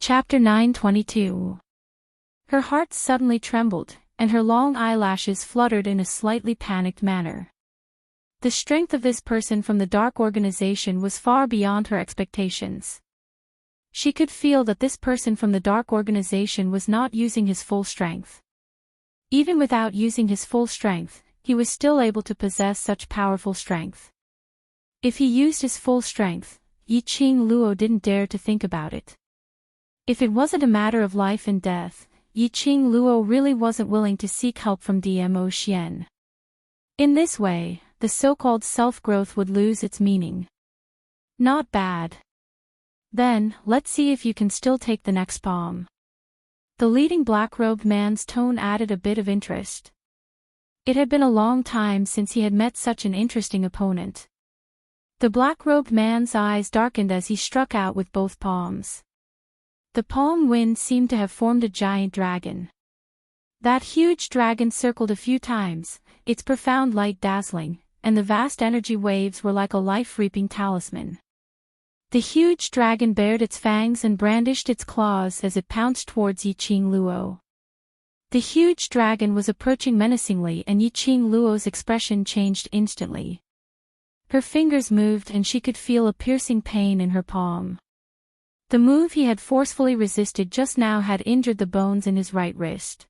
Chapter 922. Her heart suddenly trembled, and her long eyelashes fluttered in a slightly panicked manner. The strength of this person from the dark organization was far beyond her expectations. She could feel that this person from the dark organization was not using his full strength. Even without using his full strength, he was still able to possess such powerful strength. If he used his full strength, Yiqing Luo didn't dare to think about it. If it wasn't a matter of life and death, Yiqing Luo really wasn't willing to seek help from Dmo Xian. In this way, the so-called self-growth would lose its meaning. Not bad. Then, let's see if you can still take the next palm. The leading black-robed man's tone added a bit of interest. It had been a long time since he had met such an interesting opponent. The black-robed man's eyes darkened as he struck out with both palms. The palm wind seemed to have formed a giant dragon. That huge dragon circled a few times, its profound light dazzling, and the vast energy waves were like a life-reaping talisman. The huge dragon bared its fangs and brandished its claws as it pounced towards Yiqing Luo. The huge dragon was approaching menacingly, and Yiqing Luo's expression changed instantly. Her fingers moved and she could feel a piercing pain in her palm. The move he had forcefully resisted just now had injured the bones in his right wrist.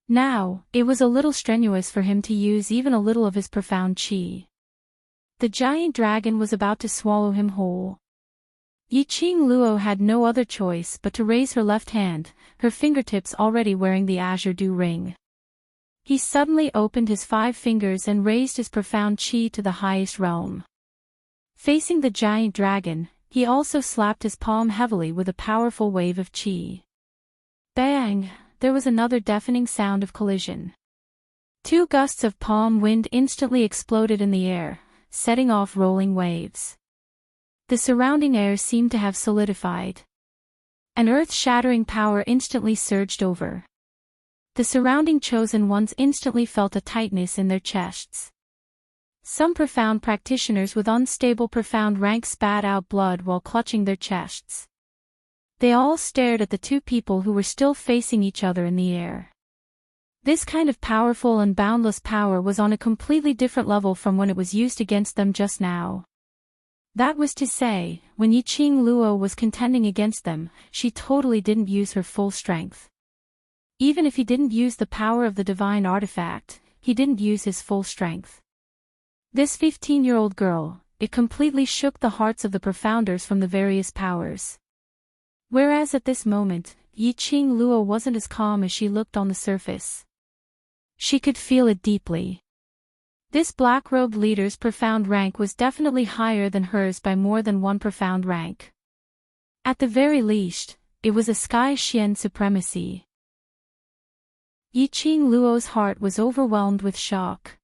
Now, it was a little strenuous for him to use even a little of his profound qi. The giant dragon was about to swallow him whole. Yiqing Luo had no other choice but to raise her left hand, her fingertips already wearing the azure dew ring. He suddenly opened his 5 fingers and raised his profound qi to the highest realm. Facing the giant dragon, he also slapped his palm heavily with a powerful wave of qi. Bang! There was another deafening sound of collision. 2 gusts of palm wind instantly exploded in the air, setting off rolling waves. The surrounding air seemed to have solidified. An earth-shattering power instantly surged over. The surrounding chosen ones instantly felt a tightness in their chests. Some profound practitioners with unstable profound rank spat out blood while clutching their chests. They all stared at the 2 people who were still facing each other in the air. This kind of powerful and boundless power was on a completely different level from when it was used against them just now. That was to say, when Yiqing Luo was contending against them, she totally didn't use her full strength. Even if he didn't use the power of the divine artifact, he didn't use his full strength. This 15-year-old girl, it completely shook the hearts of the profounders from the various powers. Whereas at this moment, Yiqing Luo wasn't as calm as she looked on the surface. She could feel it deeply. This black-robed leader's profound rank was definitely higher than hers by more than 1 profound rank. At the very least, it was a Sky Xian supremacy. Yiqing Luo's heart was overwhelmed with shock.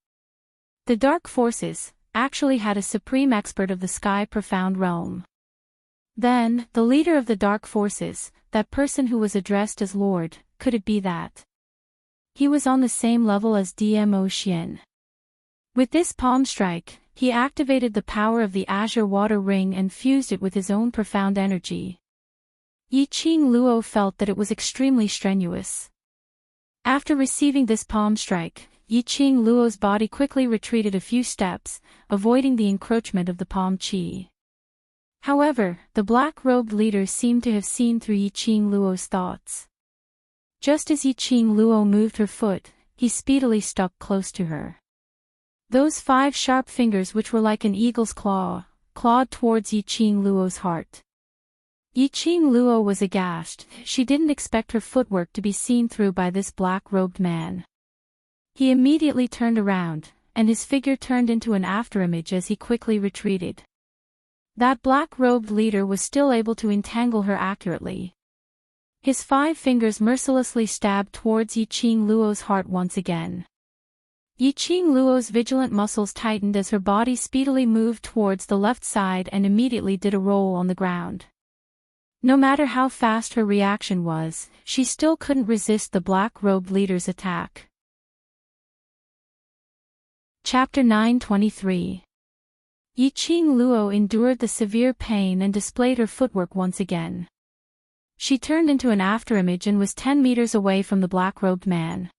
The Dark Forces actually had a supreme expert of the Sky Profound Realm. Then, the leader of the Dark Forces, that person who was addressed as Lord, could it be that? He was on the same level as Dmo Xian. With this palm strike, he activated the power of the Azure Water Ring and fused it with his own profound energy. Yiqing Luo felt that it was extremely strenuous. After receiving this palm strike, Yiqing Luo's body quickly retreated a few steps, avoiding the encroachment of the palm qi. However, the black-robed leader seemed to have seen through Yiqing Luo's thoughts. Just as Yiqing Luo moved her foot, he speedily stuck close to her. Those 5 sharp fingers, which were like an eagle's claw, clawed towards Yiqing Luo's heart. Yiqing Luo was aghast. She didn't expect her footwork to be seen through by this black-robed man. He immediately turned around, and his figure turned into an afterimage as he quickly retreated. That black-robed leader was still able to entangle her accurately. His 5 fingers mercilessly stabbed towards Yiqing Luo's heart once again. Yiqing Luo's vigilant muscles tightened as her body speedily moved towards the left side and immediately did a roll on the ground. No matter how fast her reaction was, she still couldn't resist the black-robed leader's attack. Chapter 923. Yiqing Luo endured the severe pain and displayed her footwork once again. She turned into an afterimage and was 10 meters away from the black-robed man.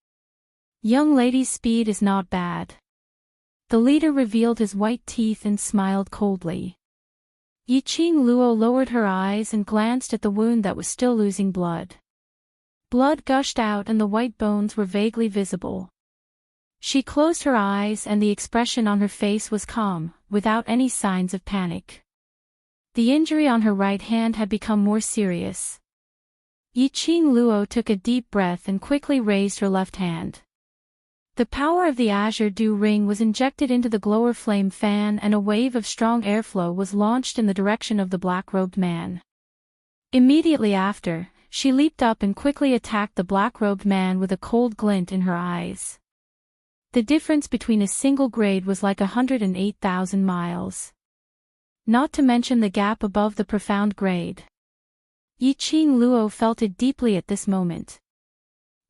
Young lady's speed is not bad. The leader revealed his white teeth and smiled coldly. Yiqing Luo lowered her eyes and glanced at the wound that was still losing blood. Blood gushed out and the white bones were vaguely visible. She closed her eyes and the expression on her face was calm, without any signs of panic. The injury on her right hand had become more serious. Yiqing Luo took a deep breath and quickly raised her left hand. The power of the azure dew ring was injected into the glower flame fan and a wave of strong airflow was launched in the direction of the black-robed man. Immediately after, she leaped up and quickly attacked the black-robed man with a cold glint in her eyes. The difference between a single grade was like 108,000 miles. Not to mention the gap above the profound grade. Yiqing Luo felt it deeply at this moment.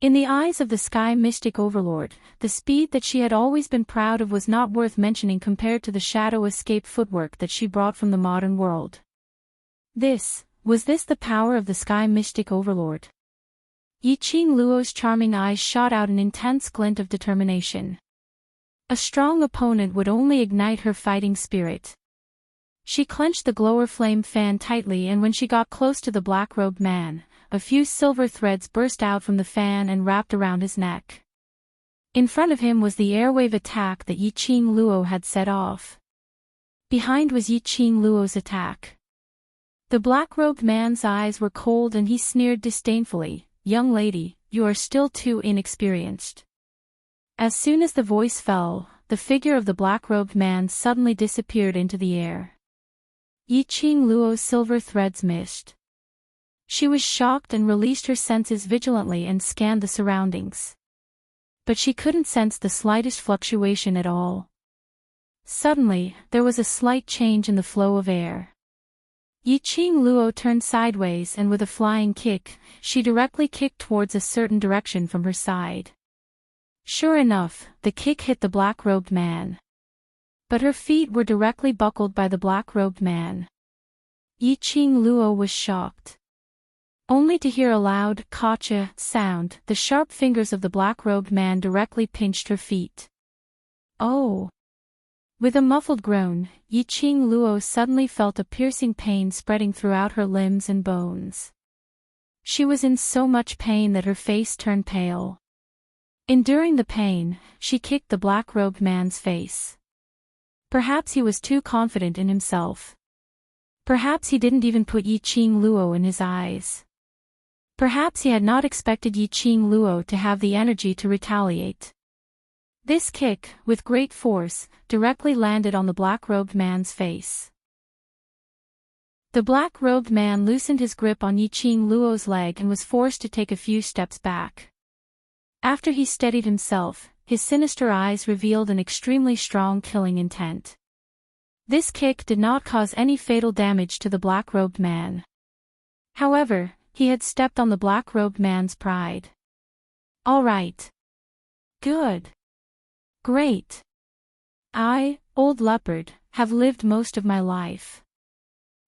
In the eyes of the Sky Mystic Overlord, the speed that she had always been proud of was not worth mentioning compared to the shadow escape footwork that she brought from the modern world. Was this the power of the Sky Mystic Overlord? Yiqing Luo's charming eyes shot out an intense glint of determination. A strong opponent would only ignite her fighting spirit. She clenched the glower flame fan tightly and when she got close to the black-robed man, a few silver threads burst out from the fan and wrapped around his neck. In front of him was the airwave attack that Yiqing Luo had set off. Behind was Yiqing Luo's attack. The black-robed man's eyes were cold and he sneered disdainfully, "Young lady, you are still too inexperienced." As soon as the voice fell, the figure of the black-robed man suddenly disappeared into the air. Yiqing Luo's silver threads missed. She was shocked and released her senses vigilantly and scanned the surroundings. But she couldn't sense the slightest fluctuation at all. Suddenly, there was a slight change in the flow of air. Yiqing Luo turned sideways and with a flying kick, she directly kicked towards a certain direction from her side. Sure enough, the kick hit the black-robed man. But her feet were directly buckled by the black-robed man. Yiqing Luo was shocked. Only to hear a loud "Gotcha" sound, the sharp fingers of the black-robed man directly pinched her feet. Oh! With a muffled groan, Yiqing Luo suddenly felt a piercing pain spreading throughout her limbs and bones. She was in so much pain that her face turned pale. Enduring the pain, she kicked the black-robed man's face. Perhaps he was too confident in himself. Perhaps he didn't even put Yiqing Luo in his eyes. Perhaps he had not expected Yiqing Luo to have the energy to retaliate. This kick, with great force, directly landed on the black-robed man's face. The black-robed man loosened his grip on Yiqing Luo's leg and was forced to take a few steps back. After he steadied himself, his sinister eyes revealed an extremely strong killing intent. This kick did not cause any fatal damage to the black-robed man. However, he had stepped on the black-robed man's pride. All right. Good. Great. I, old leopard, have lived most of my life.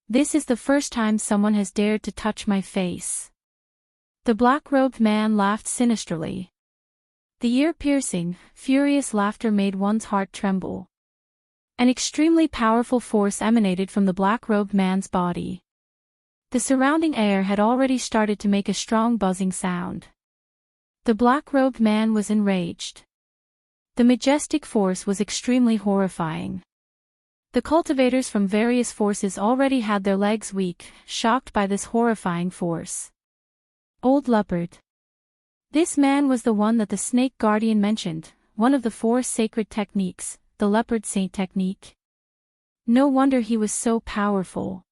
This is the first time someone has dared to touch my face. The black-robed man laughed sinisterly. The ear-piercing, furious laughter made one's heart tremble. An extremely powerful force emanated from the black-robed man's body. The surrounding air had already started to make a strong buzzing sound. The black-robed man was enraged. The majestic force was extremely horrifying. The cultivators from various forces already had their legs weak, shocked by this horrifying force. Old leopard. This man was the one that the snake guardian mentioned, one of the 4 sacred techniques, the leopard saint technique. No wonder he was so powerful.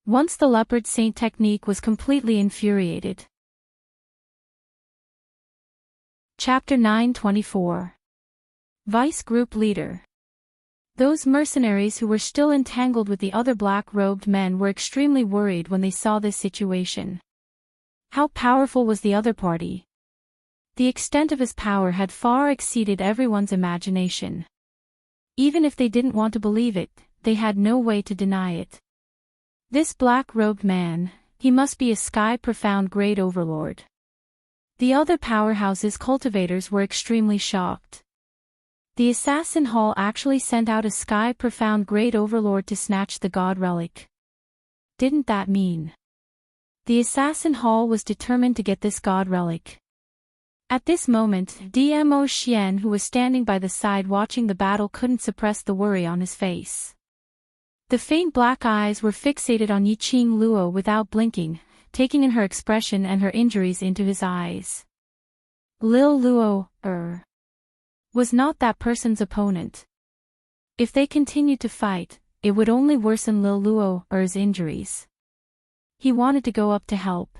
Once the leopard saint technique was completely infuriated. Chapter 924. Vice Group Leader. Those mercenaries who were still entangled with the other black-robed men were extremely worried when they saw this situation. How powerful was the other party? The extent of his power had far exceeded everyone's imagination. Even if they didn't want to believe it, they had no way to deny it. This black-robed man, he must be a sky-profound great overlord. The other powerhouse's cultivators were extremely shocked. The assassin hall actually sent out a sky-profound great overlord to snatch the god relic. Didn't that mean the assassin hall was determined to get this god relic? At this moment, Dmo Xian, who was standing by the side watching the battle, couldn't suppress the worry on his face. The faint black eyes were fixated on Yiqing Luo without blinking, taking in her expression and her injuries into his eyes. Lil Luo, was not that person's opponent. If they continued to fight, it would only worsen Lil Luo's injuries. He wanted to go up to help.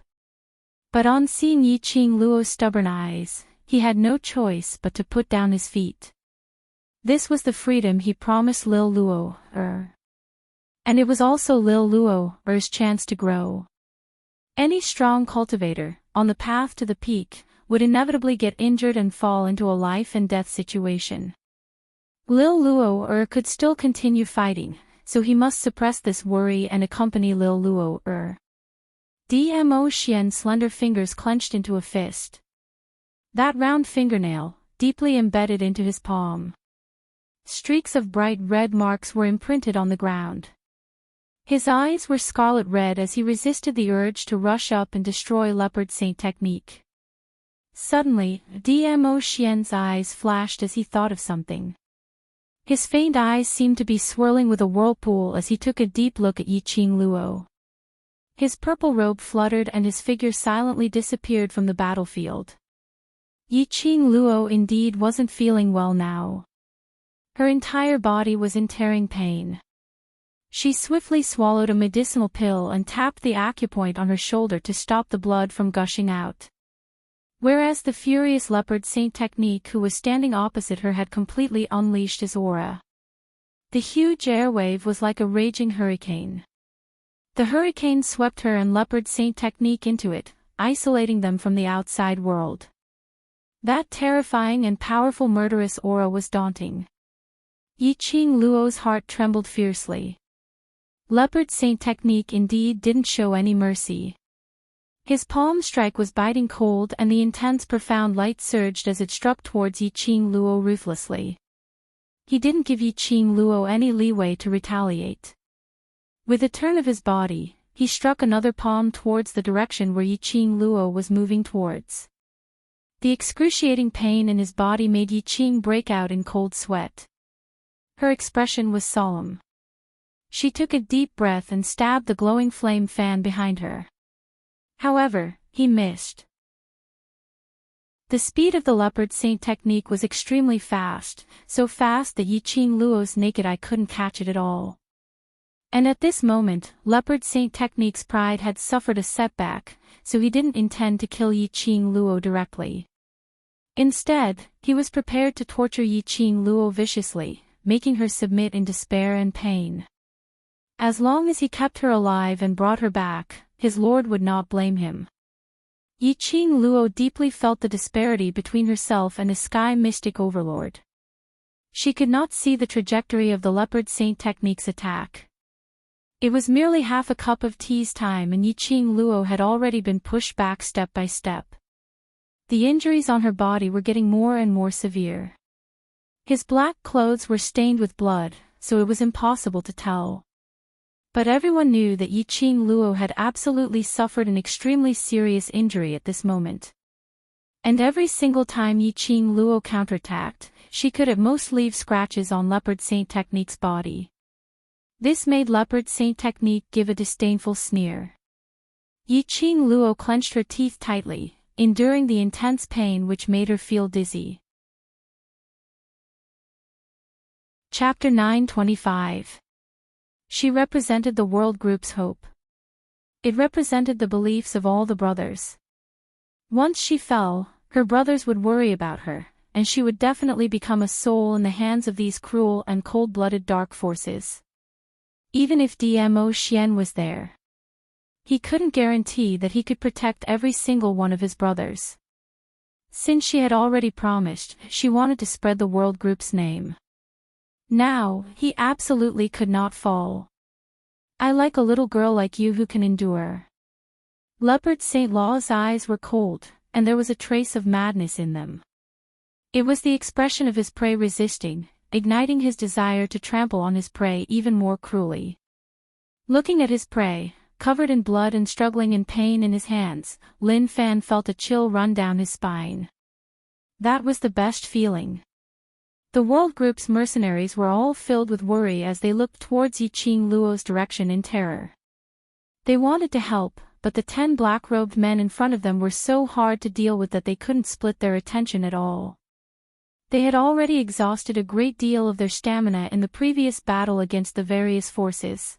But on seeing Yiqing Luo's stubborn eyes, he had no choice but to put down his feet. This was the freedom he promised Lil Luo, and it was also Lil Luo's chance to grow. Any strong cultivator, on the path to the peak, would inevitably get injured and fall into a life-and-death situation. Lil Luo could still continue fighting, so he must suppress this worry and accompany Lil Luo. Dmo Xian's slender fingers clenched into a fist. That round fingernail, deeply embedded into his palm. Streaks of bright red marks were imprinted on the ground. His eyes were scarlet red as he resisted the urge to rush up and destroy Leopard Saint technique. Suddenly, Dmo Xian's eyes flashed as he thought of something. His faint eyes seemed to be swirling with a whirlpool as he took a deep look at Yiqing Luo. His purple robe fluttered and his figure silently disappeared from the battlefield. Yiqing Luo indeed wasn't feeling well now. Her entire body was in tearing pain. She swiftly swallowed a medicinal pill and tapped the acupoint on her shoulder to stop the blood from gushing out. Whereas the furious Leopard Saint technique who was standing opposite her had completely unleashed his aura. The huge airwave was like a raging hurricane. The hurricane swept her and Leopard Saint technique into it, isolating them from the outside world. That terrifying and powerful murderous aura was daunting. Yiqing Luo's heart trembled fiercely. Leopard Saint technique indeed didn't show any mercy. His palm strike was biting cold and the intense profound light surged as it struck towards Yiqing Luo ruthlessly. He didn't give Yiqing Luo any leeway to retaliate. With a turn of his body, he struck another palm towards the direction where Yiqing Luo was moving towards. The excruciating pain in his body made Yiqing break out in cold sweat. Her expression was solemn. She took a deep breath and stabbed the glowing flame fan behind her. However, he missed. The speed of the Leopard Saint technique was extremely fast, so fast that Yiqing Luo's naked eye couldn't catch it at all. And at this moment, Leopard Saint technique's pride had suffered a setback, so he didn't intend to kill Yiqing Luo directly. Instead, he was prepared to torture Yiqing Luo viciously, making her submit in despair and pain. As long as he kept her alive and brought her back, his lord would not blame him. Yiqing Luo deeply felt the disparity between herself and the Sky Mystic Overlord. She could not see the trajectory of the Leopard Saint technique's attack. It was merely half a cup of tea's time and Yiqing Luo had already been pushed back step by step. The injuries on her body were getting more and more severe. His black clothes were stained with blood, so it was impossible to tell. But everyone knew that Yiqing Luo had absolutely suffered an extremely serious injury at this moment. And every single time Yiqing Luo counterattacked, she could at most leave scratches on Leopard Saint technique's body. This made Leopard Saint technique give a disdainful sneer. Yiqing Luo clenched her teeth tightly, enduring the intense pain which made her feel dizzy. Chapter 925. She represented the world group's hope. It represented the beliefs of all the brothers. Once she fell, her brothers would worry about her, and she would definitely become a soul in the hands of these cruel and cold-blooded dark forces. Even if Dmo Xian was there, he couldn't guarantee that he could protect every single one of his brothers. Since she had already promised, she wanted to spread the world group's name. Now, he absolutely could not fall. I like a little girl like you who can endure. Leopard St. Law's eyes were cold, and there was a trace of madness in them. It was the expression of his prey resisting, igniting his desire to trample on his prey even more cruelly. Looking at his prey, covered in blood and struggling in pain in his hands, Lin Fan felt a chill run down his spine. That was the best feeling. The World Group's mercenaries were all filled with worry as they looked towards Yiqing Luo's direction in terror. They wanted to help, but the 10 black-robed men in front of them were so hard to deal with that they couldn't split their attention at all. They had already exhausted a great deal of their stamina in the previous battle against the various forces.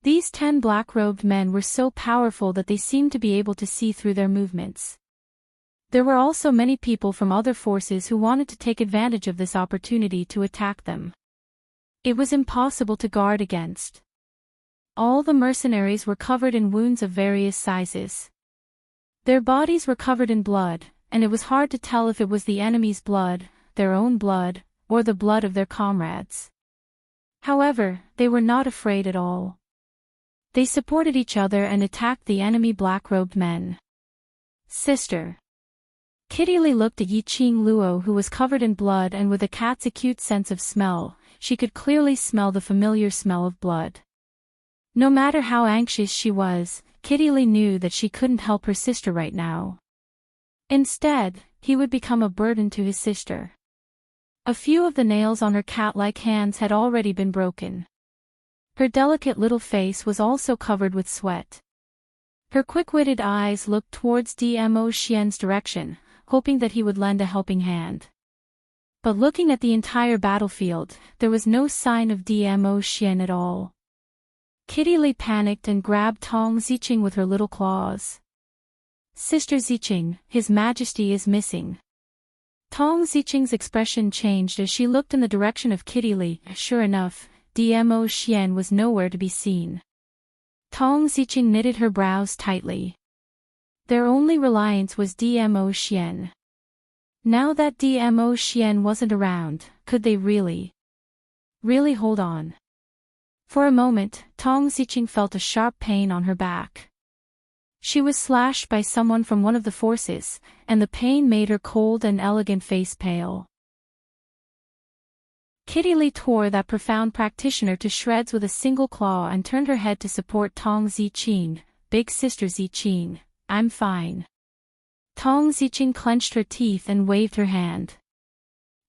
These 10 black-robed men were so powerful that they seemed to be able to see through their movements. There were also many people from other forces who wanted to take advantage of this opportunity to attack them. It was impossible to guard against. All the mercenaries were covered in wounds of various sizes. Their bodies were covered in blood, and it was hard to tell if it was the enemy's blood, their own blood, or the blood of their comrades. However, they were not afraid at all. They supported each other and attacked the enemy black-robed men. Sister. Kitty Lee looked at Yiqing Luo, who was covered in blood, and with a cat's acute sense of smell, she could clearly smell the familiar smell of blood. No matter how anxious she was, Kitty Lee knew that she couldn't help her sister right now. Instead, he would become a burden to his sister. A few of the nails on her cat-like hands had already been broken. Her delicate little face was also covered with sweat. Her quick-witted eyes looked towards Dmo Xian's direction, hoping that he would lend a helping hand. But looking at the entire battlefield, there was no sign of Dmo Xian at all. Kitty Lee panicked and grabbed Tong Ziqing with her little claws. Sister Ziqing, His Majesty is missing. Tong Ziqing's expression changed as she looked in the direction of Kitty Lee. Sure enough, Dmo Xian was nowhere to be seen. Tong Ziqing knitted her brows tightly. Their only reliance was Dmo Xian. Now that Dmo Xian wasn't around, could they really hold on? For a moment, Tong Ziqing felt a sharp pain on her back. She was slashed by someone from one of the forces, and the pain made her cold and elegant face pale. Kitty Lee tore that profound practitioner to shreds with a single claw and turned her head to support Tong Ziqing. Big sister Ziqing, I'm fine. Tong Ziqing clenched her teeth and waved her hand.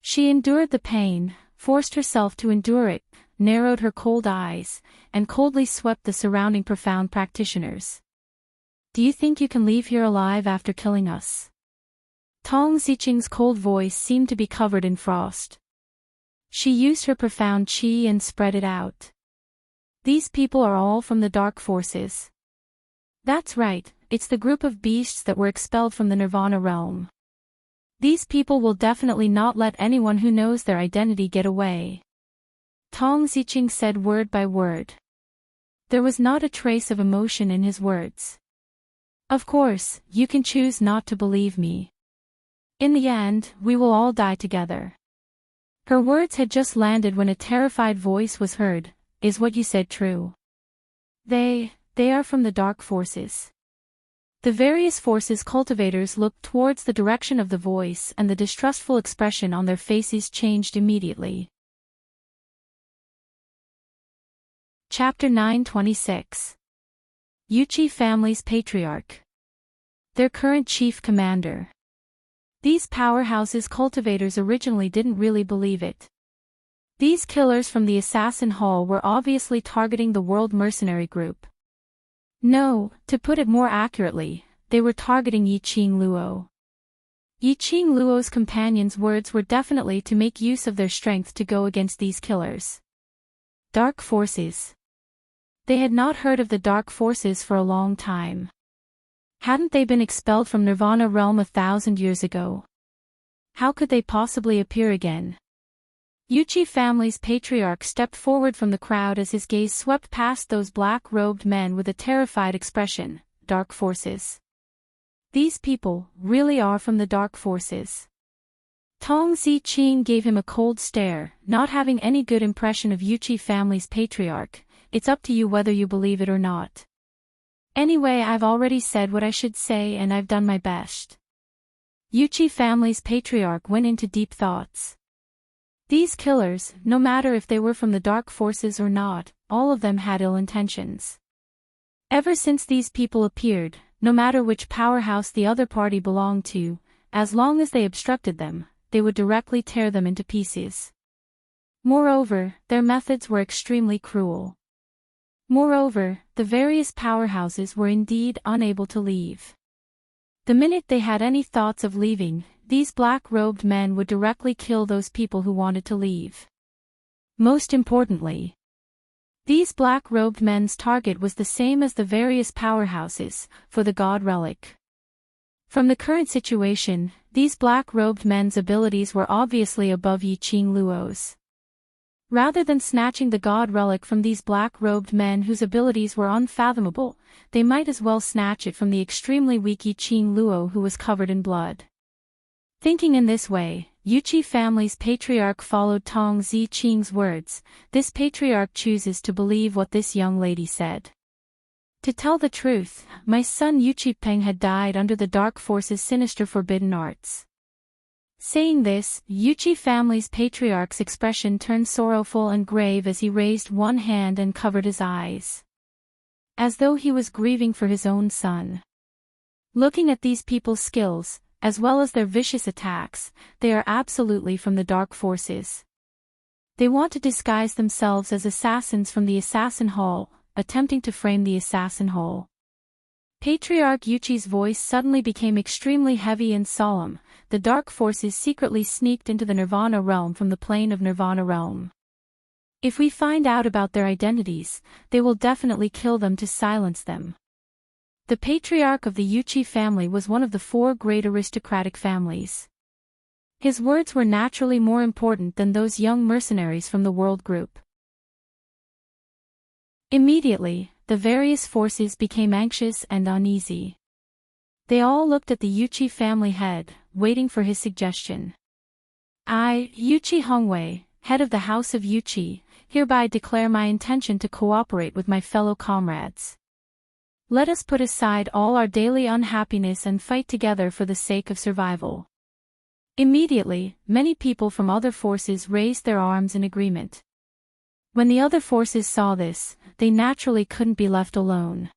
She endured the pain, forced herself to endure it, narrowed her cold eyes, and coldly swept the surrounding profound practitioners. Do you think you can leave here alive after killing us? Tong Ziqing's cold voice seemed to be covered in frost. She used her profound qi and spread it out. These people are all from the dark forces. That's right, it's the group of beasts that were expelled from the Nirvana realm. These people will definitely not let anyone who knows their identity get away. Tong Ziqing said word by word. There was not a trace of emotion in his words. Of course, you can choose not to believe me. In the end, we will all die together. Her words had just landed when a terrified voice was heard. Is what you said true? They are from the dark forces. The various forces cultivators looked towards the direction of the voice, and the distrustful expression on their faces changed immediately. Chapter 926. Yuqi family's patriarch. Their current chief commander. These powerhouses cultivators originally didn't really believe it. These killers from the assassin hall were obviously targeting the world mercenary group. No, to put it more accurately, they were targeting Yiqing Luo. Yiqing Luo's companions' words were definitely to make use of their strength to go against these killers. Dark forces. They had not heard of the dark forces for a long time. Hadn't they been expelled from Nirvana realm 1,000 years ago? How could they possibly appear again? Yuqi family's patriarch stepped forward from the crowd as his gaze swept past those black-robed men with a terrified expression. Dark forces. These people really are from the dark forces. Tong Ziqing gave him a cold stare, not having any good impression of Yuqi family's patriarch. It's up to you whether you believe it or not. Anyway, I've already said what I should say and I've done my best. Yuchi family's patriarch went into deep thoughts. These killers, no matter if they were from the dark forces or not, all of them had ill intentions. Ever since these people appeared, no matter which powerhouse the other party belonged to, as long as they obstructed them, they would directly tear them into pieces. Moreover, their methods were extremely cruel. Moreover, the various powerhouses were indeed unable to leave. The minute they had any thoughts of leaving, these black-robed men would directly kill those people who wanted to leave. Most importantly, these black-robed men's target was the same as the various powerhouses, for the God Relic. From the current situation, these black-robed men's abilities were obviously above Yiqing Luo's. Rather than snatching the God Relic from these black-robed men whose abilities were unfathomable, they might as well snatch it from the extremely weak Yiqing Luo who was covered in blood. Thinking in this way, Yuchi family's patriarch followed Tong Ziqing's words. This patriarch chooses to believe what this young lady said. To tell the truth, my son Yuchi Peng had died under the dark force's sinister forbidden arts. Saying this, Yuchi family's patriarch's expression turned sorrowful and grave as he raised one hand and covered his eyes, as though he was grieving for his own son. Looking at these people's skills, as well as their vicious attacks, they are absolutely from the dark forces. They want to disguise themselves as assassins from the assassin hall, attempting to frame the assassin hall. Patriarch Yuchi's voice suddenly became extremely heavy and solemn. The dark forces secretly sneaked into the Nirvana realm from the plane of Nirvana realm. If we find out about their identities, they will definitely kill them to silence them. The patriarch of the Yuchi family was one of the 4 great aristocratic families. His words were naturally more important than those young mercenaries from the world group. Immediately, the various forces became anxious and uneasy. They all looked at the Yuchi family head, waiting for his suggestion. I, Yuchi Hongwei, head of the House of Yuchi, hereby declare my intention to cooperate with my fellow comrades. Let us put aside all our daily unhappiness and fight together for the sake of survival. Immediately, many people from other forces raised their arms in agreement. When the other forces saw this, they naturally couldn't be left alone.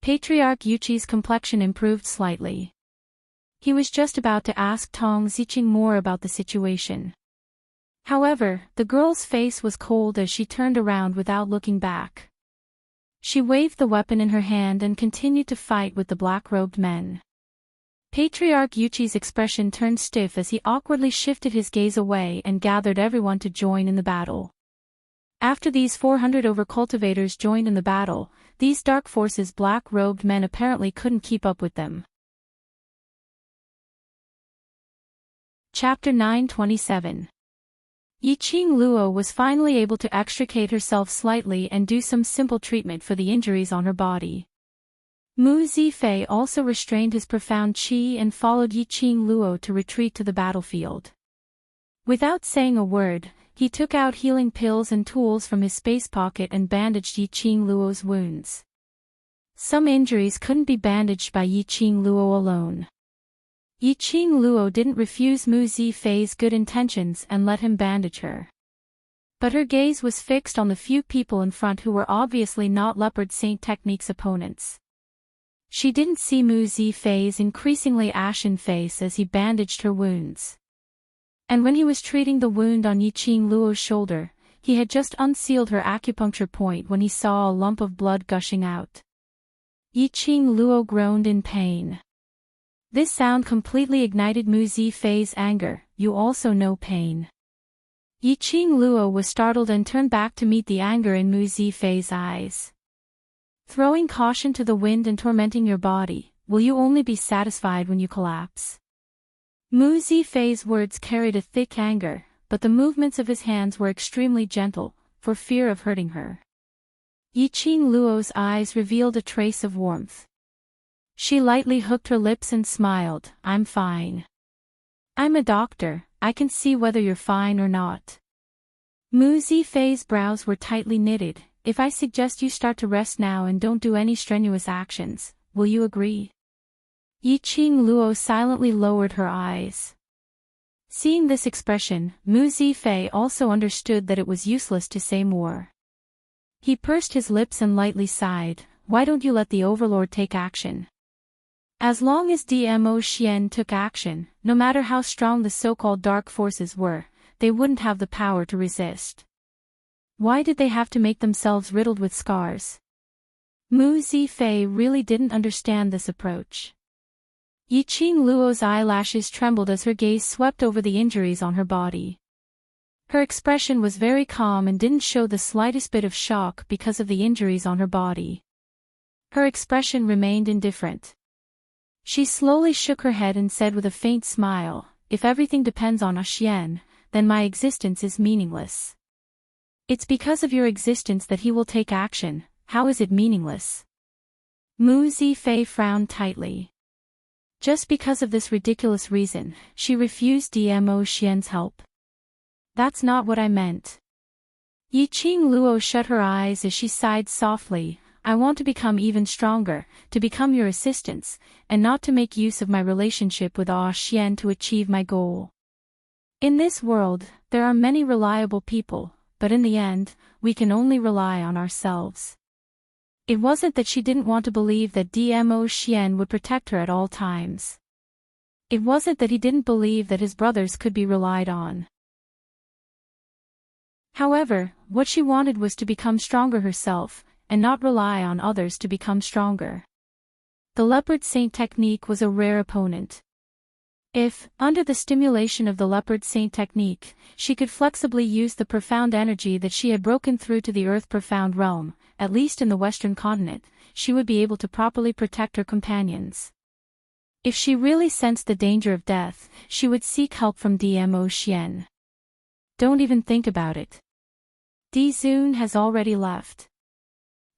Patriarch Yuchi's complexion improved slightly. He was just about to ask Tong Ziqing more about the situation. However, the girl's face was cold as she turned around without looking back. She waved the weapon in her hand and continued to fight with the black-robed men. Patriarch Yuchi's expression turned stiff as he awkwardly shifted his gaze away and gathered everyone to join in the battle. After these 400 overcultivators joined in the battle, these dark forces black-robed men apparently couldn't keep up with them. Chapter 927. Yiqing Luo was finally able to extricate herself slightly and do some simple treatment for the injuries on her body. Mu Zifei also restrained his profound qi and followed Yiqing Luo to retreat to the battlefield. Without saying a word, he took out healing pills and tools from his space pocket and bandaged Yiqing Luo's wounds. Some injuries couldn't be bandaged by Yiqing Luo alone. Yiqing Luo didn't refuse Mu Zifei's good intentions and let him bandage her. But her gaze was fixed on the few people in front who were obviously not Leopard Saint Technique's opponents. She didn't see Mu Zifei's increasingly ashen face as he bandaged her wounds. And when he was treating the wound on Yiqing Luo's shoulder, he had just unsealed her acupuncture point when he saw a lump of blood gushing out. Yiqing Luo groaned in pain. This sound completely ignited Mu Zifei's anger. You also know pain. Yiqing Luo was startled and turned back to meet the anger in Mu Zifei's eyes. Throwing caution to the wind and tormenting your body, will you only be satisfied when you collapse? Mu Zifei's words carried a thick anger, but the movements of his hands were extremely gentle, for fear of hurting her. Yiqing Luo's eyes revealed a trace of warmth. She lightly hooked her lips and smiled. I'm fine. I'm a doctor, I can see whether you're fine or not. Mu Zifei's brows were tightly knitted, if I suggest you start to rest now and don't do any strenuous actions, will you agree? Yiqing Luo silently lowered her eyes. Seeing this expression, Mu Zifei also understood that it was useless to say more. He pursed his lips and lightly sighed. Why don't you let the Overlord take action? As long as DMO Xian took action, no matter how strong the so-called dark forces were, they wouldn't have the power to resist. Why did they have to make themselves riddled with scars? Mu Zifei really didn't understand this approach. Yiqing Luo's eyelashes trembled as her gaze swept over the injuries on her body. Her expression was very calm and didn't show the slightest bit of shock because of the injuries on her body. Her expression remained indifferent. She slowly shook her head and said with a faint smile, if everything depends on Xian, then my existence is meaningless. It's because of your existence that he will take action. How is it meaningless? Mu Zifei frowned tightly. Just because of this ridiculous reason, she refused DMO Xian's help. That's not what I meant. Yiqing Luo shut her eyes as she sighed softly. I want to become even stronger, to become your assistance, and not to make use of my relationship with Xian to achieve my goal. In this world, there are many reliable people, but in the end, we can only rely on ourselves. It wasn't that she didn't want to believe that DMO Xian would protect her at all times. It wasn't that he didn't believe that his brothers could be relied on. However, what she wanted was to become stronger herself, and not rely on others to become stronger. The Leopard Saint technique was a rare opponent. If, under the stimulation of the Leopard Saint technique, she could flexibly use the profound energy that she had broken through to the Earth profound realm, at least in the Western continent, she would be able to properly protect her companions. If she really sensed the danger of death, she would seek help from DMO Xian. Don't even think about it. Di Zun has already left.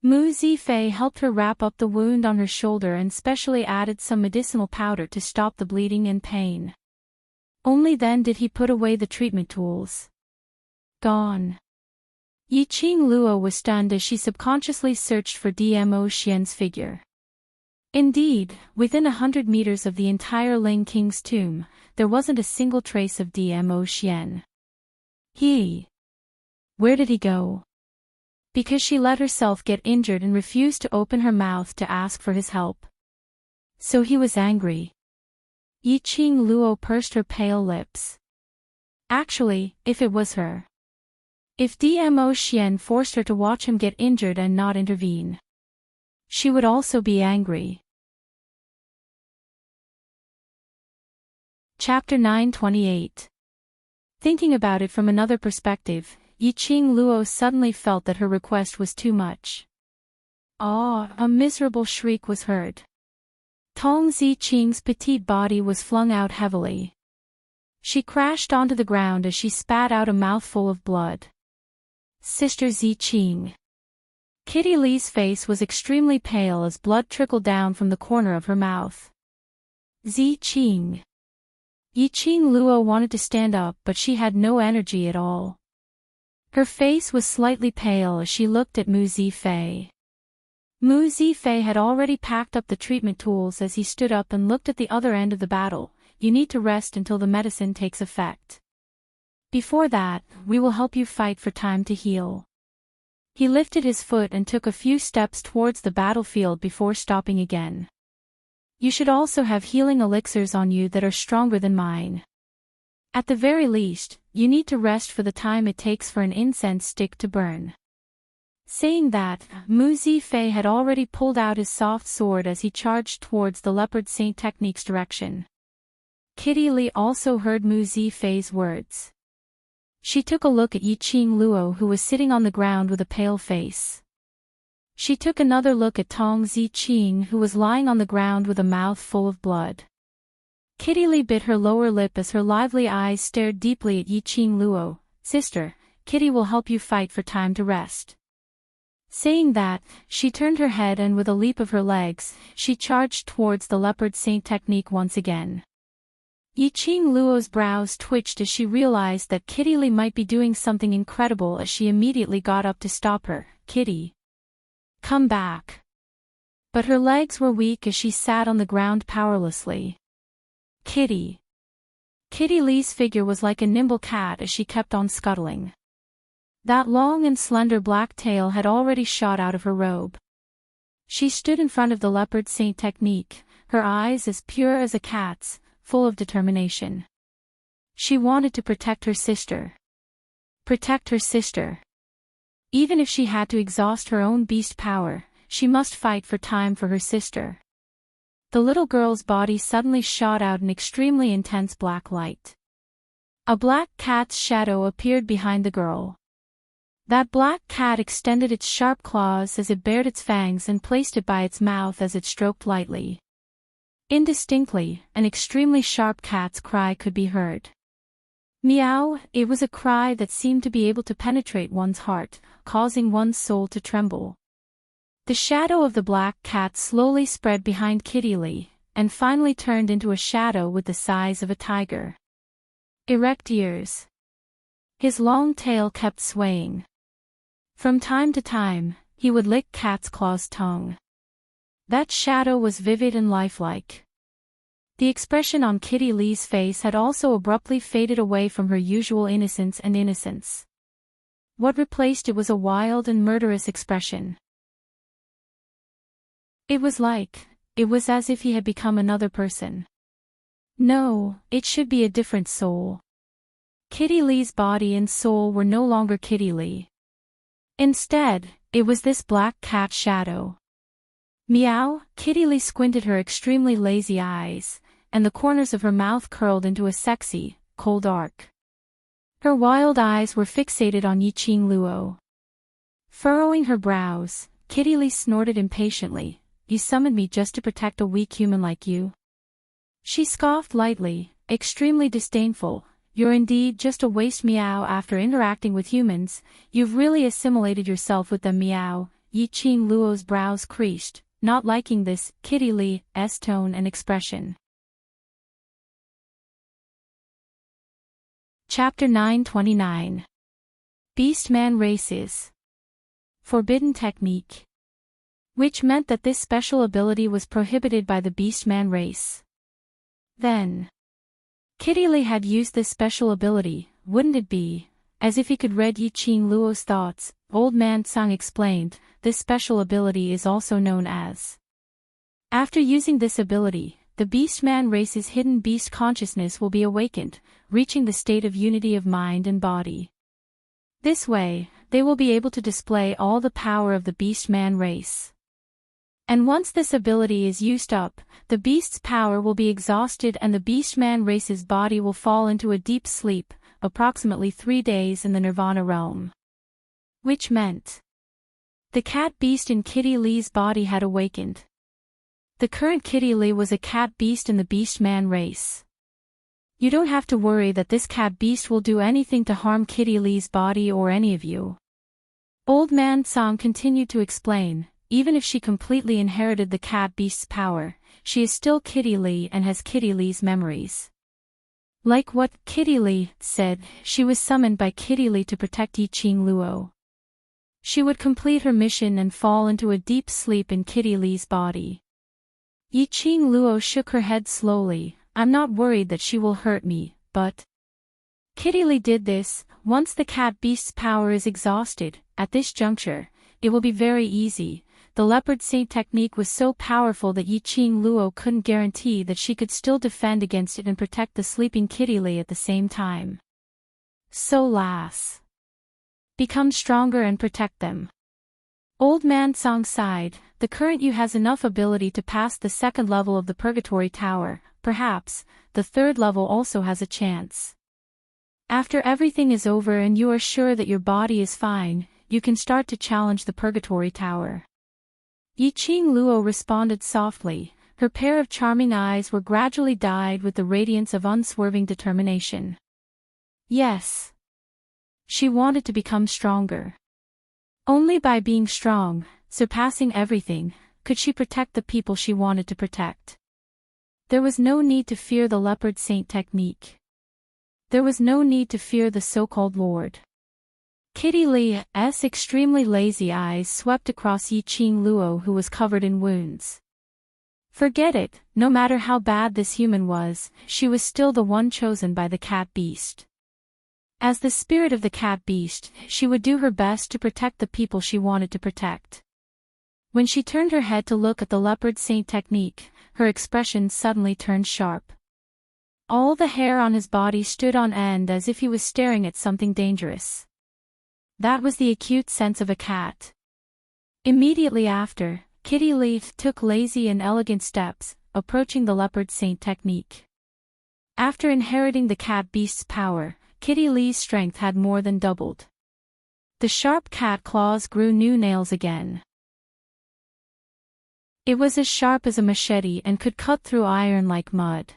Mu Zifei helped her wrap up the wound on her shoulder and specially added some medicinal powder to stop the bleeding and pain. Only then did he put away the treatment tools. Gone. Yiqing Luo was stunned as she subconsciously searched for DMO Xian's figure. Indeed, within 100 meters of the entire Ling King's tomb, there wasn't a single trace of DMO Xian. Where did he go? Because she let herself get injured and refused to open her mouth to ask for his help. So he was angry. Yiqing Luo pursed her pale lips. Actually, if it was her. If DMO Xian forced her to watch him get injured and not intervene, she would also be angry. Chapter 928. Thinking about it from another perspective, Yiqing Luo suddenly felt that her request was too much. A miserable shriek was heard. Tong Ziqing's petite body was flung out heavily. She crashed onto the ground as she spat out a mouthful of blood. Sister Ziqing. Kitty Lee's face was extremely pale as blood trickled down from the corner of her mouth. Ziqing. Yiqing Luo wanted to stand up but she had no energy at all. Her face was slightly pale as she looked at Mu Zifei. Mu Zifei had already packed up the treatment tools as he stood up and looked at the other end of the battle. You need to rest until the medicine takes effect. Before that, we will help you fight for time to heal. He lifted his foot and took a few steps towards the battlefield before stopping again. You should also have healing elixirs on you that are stronger than mine. At the very least, you need to rest for the time it takes for an incense stick to burn. Saying that, Mu Zifei had already pulled out his soft sword as he charged towards the Leopard Saint technique's direction. Kitty Lee also heard Mu Zifei's words. She took a look at Yiqing Luo who was sitting on the ground with a pale face. She took another look at Tong Ziqing who was lying on the ground with a mouth full of blood. Kitty Lee bit her lower lip as her lively eyes stared deeply at Yiqing Luo. Sister, Kitty will help you fight for time to rest. Saying that, she turned her head and with a leap of her legs, she charged towards the Leopard Saint technique once again. Yiqing Luo's brows twitched as she realized that Kitty Lee might be doing something incredible as she immediately got up to stop her. Kitty, come back. But her legs were weak as she sat on the ground powerlessly. Kitty. Kitty Lee's figure was like a nimble cat as she kept on scuttling. That long and slender black tail had already shot out of her robe. She stood in front of the leopard saint technique, her eyes as pure as a cat's, full of determination. She wanted to protect her sister. Protect her sister. Even if she had to exhaust her own beast power, she must fight for time for her sister. The little girl's body suddenly shot out an extremely intense black light. A black cat's shadow appeared behind the girl. That black cat extended its sharp claws as it bared its fangs and placed it by its mouth as it stroked lightly. Indistinctly, an extremely sharp cat's cry could be heard. Meow, it was a cry that seemed to be able to penetrate one's heart, causing one's soul to tremble. The shadow of the black cat slowly spread behind Kitty Lee, and finally turned into a shadow with the size of a tiger. Erect ears. His long tail kept swaying. From time to time, he would lick Cat's Claw's tongue. That shadow was vivid and lifelike. The expression on Kitty Lee's face had also abruptly faded away from her usual innocence. What replaced it was a wild and murderous expression. It was as if he had become another person. No, it should be a different soul. Kitty Lee's body and soul were no longer Kitty Lee. Instead, it was this black cat shadow. Meow, Kitty Lee squinted her extremely lazy eyes, and the corners of her mouth curled into a sexy, cold arc. Her wild eyes were fixated on Yiqing Luo. Furrowing her brows, Kitty Lee snorted impatiently. You summoned me just to protect a weak human like you? She scoffed lightly, extremely disdainful. You're indeed just a waste. Meow. After interacting with humans, you've really assimilated yourself with them. Meow. Yiqing Luo's brows creased, not liking this Kitty Lee's tone and expression. Chapter 929. Beastman Races. Forbidden Technique. Which meant that this special ability was prohibited by the Beastman race. Then, Kitty Lee had used this special ability, wouldn't it be? As if he could read Yiqing Luo's thoughts, Old Man Tsang explained, this special ability is also known as. After using this ability, the Beastman race's hidden beast consciousness will be awakened, reaching the state of unity of mind and body. This way, they will be able to display all the power of the Beastman race. And once this ability is used up, the beast's power will be exhausted and the Beastman race's body will fall into a deep sleep, approximately 3 days in the Nirvana realm. Which meant the cat beast in Kitty Lee's body had awakened. The current Kitty Lee was a cat beast in the Beastman race. You don't have to worry that this cat beast will do anything to harm Kitty Lee's body or any of you. Old Man Tsang continued to explain. Even if she completely inherited the cat beast's power, she is still Kitty Lee and has Kitty Lee's memories. Like what Kitty Lee said, she was summoned by Kitty Lee to protect Yiqing Luo. She would complete her mission and fall into a deep sleep in Kitty Lee's body. Yiqing Luo shook her head slowly. I'm not worried that she will hurt me, but Kitty Lee did this. Once the cat beast's power is exhausted, at this juncture, it will be very easy. The leopard saint technique was so powerful that Yiqing Luo couldn't guarantee that she could still defend against it and protect the sleeping Kitty Lee at the same time. So lass, become stronger and protect them. Old Man Tsang sighed. The current you has enough ability to pass the second level of the Purgatory Tower. Perhaps, the third level also has a chance. After everything is over and you are sure that your body is fine, you can start to challenge the Purgatory Tower. Yiqing Luo responded softly. Her pair of charming eyes were gradually dyed with the radiance of unswerving determination. Yes. She wanted to become stronger. Only by being strong, surpassing everything, could she protect the people she wanted to protect. There was no need to fear the leopard saint technique. There was no need to fear the so-called Lord. Kitty Lee's extremely lazy eyes swept across Yi-Ching Luo, who was covered in wounds. Forget it, no matter how bad this human was, she was still the one chosen by the cat beast. As the spirit of the cat beast, she would do her best to protect the people she wanted to protect. When she turned her head to look at the leopard saint technique, her expression suddenly turned sharp. All the hair on his body stood on end as if he was staring at something dangerous. That was the acute sense of a cat. Immediately after, Kitty Lee took lazy and elegant steps, approaching the leopard saint technique. After inheriting the cat beast's power, Kitty Lee's strength had more than doubled. The sharp cat claws grew new nails again. It was as sharp as a machete and could cut through iron like mud.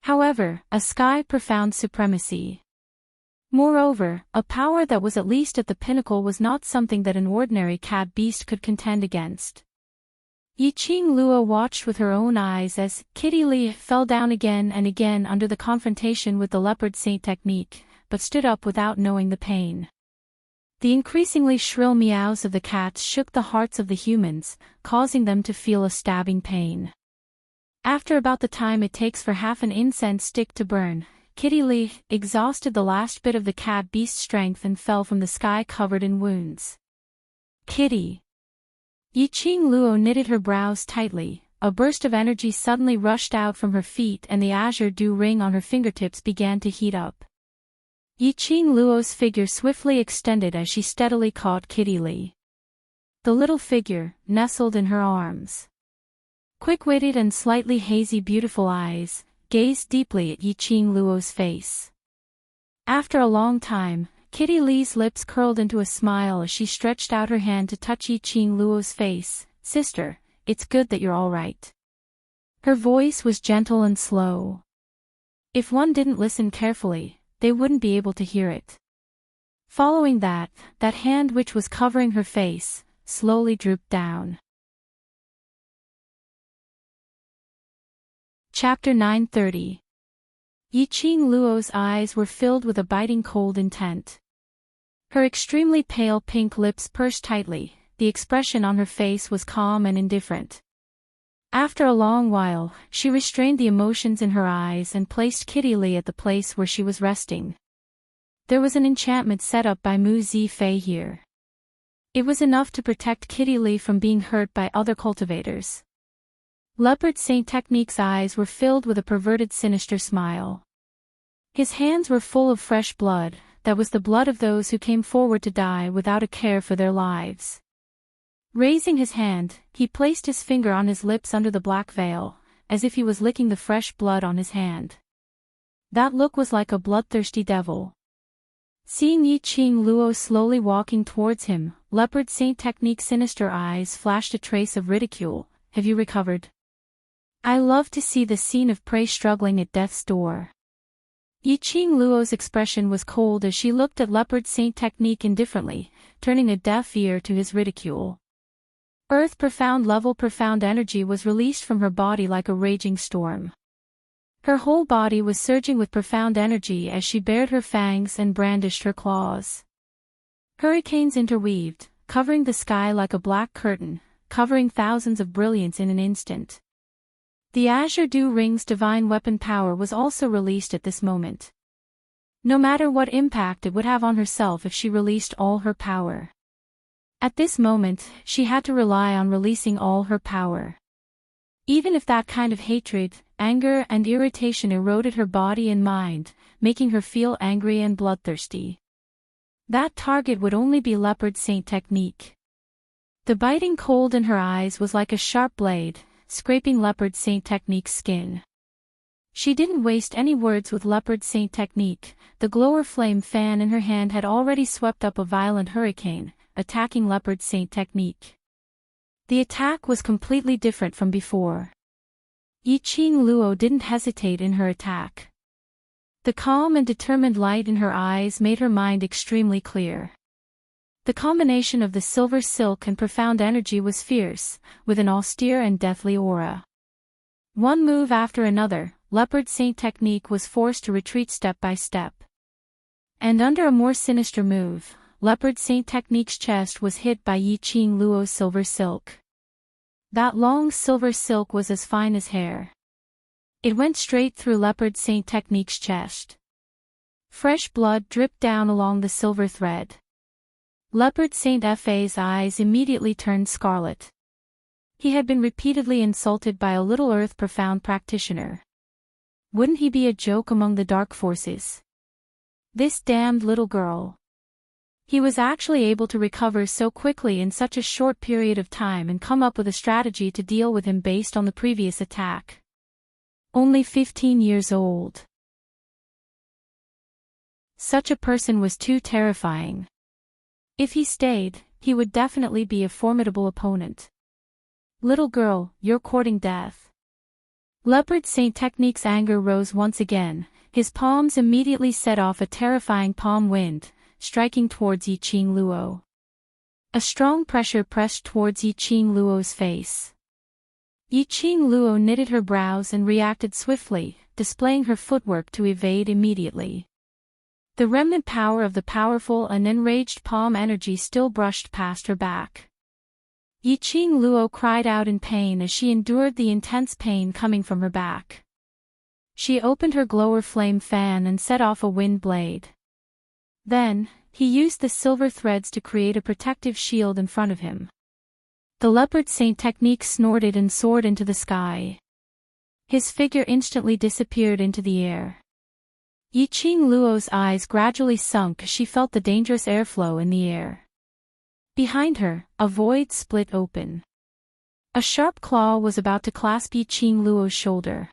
However, a sky-profound supremacy. Moreover, a power that was at least at the pinnacle was not something that an ordinary cat beast could contend against. Yi-Ching Luo watched with her own eyes as Kitty Lee fell down again and again under the confrontation with the leopard saint technique, but stood up without knowing the pain. The increasingly shrill meows of the cats shook the hearts of the humans, causing them to feel a stabbing pain. After about the time it takes for half an incense stick to burn, Kitty Lee exhausted the last bit of the cat beast's strength and fell from the sky covered in wounds. Kitty! Yi-Ching Luo knitted her brows tightly, a burst of energy suddenly rushed out from her feet and the azure dew ring on her fingertips began to heat up. Yi-Ching Luo's figure swiftly extended as she steadily caught Kitty Lee. The little figure, nestled in her arms. Quick-witted and slightly hazy beautiful eyes, gazed deeply at Yi-Ching Luo's face. After a long time, Kitty Lee's lips curled into a smile as she stretched out her hand to touch Yi-Ching Luo's face. "Sister, it's good that you're all right." Her voice was gentle and slow. If one didn't listen carefully, they wouldn't be able to hear it. Following that hand which was covering her face, slowly drooped down. Chapter 930. Yi-Ching Luo's eyes were filled with a biting cold intent. Her extremely pale pink lips pursed tightly, the expression on her face was calm and indifferent. After a long while, she restrained the emotions in her eyes and placed Kitty Lee at the place where she was resting. There was an enchantment set up by Mu Zifei here. It was enough to protect Kitty Lee from being hurt by other cultivators. Leopard Saint Technique's eyes were filled with a perverted sinister smile. His hands were full of fresh blood, that was the blood of those who came forward to die without a care for their lives. Raising his hand, he placed his finger on his lips under the black veil, as if he was licking the fresh blood on his hand. That look was like a bloodthirsty devil. Seeing Yi-Ching Luo slowly walking towards him, Leopard Saint Technique's sinister eyes flashed a trace of ridicule. "Have you recovered? I love to see the scene of prey struggling at death's door." Yi-Ching Luo's expression was cold as she looked at Leopard Saint Technique indifferently, turning a deaf ear to his ridicule. Earth profound level profound energy was released from her body like a raging storm. Her whole body was surging with profound energy as she bared her fangs and brandished her claws. Hurricanes interweaved, covering the sky like a black curtain, covering thousands of brilliance in an instant. The Azure Dew Ring's divine weapon power was also released at this moment. No matter what impact it would have on herself if she released all her power. At this moment, she had to rely on releasing all her power. Even if that kind of hatred, anger and irritation eroded her body and mind, making her feel angry and bloodthirsty. That target would only be Leopard Saint Technique. The biting cold in her eyes was like a sharp blade, scraping Leopard Saint Technique's skin. She didn't waste any words with Leopard Saint Technique. The glower flame fan in her hand had already swept up a violent hurricane, attacking Leopard Saint Technique. The attack was completely different from before. Yi-Ching Luo didn't hesitate in her attack. The calm and determined light in her eyes made her mind extremely clear. The combination of the silver silk and profound energy was fierce, with an austere and deathly aura. One move after another, Leopard Saint technique was forced to retreat step by step. And under a more sinister move, Leopard Saint technique's chest was hit by Yi Qing Luo's silver silk. That long silver silk was as fine as hair. It went straight through Leopard Saint technique's chest. Fresh blood dripped down along the silver thread. Leopard Saint Fa's eyes immediately turned scarlet. He had been repeatedly insulted by a Little Earth Profound practitioner. Wouldn't he be a joke among the dark forces? This damned little girl. He was actually able to recover so quickly in such a short period of time and come up with a strategy to deal with him based on the previous attack. Only 15 years old. Such a person was too terrifying. If he stayed, he would definitely be a formidable opponent. Little girl, you're courting death. Leopard Saint technique's anger rose once again. His palms immediately set off a terrifying palm wind, striking towards Yi Qing Luo. A strong pressure pressed towards Yi Qing Luo's face. Yi Qing Luo knitted her brows and reacted swiftly, displaying her footwork to evade immediately. The remnant power of the powerful and enraged palm energy still brushed past her back. Yi Qing Luo cried out in pain as she endured the intense pain coming from her back. She opened her glower flame fan and set off a wind blade. Then, he used the silver threads to create a protective shield in front of him. The Leopard Saint technique snorted and soared into the sky. His figure instantly disappeared into the air. Yi Qing Luo's eyes gradually sunk as she felt the dangerous airflow in the air. Behind her, a void split open. A sharp claw was about to clasp Yi Qing Luo's shoulder.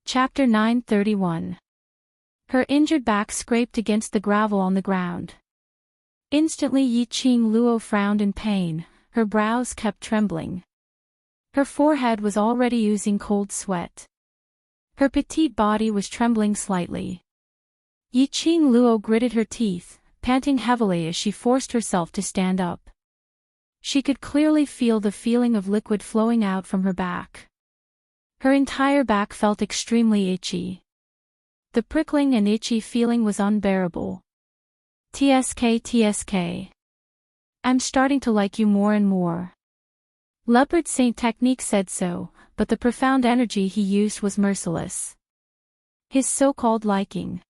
Chapter 931. Her injured back scraped against the gravel on the ground. Instantly Yi Qing Luo frowned in pain, her brows kept trembling. Her forehead was already oozing cold sweat. Her petite body was trembling slightly. Yi Qing Luo gritted her teeth, panting heavily as she forced herself to stand up. She could clearly feel the feeling of liquid flowing out from her back. Her entire back felt extremely itchy. The prickling and itchy feeling was unbearable. TSK. I'm starting to like you more and more. Leopard Saint technique said so, but the profound energy he used was merciless. His so-called liking.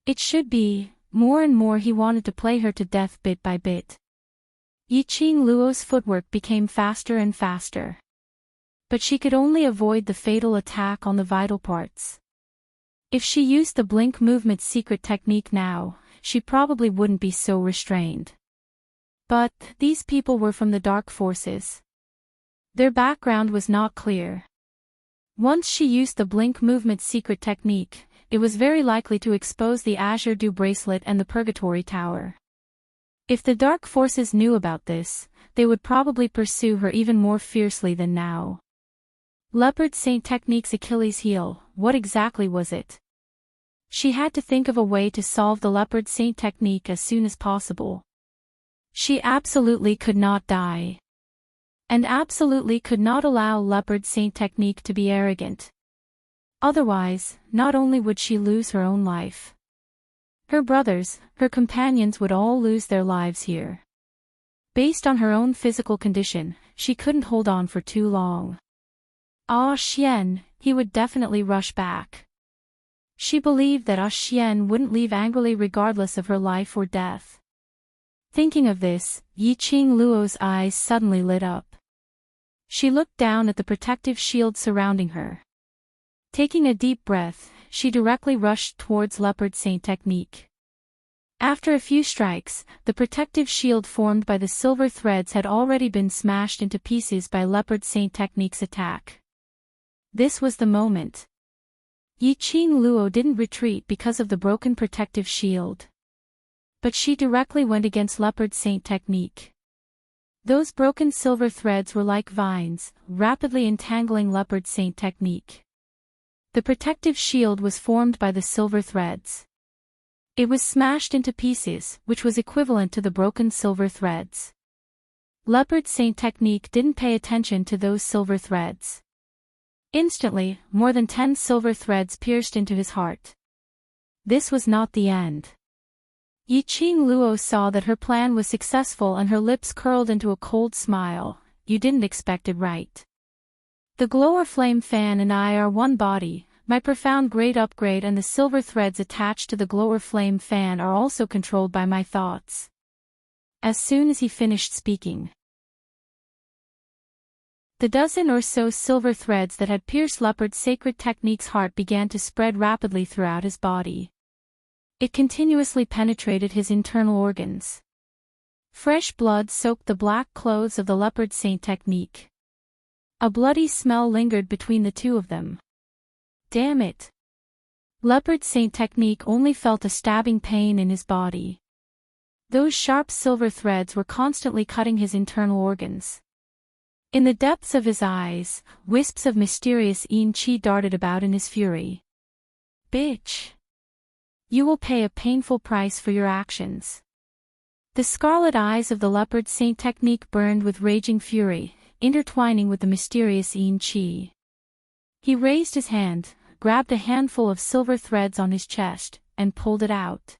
It should be, more and more he wanted to play her to death bit by bit. Yi Qing Luo's footwork became faster and faster. But she could only avoid the fatal attack on the vital parts. If she used the blink movement secret technique now, she probably wouldn't be so restrained. But, these people were from the dark forces. Their background was not clear. Once she used the blink movement secret technique, it was very likely to expose the Azure Dew bracelet and the Purgatory Tower. If the dark forces knew about this, they would probably pursue her even more fiercely than now. Leopard Saint technique's Achilles heel, what exactly was it? She had to think of a way to solve the Leopard Saint technique as soon as possible. She absolutely could not die. And absolutely could not allow Leopard Saint technique to be arrogant. Otherwise, not only would she lose her own life. Her brothers, her companions would all lose their lives here. Based on her own physical condition, she couldn't hold on for too long. Ah Xian, he would definitely rush back. She believed that Ah Xian wouldn't leave angrily regardless of her life or death. Thinking of this, Yi Qing Luo's eyes suddenly lit up. She looked down at the protective shield surrounding her. Taking a deep breath, she directly rushed towards Leopard Saint technique. After a few strikes, the protective shield formed by the silver threads had already been smashed into pieces by Leopard Saint technique's attack. This was the moment. Yi Qing Luo didn't retreat because of the broken protective shield. But she directly went against Leopard Saint technique. Those broken silver threads were like vines, rapidly entangling Leopard Saint technique. The protective shield was formed by the silver threads. It was smashed into pieces, which was equivalent to the broken silver threads. Leopard Saint technique didn't pay attention to those silver threads. Instantly, more than 10 silver threads pierced into his heart. This was not the end. Yiqing Luo saw that her plan was successful and her lips curled into a cold smile. You didn't expect it, right? The glower flame fan and I are one body. My profound great upgrade and the silver threads attached to the glower flame fan are also controlled by my thoughts. As soon as he finished speaking, the dozen or so silver threads that had pierced Leopard Sacred Technique's heart began to spread rapidly throughout his body. It continuously penetrated his internal organs. Fresh blood soaked the black clothes of the Leopard Saint Technique. A bloody smell lingered between the two of them. Damn it! Leopard Saint Technique only felt a stabbing pain in his body. Those sharp silver threads were constantly cutting his internal organs. In the depths of his eyes, wisps of mysterious Qi darted about in his fury. Bitch! You will pay a painful price for your actions. The scarlet eyes of the Leopard Saint Technique burned with raging fury, intertwining with the mysterious Qi. He raised his hand, grabbed a handful of silver threads on his chest, and pulled it out.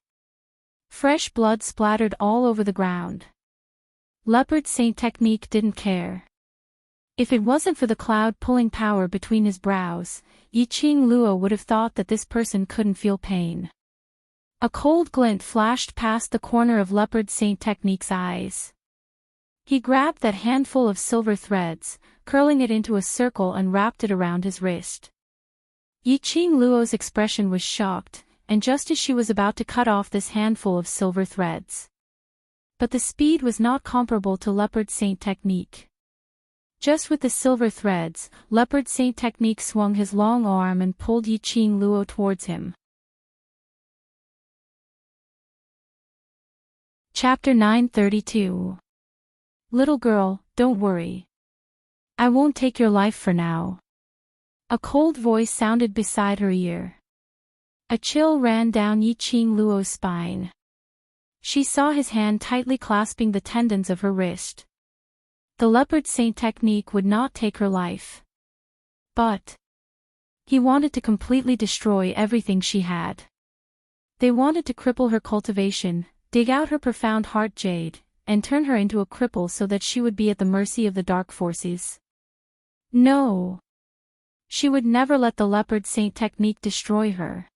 Fresh blood splattered all over the ground. Leopard Saint Technique didn't care. If it wasn't for the cloud-pulling power between his brows, Yiqing Luo would have thought that this person couldn't feel pain. A cold glint flashed past the corner of Leopard Saint Technique's eyes. He grabbed that handful of silver threads, curling it into a circle and wrapped it around his wrist. Yiqing Luo's expression was shocked, and just as she was about to cut off this handful of silver threads. But the speed was not comparable to Leopard Saint Technique. Just with the silver threads, Leopard Saint Technique swung his long arm and pulled Yiqing Luo towards him. Chapter 932. Little girl, don't worry. I won't take your life for now. A cold voice sounded beside her ear. A chill ran down Yiqing Luo's spine. She saw his hand tightly clasping the tendons of her wrist. The Leopard Saint Technique would not take her life. But he wanted to completely destroy everything she had. They wanted to cripple her cultivation, dig out her profound heart jade, and turn her into a cripple so that she would be at the mercy of the dark forces. No! She would never let the Leopard Saint Technique destroy her.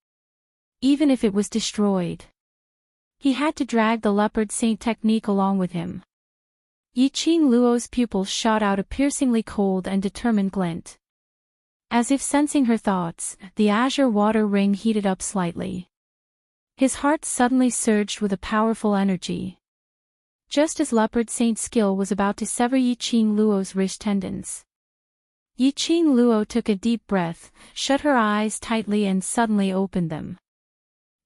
Even if it was destroyed, he had to drag the Leopard Saint Technique along with him. Yiqing Luo's pupils shot out a piercingly cold and determined glint. As if sensing her thoughts, the azure water ring heated up slightly. His heart suddenly surged with a powerful energy. Just as Leopard Saint's skill was about to sever Yiqing Luo's wrist tendons. Yiqing Luo took a deep breath, shut her eyes tightly and suddenly opened them.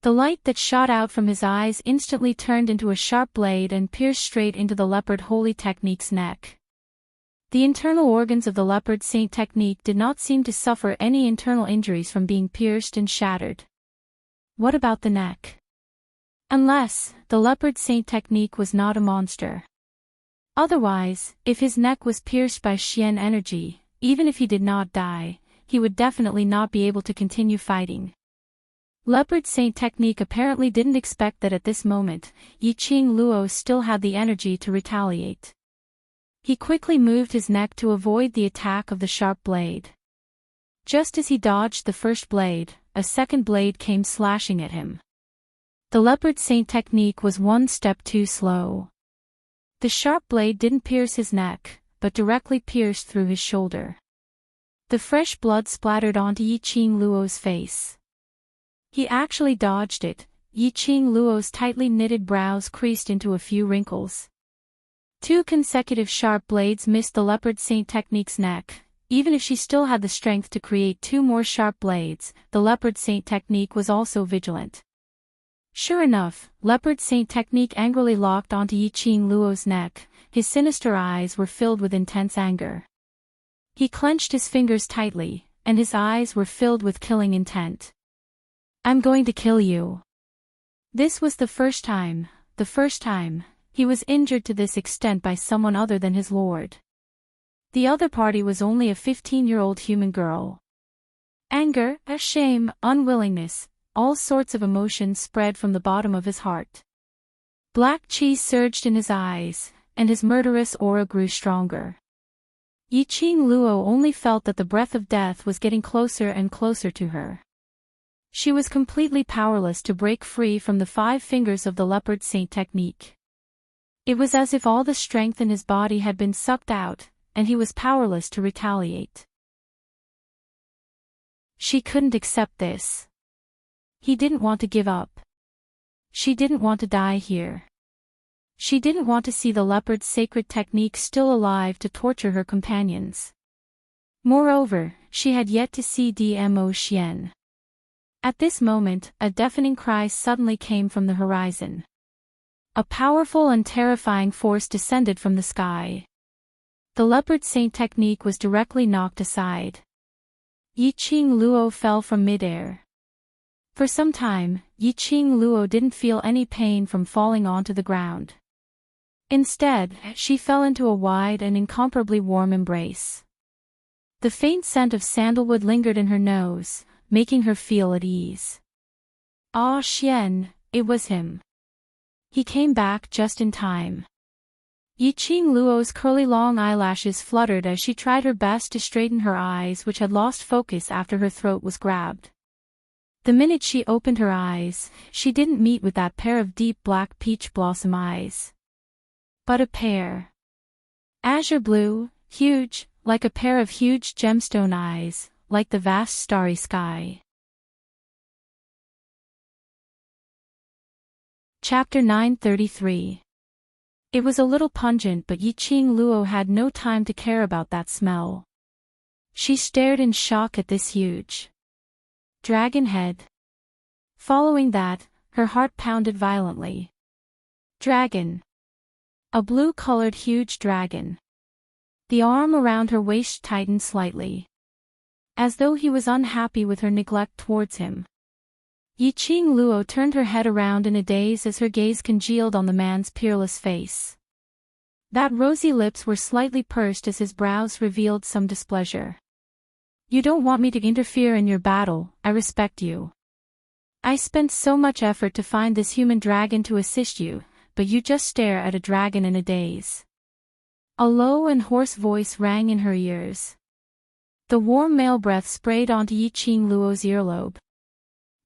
The light that shot out from his eyes instantly turned into a sharp blade and pierced straight into the Leopard Holy Technique's neck. The internal organs of the Leopard Saint Technique did not seem to suffer any internal injuries from being pierced and shattered. What about the neck? Unless, the Leopard Saint Technique was not a monster. Otherwise, if his neck was pierced by Xian energy, even if he did not die, he would definitely not be able to continue fighting. Leopard Saint Technique apparently didn't expect that at this moment, Yiqing Luo still had the energy to retaliate. He quickly moved his neck to avoid the attack of the sharp blade. Just as he dodged the first blade, a second blade came slashing at him. The Leopard Saint Technique was one step too slow. The sharp blade didn't pierce his neck, but directly pierced through his shoulder. The fresh blood splattered onto Yiqing Luo's face. He actually dodged it. Yiqing Luo's tightly knitted brows creased into a few wrinkles. 2 consecutive sharp blades missed the Leopard Saint Technique's neck. Even if she still had the strength to create 2 more sharp blades, the Leopard Saint Technique was also vigilant. Sure enough, Leopard Saint Technique angrily locked onto Yiqing Luo's neck. His sinister eyes were filled with intense anger. He clenched his fingers tightly, and his eyes were filled with killing intent. I'm going to kill you. This was the first time he was injured to this extent by someone other than his lord. The other party was only a 15-year-old human girl. Anger, shame, unwillingness, all sorts of emotions spread from the bottom of his heart. Black chi surged in his eyes, and his murderous aura grew stronger. Yiqing Luo only felt that the breath of death was getting closer and closer to her. She was completely powerless to break free from the 5 fingers of the leopard saint technique. It was as if all the strength in his body had been sucked out, and he was powerless to retaliate. She couldn't accept this. He didn't want to give up. She didn't want to die here. She didn't want to see the leopard's sacred technique still alive to torture her companions. Moreover, she had yet to see Dmo Xian. At this moment, a deafening cry suddenly came from the horizon. A powerful and terrifying force descended from the sky. The leopard saint technique was directly knocked aside. Yiqing Luo fell from midair. For some time, Yiqing Luo didn't feel any pain from falling onto the ground. Instead, she fell into a wide and incomparably warm embrace. The faint scent of sandalwood lingered in her nose, making her feel at ease. Ah Xian, it was him. He came back just in time. Yiqing Luo's curly long eyelashes fluttered as she tried her best to straighten her eyes, which had lost focus after her throat was grabbed. The minute she opened her eyes, she didn't meet with that pair of deep black peach blossom eyes. But a pair. Azure blue, huge, like a pair of huge gemstone eyes, like the vast starry sky. Chapter 933. It was a little pungent, but Yiqing Luo had no time to care about that smell. She stared in shock at this huge dragon head. Following that, her heart pounded violently. Dragon. A blue-colored huge dragon. The arm around her waist tightened slightly, as though he was unhappy with her neglect towards him. Yiqing Luo turned her head around in a daze as her gaze congealed on the man's peerless face. That rosy lips were slightly pursed as his brows revealed some displeasure. You don't want me to interfere in your battle, I respect you. I spent so much effort to find this human dragon to assist you, but you just stare at a dragon in a daze. A low and hoarse voice rang in her ears. The warm male breath sprayed onto Yiqing Luo's earlobe.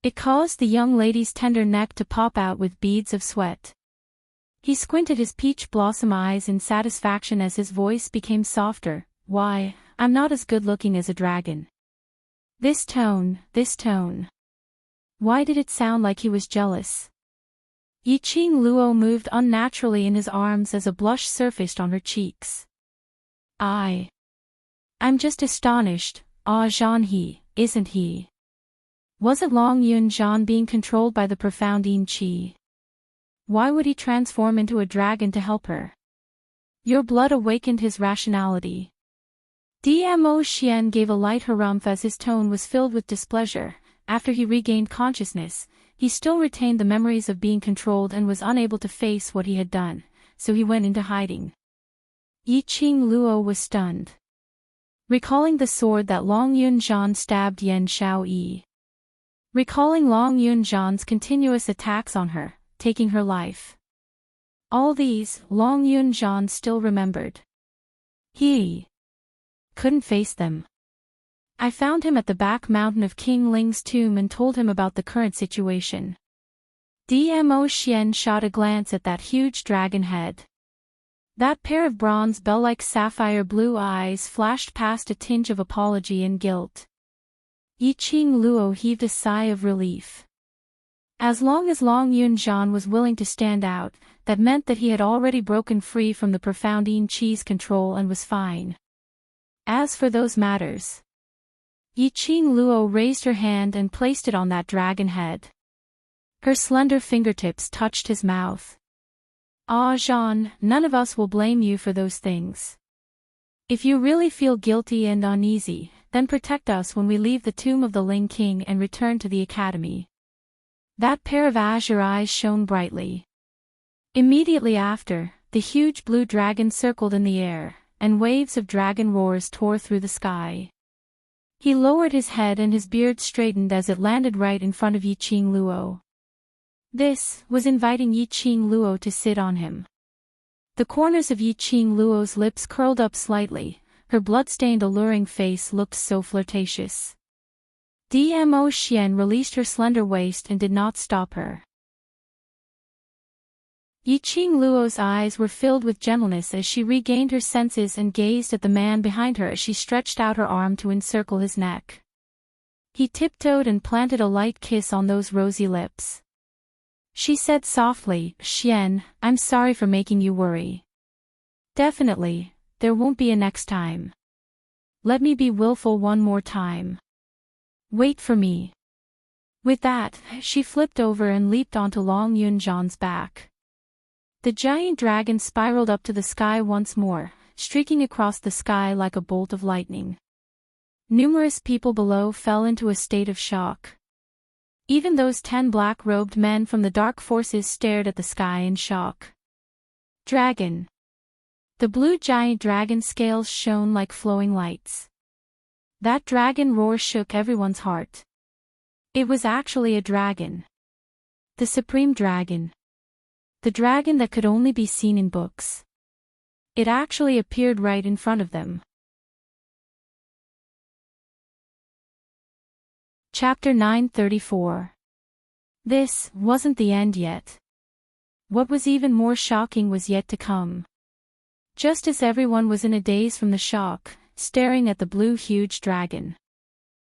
It caused the young lady's tender neck to pop out with beads of sweat. He squinted his peach blossom eyes in satisfaction as his voice became softer. Why, I'm not as good-looking as a dragon. This tone. Why did it sound like he was jealous? Yiqing Luo moved unnaturally in his arms as a blush surfaced on her cheeks. I'm just astonished. Ah Zhan he, isn't he? Wasn't Long Yun Zhan being controlled by the profound Yin Qi? Why would he transform into a dragon to help her? Your blood awakened his rationality. Dmo Xian gave a light harumph as his tone was filled with displeasure. After he regained consciousness, he still retained the memories of being controlled and was unable to face what he had done, so he went into hiding. Yiqing Luo was stunned, recalling the sword that Long Yun Zhan stabbed Yan Xiaoyi. Recalling Long Yun Zhan's continuous attacks on her, taking her life. All these, Long Yun Zhan still remembered. He couldn't face them. I found him at the back mountain of King Ling's tomb and told him about the current situation. Dmo Xian shot a glance at that huge dragon head. That pair of bronze bell-like sapphire blue eyes flashed past a tinge of apology and guilt. Yiqing Luo heaved a sigh of relief. As long as Long Yun Zhan was willing to stand out, that meant that he had already broken free from the profound Yin Qi's control and was fine. As for those matters, Yiqing Luo raised her hand and placed it on that dragon head. Her slender fingertips touched his mouth. Ah Zhan, none of us will blame you for those things. If you really feel guilty and uneasy, then protect us when we leave the tomb of the Ling King and return to the academy. That pair of azure eyes shone brightly. Immediately after, the huge blue dragon circled in the air, and waves of dragon roars tore through the sky. He lowered his head and his beard straightened as it landed right in front of Yiqing Luo. This was inviting Yiqing Luo to sit on him. The corners of Yiqing Luo's lips curled up slightly, her blood-stained alluring face looked so flirtatious. Dmo Xian released her slender waist and did not stop her. Yiqing Luo's eyes were filled with gentleness as she regained her senses and gazed at the man behind her as she stretched out her arm to encircle his neck. He tiptoed and planted a light kiss on those rosy lips. She said softly, "Xian, I'm sorry for making you worry. Definitely, there won't be a next time. Let me be willful one more time. Wait for me." With that, she flipped over and leaped onto Long Yunzhan's back. The giant dragon spiraled up to the sky once more, streaking across the sky like a bolt of lightning. Numerous people below fell into a state of shock. Even those 10 black-robed men from the dark forces stared at the sky in shock. Dragon. The blue giant dragon scales shone like flowing lights. That dragon roar shook everyone's heart. It was actually a dragon. The supreme dragon. The dragon that could only be seen in books. It actually appeared right in front of them. Chapter 934. This wasn't the end yet. What was even more shocking was yet to come. Just as everyone was in a daze from the shock, staring at the blue huge dragon.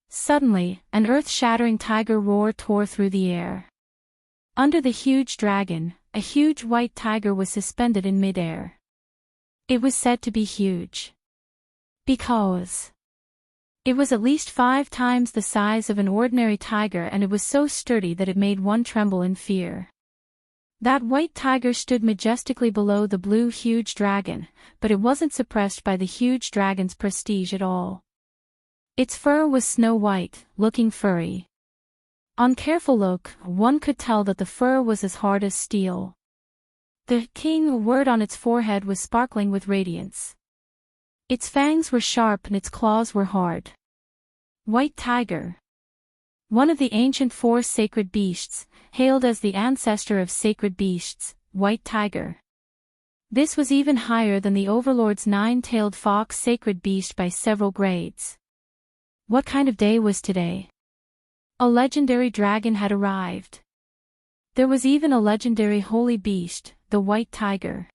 Suddenly, an earth-shattering tiger roar tore through the air. Under the huge dragon, a huge white tiger was suspended in midair. It was said to be huge because it was at least 5 times the size of an ordinary tiger, and it was so sturdy that it made one tremble in fear. That white tiger stood majestically below the blue huge dragon, but it wasn't suppressed by the huge dragon's prestige at all. Its fur was snow white, looking furry. On careful look, one could tell that the fur was as hard as steel. The king word on its forehead was sparkling with radiance. Its fangs were sharp and its claws were hard. White tiger. One of the ancient 4 sacred beasts, hailed as the ancestor of sacred beasts, white tiger. This was even higher than the overlord's 9-tailed fox sacred beast by several grades. What kind of day was today? A legendary dragon had arrived. There was even a legendary holy beast, the white tiger.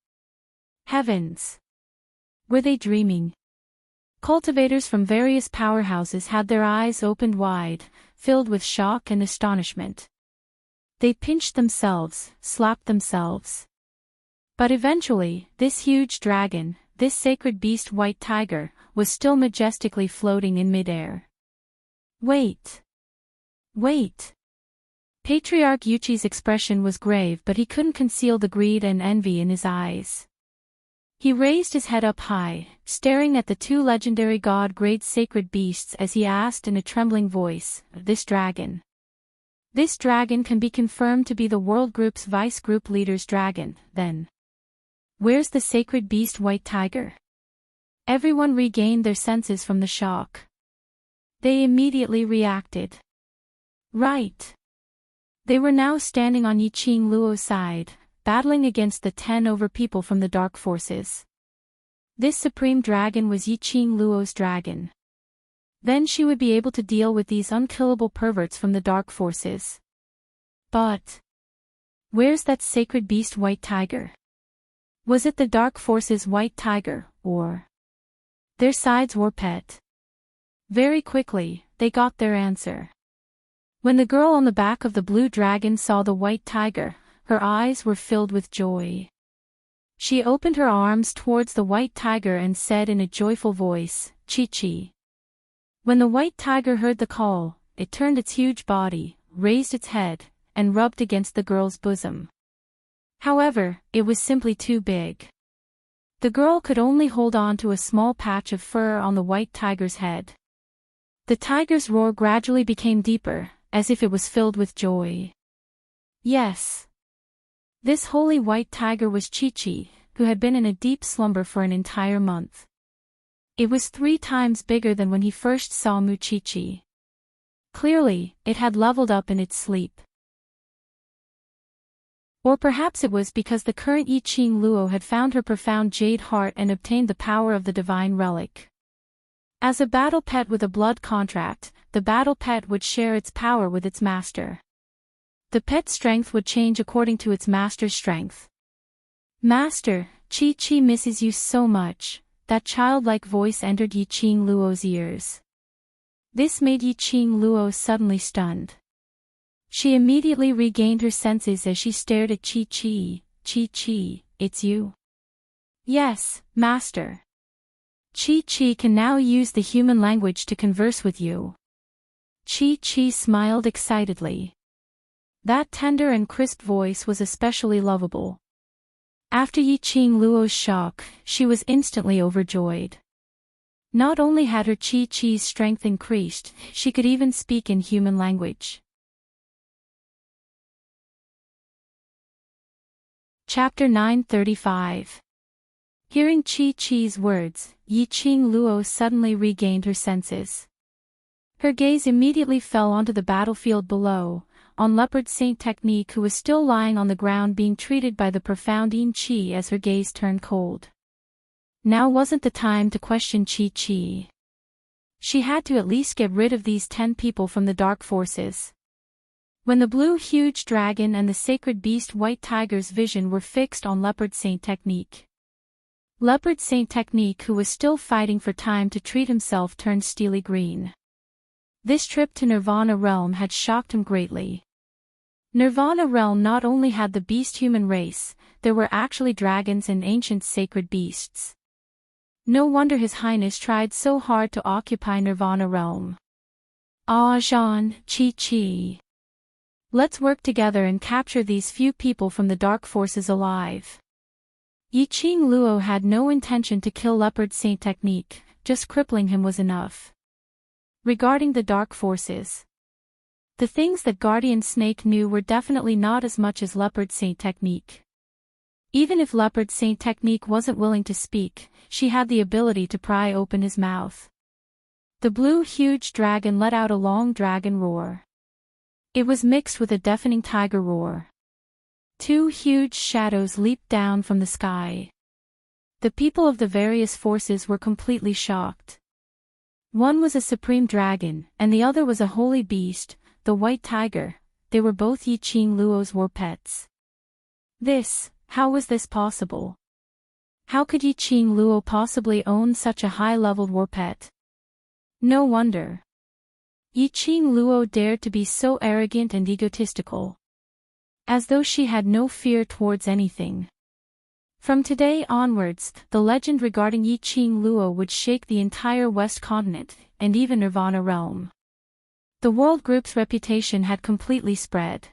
Heavens! Were they dreaming? Cultivators from various powerhouses had their eyes opened wide, filled with shock and astonishment. They pinched themselves, slapped themselves. But eventually, this huge dragon, this sacred beast white tiger, was still majestically floating in midair. Wait! Wait! Patriarch Yuchi's expression was grave, but he couldn't conceal the greed and envy in his eyes. He raised his head up high, staring at the 2 legendary god-grade sacred beasts as he asked in a trembling voice, "This dragon can be confirmed to be the World Group's Vice Group Leader's dragon, then. Where's the sacred beast white tiger?" Everyone regained their senses from the shock. They immediately reacted. Right. They were now standing on Yiqing Luo's side, battling against the 10 over people from the dark forces. This supreme dragon was Yiqing Luo's dragon. Then she would be able to deal with these unkillable perverts from the dark forces. But where's that sacred beast white tiger? Was it the dark forces white tiger, or their side's war pet? Very quickly, they got their answer. When the girl on the back of the blue dragon saw the white tiger, her eyes were filled with joy. She opened her arms towards the white tiger and said in a joyful voice, "Chi-Chi." When the white tiger heard the call, it turned its huge body, raised its head, and rubbed against the girl's bosom. However, it was simply too big. The girl could only hold on to a small patch of fur on the white tiger's head. The tiger's roar gradually became deeper, as if it was filled with joy. Yes. This holy white tiger was Chi-Chi, who had been in a deep slumber for an entire month. It was 3 times bigger than when he first saw Mu Chi-Chi. Clearly, it had leveled up in its sleep. Or perhaps it was because the current Yi-Ching Luo had found her profound jade heart and obtained the power of the divine relic. As a battle pet with a blood contract, the battle pet would share its power with its master. The pet's strength would change according to its master's strength. "Master, Chi-Chi misses you so much," that childlike voice entered Yi-Ching Luo's ears. This made Yi-Ching Luo suddenly stunned. She immediately regained her senses as she stared at Chi-Chi. "Chi-Chi, it's you?" "Yes, master. Chi-Chi can now use the human language to converse with you." Chi-Chi smiled excitedly. That tender and crisp voice was especially lovable. After Yi-Ching Luo's shock, she was instantly overjoyed. Not only had her Chi-Chi's strength increased, she could even speak in human language. Chapter 935. Hearing Chi-Chi's words, Yi-Ching Luo suddenly regained her senses. Her gaze immediately fell onto the battlefield below, on Leopard Saint Technique, who was still lying on the ground being treated by the profound Yin Chi. As her gaze turned cold. Now wasn't the time to question Chi-Chi. She had to at least get rid of these 10 people from the dark forces. When the blue huge dragon and the sacred beast white tiger's vision were fixed on Leopard Saint Technique. Leopard Saint Technique, who was still fighting for time to treat himself, turned steely green. This trip to Nirvana Realm had shocked him greatly. Nirvana Realm not only had the beast-human race, there were actually dragons and ancient sacred beasts. No wonder His Highness tried so hard to occupy Nirvana Realm. "Ah, Jean, Chi-Chi. Let's work together and capture these few people from the dark forces alive." Yi-Ching Luo had no intention to kill Leopard Saint Technique, just crippling him was enough. Regarding the dark forces, the things that Guardian Snake knew were definitely not as much as Leopard Saint Technique. Even if Leopard Saint Technique wasn't willing to speak, she had the ability to pry open his mouth. The blue huge dragon let out a long dragon roar. It was mixed with a deafening tiger roar. 2 huge shadows leaped down from the sky. The people of the various forces were completely shocked. One was a supreme dragon, and the other was a holy beast, the white tiger. They were both Yi-Ching Luo's war pets. How was this possible? How could Yi-Ching Luo possibly own such a high-leveled war pet? No wonder Yi-Ching Luo dared to be so arrogant and egotistical. As though she had no fear towards anything. From today onwards, the legend regarding Yi-Ching Luo would shake the entire West Continent, and even Nirvana Realm. The World Group's reputation had completely spread.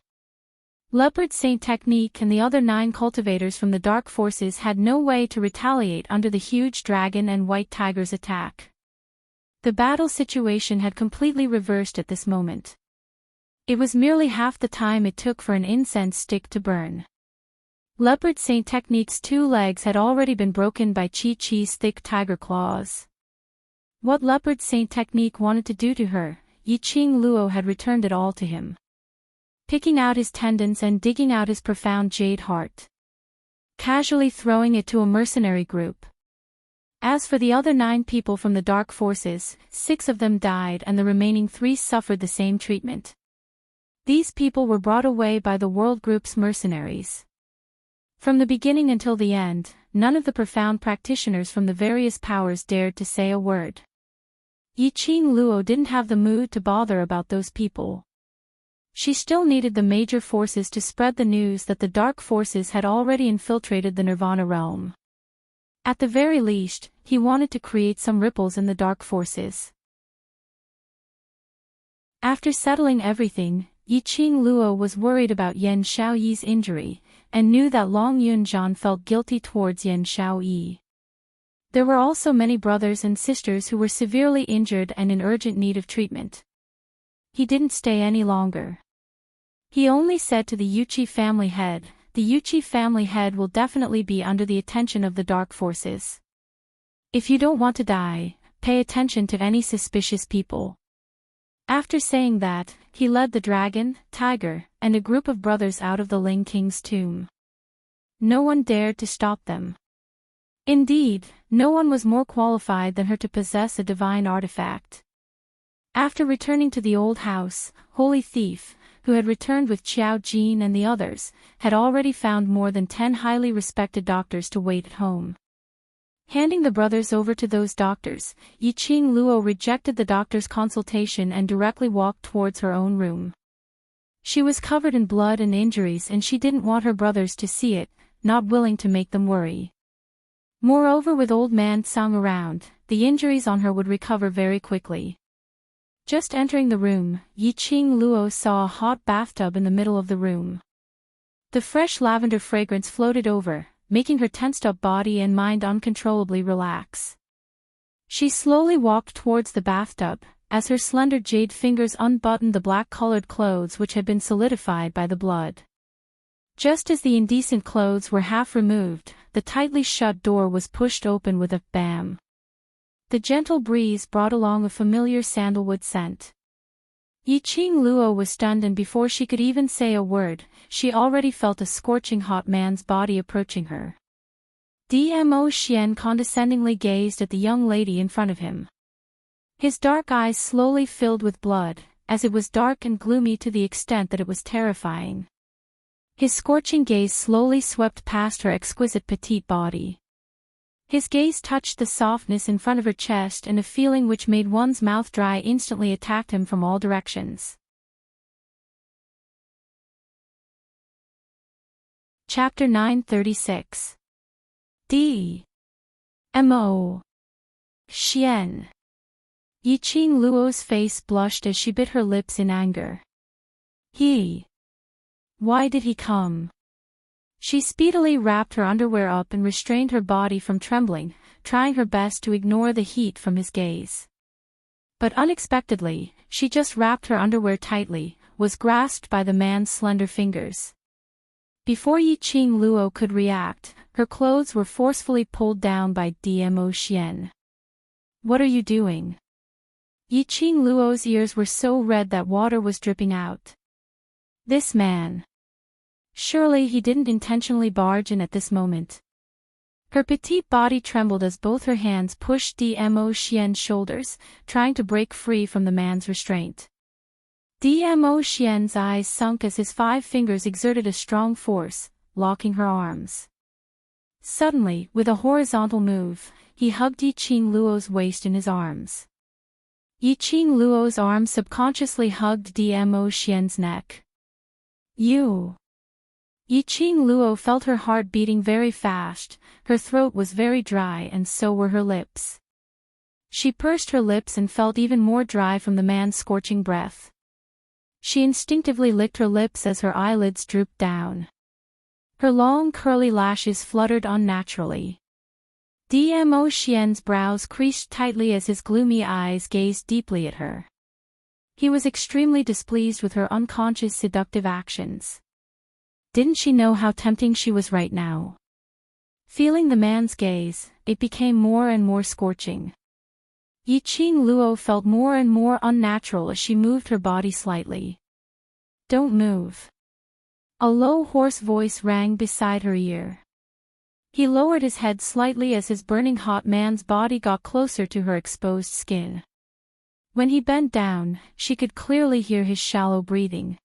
Leopard Saint Technique and the other 9 cultivators from the Dark Forces had no way to retaliate under the huge dragon and white tiger's attack. The battle situation had completely reversed at this moment. It was merely half the time it took for an incense stick to burn. Leopard Saint Technique's 2 legs had already been broken by Chi-Chi's thick tiger claws. What Leopard Saint Technique wanted to do to her, Yi-Ching Luo had returned it all to him. Picking out his tendons and digging out his profound jade heart. Casually throwing it to a mercenary group. As for the other 9 people from the Dark Forces, 6 of them died and the remaining 3 suffered the same treatment. These people were brought away by the World Group's mercenaries. From the beginning until the end, none of the profound practitioners from the various powers dared to say a word. Yi-Ching Luo didn't have the mood to bother about those people. She still needed the major forces to spread the news that the Dark Forces had already infiltrated the Nirvana Realm. At the very least, he wanted to create some ripples in the Dark Forces. After settling everything, Yi-Ching Luo was worried about Yan Xiaoyi's injury, and knew that Long Yunzhan felt guilty towards Yan Xiaoyi. There were also many brothers and sisters who were severely injured and in urgent need of treatment. He didn't stay any longer. He only said to the Yuchi family head, the Yuchi family head will definitely be under the attention of the dark forces. If you don't want to die, pay attention to any suspicious people. After saying that, he led the dragon, tiger, and a group of brothers out of the Ling King's tomb. No one dared to stop them. Indeed, no one was more qualified than her to possess a divine artifact. After returning to the old house, Holy Thief, who had returned with Qiao Jin and the others, had already found more than 10 highly respected doctors to wait at home. Handing the brothers over to those doctors, Yiqing Luo rejected the doctor's consultation and directly walked towards her own room. She was covered in blood and injuries and she didn't want her brothers to see it, not willing to make them worry. Moreover, with old man Tsang around, the injuries on her would recover very quickly. Just entering the room, Yiqing Luo saw a hot bathtub in the middle of the room. The fresh lavender fragrance floated over, making her tensed-up body and mind uncontrollably relax. She slowly walked towards the bathtub, as her slender jade fingers unbuttoned the black-colored clothes which had been solidified by the blood. Just as the indecent clothes were half removed, the tightly shut door was pushed open with a bam. The gentle breeze brought along a familiar sandalwood scent. Yiqing Luo was stunned, and before she could even say a word, she already felt a scorching hot man's body approaching her. Dmo Xian condescendingly gazed at the young lady in front of him. His dark eyes slowly filled with blood, as it was dark and gloomy to the extent that it was terrifying. His scorching gaze slowly swept past her exquisite petite body. His gaze touched the softness in front of her chest, and a feeling which made one's mouth dry instantly attacked him from all directions. Chapter 936. D.M.O. Xian. Yiqing Luo's face blushed as she bit her lips in anger. Why did he come? She speedily wrapped her underwear up and restrained her body from trembling, trying her best to ignore the heat from his gaze. But unexpectedly, she just wrapped her underwear tightly, was grasped by the man's slender fingers. Before Yiqing Luo could react, her clothes were forcefully pulled down by Dmo Xian. What are you doing? Yiqing Luo's ears were so red that water was dripping out. This man. Surely he didn't intentionally barge in at this moment. Her petite body trembled as both her hands pushed Dmo Xian's shoulders, trying to break free from the man's restraint. Dmo Xian's eyes sunk as his 5 fingers exerted a strong force, locking her arms. Suddenly, with a horizontal move, he hugged Yiqing Luo's waist in his arms. Yiqing Luo's arms subconsciously hugged Dmo Xian's neck. Yiqing Luo felt her heart beating very fast, her throat was very dry and so were her lips. She pursed her lips and felt even more dry from the man's scorching breath. She instinctively licked her lips as her eyelids drooped down. Her long curly lashes fluttered unnaturally. Dmo Xian's brows creased tightly as his gloomy eyes gazed deeply at her. He was extremely displeased with her unconscious seductive actions. Didn't she know how tempting she was right now? Feeling the man's gaze, it became more and more scorching. Yiqing Luo felt more and more unnatural as she moved her body slightly. Don't move. A low hoarse voice rang beside her ear. He lowered his head slightly as his burning hot man's body got closer to her exposed skin. When he bent down, she could clearly hear his shallow breathing.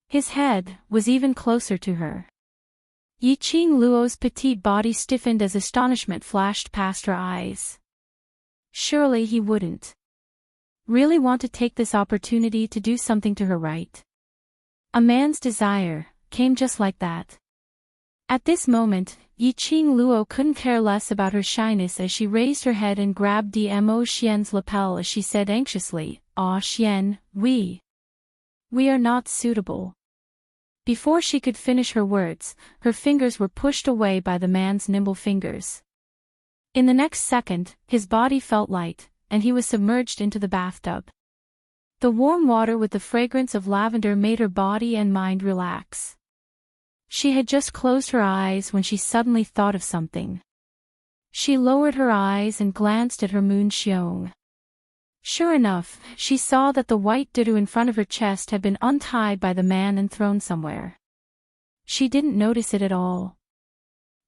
His head was even closer to her. Yiqing Luo's petite body stiffened as astonishment flashed past her eyes. Surely he wouldn't really want to take this opportunity to do something to her, right? A man's desire came just like that. At this moment, Yiqing Luo couldn't care less about her shyness as she raised her head and grabbed Dmo Xian's lapel as she said anxiously, "Ah Xian, we are not suitable." Before she could finish her words, her fingers were pushed away by the man's nimble fingers. In the next second, his body felt light, and he was submerged into the bathtub. The warm water with the fragrance of lavender made her body and mind relax. She had just closed her eyes when she suddenly thought of something. She lowered her eyes and glanced at her moonshone. Sure enough, she saw that the white didoo in front of her chest had been untied by the man and thrown somewhere. She didn't notice it at all.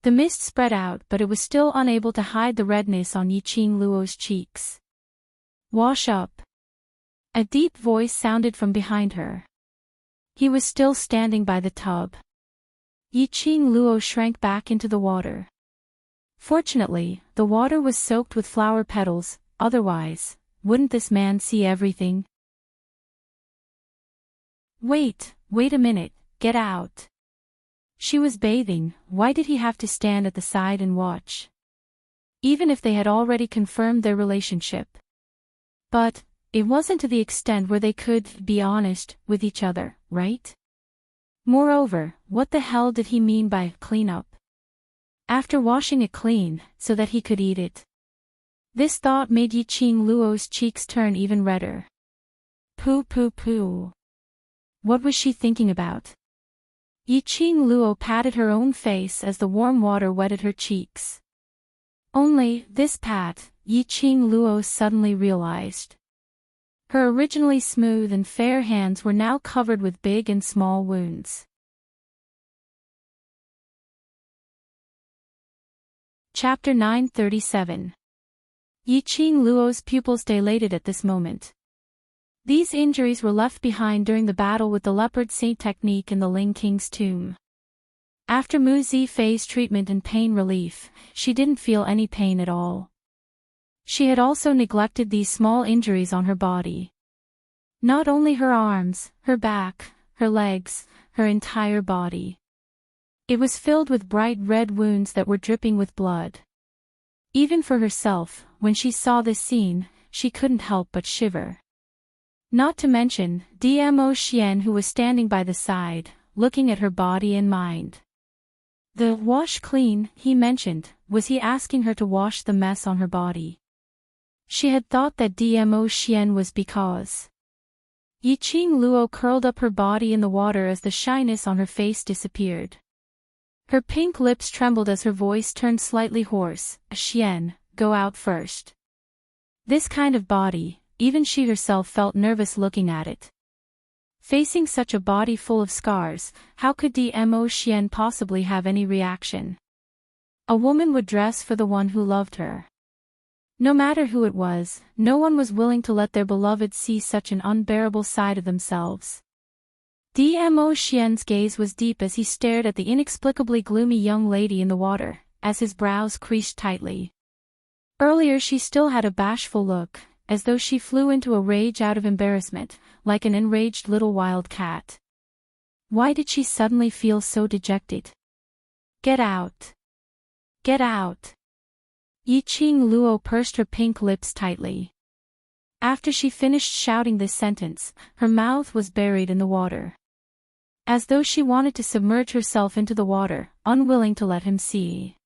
The mist spread out, but it was still unable to hide the redness on Yiqing Luo's cheeks. Wash up. A deep voice sounded from behind her. He was still standing by the tub. Yiqing Luo shrank back into the water. Fortunately, the water was soaked with flower petals, otherwise, wouldn't this man see everything? Wait a minute, get out. She was bathing, why did he have to stand at the side and watch? Even if they had already confirmed their relationship. But, it wasn't to the extent where they could be honest with each other, right? Moreover, what the hell did he mean by clean up? After washing it clean, so that he could eat it. This thought made Yiqing Luo's cheeks turn even redder. Pooh. What was she thinking about? Yiqing Luo patted her own face as the warm water wetted her cheeks. Only, this pat, Yiqing Luo suddenly realized. Her originally smooth and fair hands were now covered with big and small wounds. Chapter 937. Yiqing Luo's pupils dilated at this moment. These injuries were left behind during the battle with the leopard saint technique in the Ling King's tomb. After Mu Zifei's treatment and pain relief, she didn't feel any pain at all. She had also neglected these small injuries on her body. Not only her arms, her back, her legs, her entire body. It was filled with bright red wounds that were dripping with blood. Even for herself, when she saw this scene, she couldn't help but shiver. Not to mention, Dmo Xian, who was standing by the side, looking at her body and mind. The wash clean, he mentioned, was he asking her to wash the mess on her body? She had thought that Dmo Xian was because. Yiqing Luo curled up her body in the water as the shyness on her face disappeared. Her pink lips trembled as her voice turned slightly hoarse. Xian, go out first. This kind of body, even she herself felt nervous looking at it. Facing such a body full of scars, how could Dmo Xian possibly have any reaction? A woman would dress for the one who loved her. No matter who it was, no one was willing to let their beloved see such an unbearable side of themselves. Dmo Xian's gaze was deep as he stared at the inexplicably gloomy young lady in the water, as his brows creased tightly. Earlier she still had a bashful look, as though she flew into a rage out of embarrassment, like an enraged little wild cat. Why did she suddenly feel so dejected? Get out. Get out. Yiqing Luo pursed her pink lips tightly. After she finished shouting this sentence, her mouth was buried in the water. As though she wanted to submerge herself into the water, unwilling to let him see.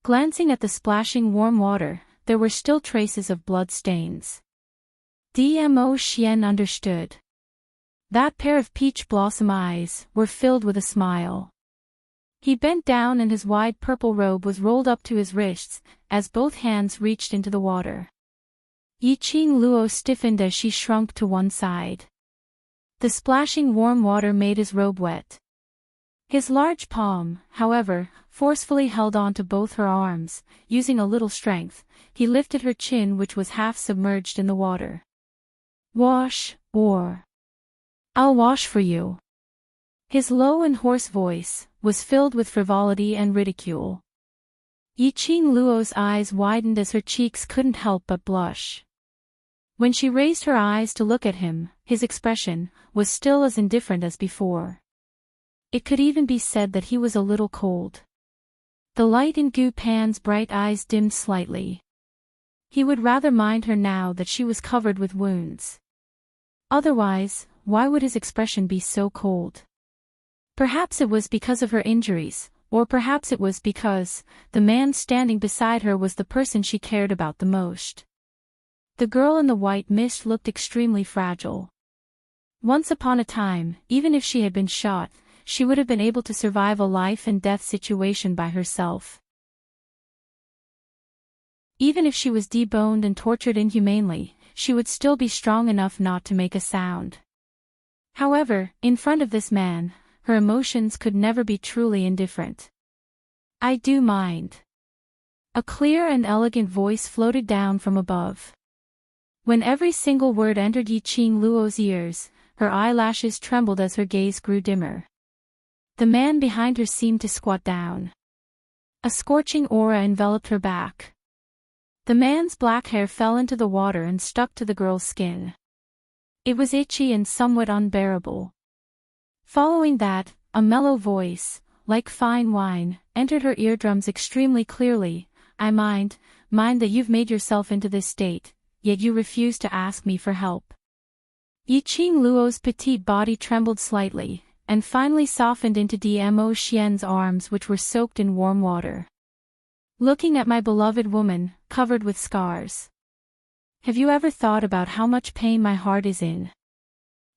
Glancing at the splashing warm water, there were still traces of blood stains. Dmo Xian understood. That pair of peach blossom eyes were filled with a smile. He bent down and his wide purple robe was rolled up to his wrists, as both hands reached into the water. Yiqing Luo stiffened as she shrunk to one side. The splashing warm water made his robe wet. His large palm, however, forcefully held on to both her arms. Using a little strength, he lifted her chin, which was half submerged in the water. Wash, or I'll wash for you. His low and hoarse voice was filled with frivolity and ridicule. Yiqing Luo's eyes widened as her cheeks couldn't help but blush. When she raised her eyes to look at him, his expression was still as indifferent as before. It could even be said that he was a little cold. The light in Gu Pan's bright eyes dimmed slightly. He would rather mind her now that she was covered with wounds. Otherwise, why would his expression be so cold? Perhaps it was because of her injuries, or perhaps it was because the man standing beside her was the person she cared about the most. The girl in the white mist looked extremely fragile. Once upon a time, even if she had been shot, she would have been able to survive a life-and-death situation by herself. Even if she was deboned and tortured inhumanely, she would still be strong enough not to make a sound. However, in front of this man, her emotions could never be truly indifferent. "I do mind." A clear and elegant voice floated down from above. When every single word entered Yiqing Luo's ears, her eyelashes trembled as her gaze grew dimmer. The man behind her seemed to squat down. A scorching aura enveloped her back. The man's black hair fell into the water and stuck to the girl's skin. It was itchy and somewhat unbearable. Following that, a mellow voice, like fine wine, entered her eardrums extremely clearly. "I mind that you've made yourself into this state, yet you refuse to ask me for help." Yiqing Luo's petite body trembled slightly, and finally softened into Dmo Xian's arms, which were soaked in warm water. "Looking at my beloved woman, covered with scars. Have you ever thought about how much pain my heart is in?"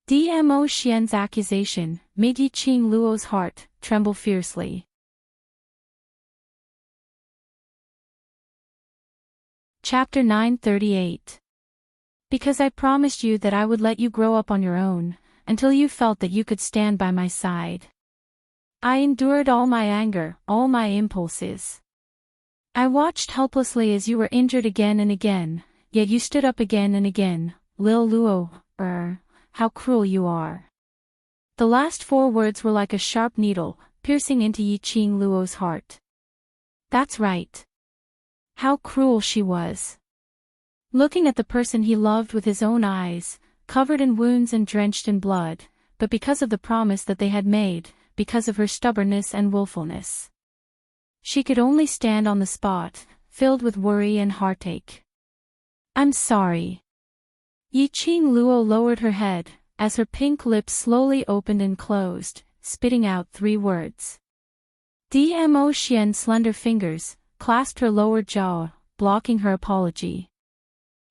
Dmo Xian's accusation made Yiqing Luo's heart tremble fiercely. Chapter 938. Because I promised you that I would let you grow up on your own, until you felt that you could stand by my side. I endured all my anger, all my impulses. I watched helplessly as you were injured again and again, yet you stood up again and again. Lil Luo, how cruel you are. The last 4 words were like a sharp needle, piercing into Yiqing Luo's heart. That's right. How cruel she was. Looking at the person he loved with his own eyes, covered in wounds and drenched in blood, but because of the promise that they had made, because of her stubbornness and willfulness. She could only stand on the spot, filled with worry and heartache. "I'm sorry." Yiqing Luo lowered her head, as her pink lips slowly opened and closed, spitting out 3 words. Dmo Xian's slender fingers clasped her lower jaw, blocking her apology.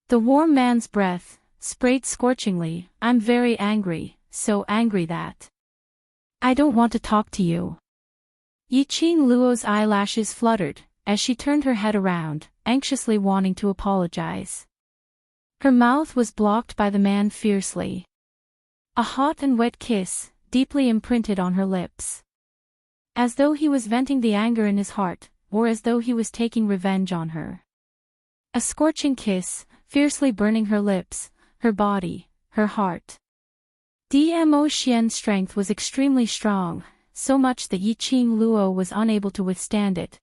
The warm man's breath sprayed scorchingly. "I'm very angry, so angry that I don't want to talk to you." Yiqing Luo's eyelashes fluttered, as she turned her head around, anxiously wanting to apologize. Her mouth was blocked by the man fiercely. A hot and wet kiss, deeply imprinted on her lips. As though he was venting the anger in his heart, or as though he was taking revenge on her. A scorching kiss, fiercely burning her lips, her body, her heart. Dmo Xian's strength was extremely strong, so much that Yiqing Luo was unable to withstand it.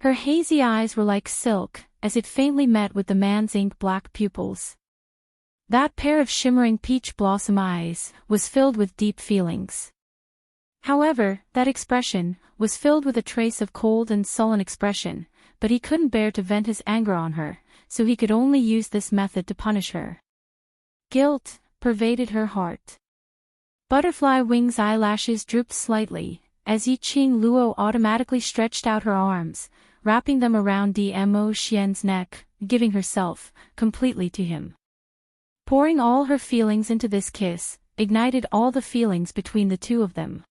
Her hazy eyes were like silk, as it faintly met with the man's ink-black pupils. That pair of shimmering peach blossom eyes was filled with deep feelings. However, that expression was filled with a trace of cold and sullen expression, but he couldn't bear to vent his anger on her, so he could only use this method to punish her. Guilt pervaded her heart. Butterfly wings eyelashes drooped slightly, as Yiqing Luo automatically stretched out her arms, wrapping them around Dmo Xian's neck, giving herself completely to him. Pouring all her feelings into this kiss, ignited all the feelings between the two of them.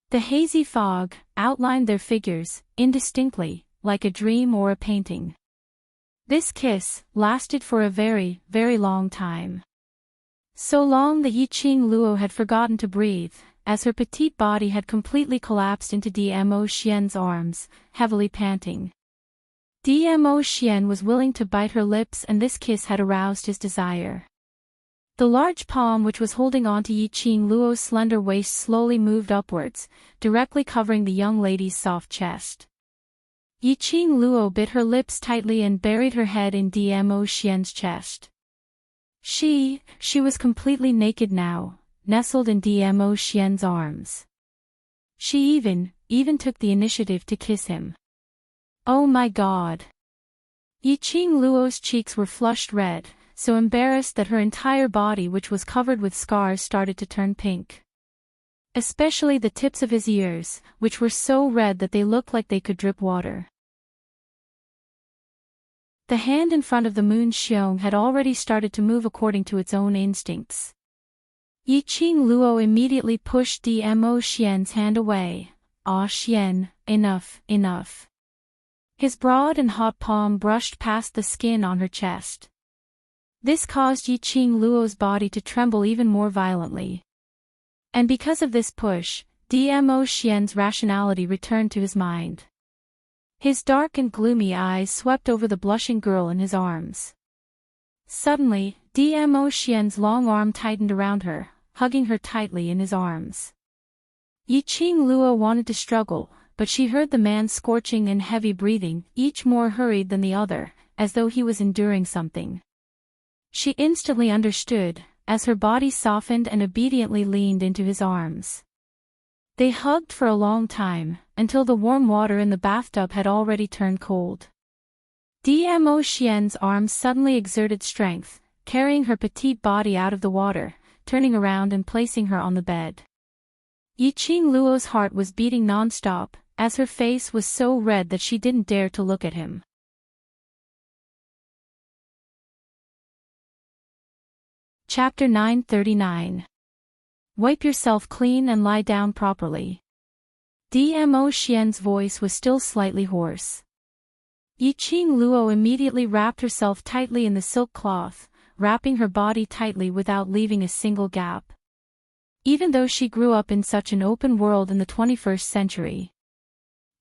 The hazy fog outlined their figures, indistinctly, like a dream or a painting. This kiss lasted for a very, very long time. So long that Yiqing Luo had forgotten to breathe, as her petite body had completely collapsed into Dmo Xian's arms, heavily panting. Dmo Xian was willing to bite her lips, and this kiss had aroused his desire. The large palm which was holding onto Yiqing Luo's slender waist slowly moved upwards, directly covering the young lady's soft chest. Yiqing Luo bit her lips tightly and buried her head in Dmo Xian's chest. She was completely naked now, nestled in Dmo Xian's arms. She even took the initiative to kiss him. Oh my god! Yiqing Luo's cheeks were flushed red, so embarrassed that her entire body, which was covered with scars, started to turn pink. Especially the tips of his ears, which were so red that they looked like they could drip water. The hand in front of the moon Xiong had already started to move according to its own instincts. Yiqing Luo immediately pushed Dmo Xian's hand away. Ah Xian, enough, enough. His broad and hot palm brushed past the skin on her chest. This caused Yiqing Luo's body to tremble even more violently. And because of this push, Dmo Xian's rationality returned to his mind. His dark and gloomy eyes swept over the blushing girl in his arms. Suddenly, Dmo Xian's long arm tightened around her, hugging her tightly in his arms. Yiqing Luo wanted to struggle, but she heard the man's scorching and heavy breathing, each more hurried than the other, as though he was enduring something. She instantly understood, as her body softened and obediently leaned into his arms. They hugged for a long time, until the warm water in the bathtub had already turned cold. Dmo Xian's arms suddenly exerted strength, carrying her petite body out of the water, turning around and placing her on the bed. Yiqing Luo's heart was beating non-stop, as her face was so red that she didn't dare to look at him. Chapter 939. Wipe yourself clean and lie down properly. Dmo Xian's voice was still slightly hoarse. Yiqing Luo immediately wrapped herself tightly in the silk cloth, wrapping her body tightly without leaving a single gap. Even though she grew up in such an open world in the 21st century.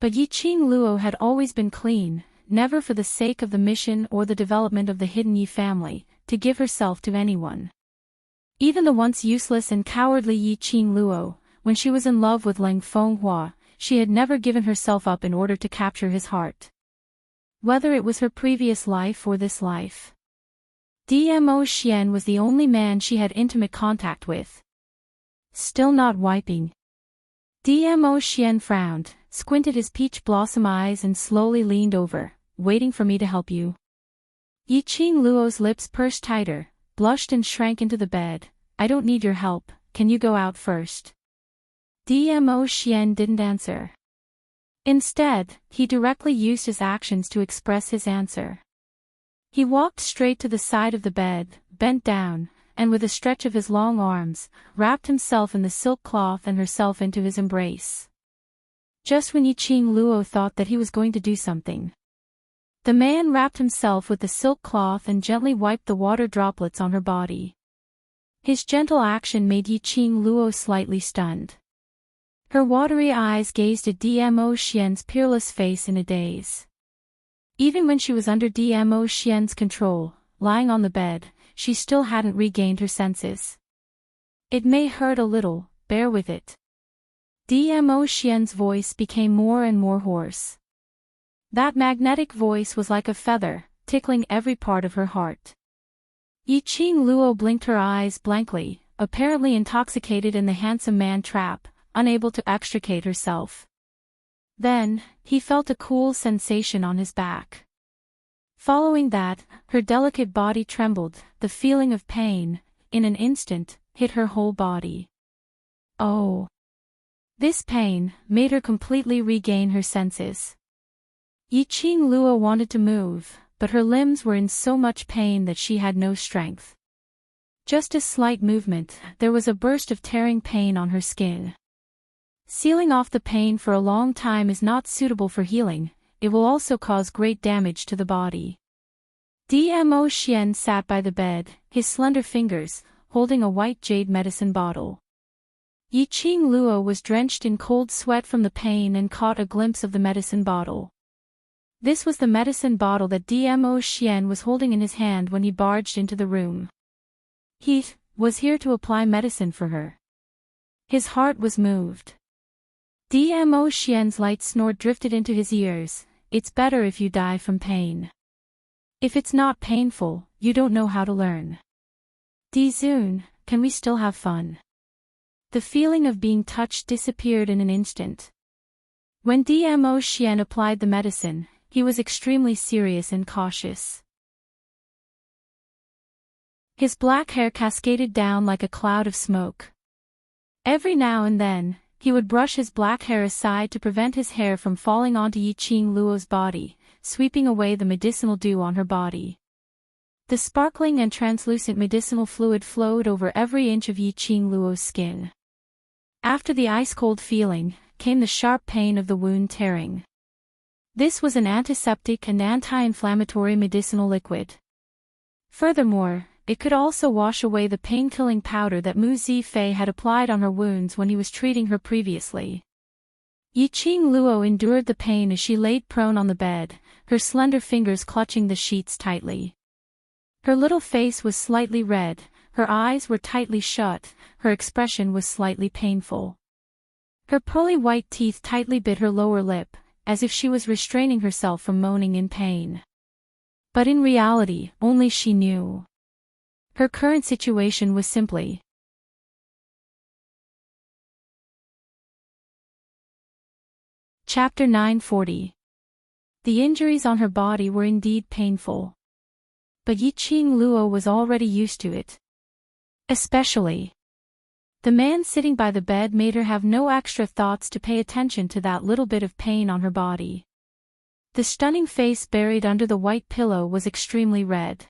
But Yiqing Luo had always been clean, never for the sake of the mission or the development of the hidden Yi family, to give herself to anyone. Even the once useless and cowardly Yiqing Luo, when she was in love with Lang Fenghua, she had never given herself up in order to capture his heart. Whether it was her previous life or this life. Dmo Xian was the only man she had intimate contact with. Still not wiping. Dmo Xian frowned, squinted his peach blossom eyes and slowly leaned over, waiting for me to help you. Yiqing Luo's lips pursed tighter, blushed and shrank into the bed. I don't need your help, can you go out first? Dmo Xian didn't answer. Instead, he directly used his actions to express his answer. He walked straight to the side of the bed, bent down, and with a stretch of his long arms, wrapped himself in the silk cloth and herself into his embrace. Just when Yiqing Luo thought that he was going to do something, the man wrapped himself with the silk cloth and gently wiped the water droplets on her body. His gentle action made Yiqing Luo slightly stunned. Her watery eyes gazed at Dmo Xian's peerless face in a daze. Even when she was under Dmo Xian's control, lying on the bed, she still hadn't regained her senses. It may hurt a little, bear with it. Dmo Xian's voice became more and more hoarse. That magnetic voice was like a feather, tickling every part of her heart. Yiqing Luo blinked her eyes blankly, apparently intoxicated in the handsome man trap, unable to extricate herself. Then, he felt a cool sensation on his back. Following that, her delicate body trembled, the feeling of pain, in an instant, hit her whole body. Oh! This pain made her completely regain her senses. Yiqing Luo wanted to move, but her limbs were in so much pain that she had no strength. Just a slight movement, there was a burst of tearing pain on her skin. Sealing off the pain for a long time is not suitable for healing, it will also cause great damage to the body. Dmo Xian sat by the bed, his slender fingers, holding a white jade medicine bottle. Yiqing Luo was drenched in cold sweat from the pain and caught a glimpse of the medicine bottle. This was the medicine bottle that Dmo Xian was holding in his hand when he barged into the room. He was here to apply medicine for her. His heart was moved. Dmo Xian's light snort drifted into his ears. It's better if you die from pain. If it's not painful, you don't know how to learn. Dizun, can we still have fun? The feeling of being touched disappeared in an instant. When Dmo Xian applied the medicine, he was extremely serious and cautious. His black hair cascaded down like a cloud of smoke. Every now and then, he would brush his black hair aside to prevent his hair from falling onto Yiqing Luo's body, sweeping away the medicinal dew on her body. The sparkling and translucent medicinal fluid flowed over every inch of Yiqing Luo's skin. After the ice-cold feeling, came the sharp pain of the wound tearing. This was an antiseptic and anti-inflammatory medicinal liquid. Furthermore, it could also wash away the pain-killing powder that Mu Zifei had applied on her wounds when he was treating her previously. Yiqing Luo endured the pain as she laid prone on the bed, her slender fingers clutching the sheets tightly. Her little face was slightly red, her eyes were tightly shut, her expression was slightly painful. Her pearly white teeth tightly bit her lower lip, as if she was restraining herself from moaning in pain. But in reality, only she knew. Her current situation was simply Chapter 940. The injuries on her body were indeed painful. But Yiqing Luo was already used to it. Especially. The man sitting by the bed made her have no extra thoughts to pay attention to that little bit of pain on her body. The stunning face buried under the white pillow was extremely red.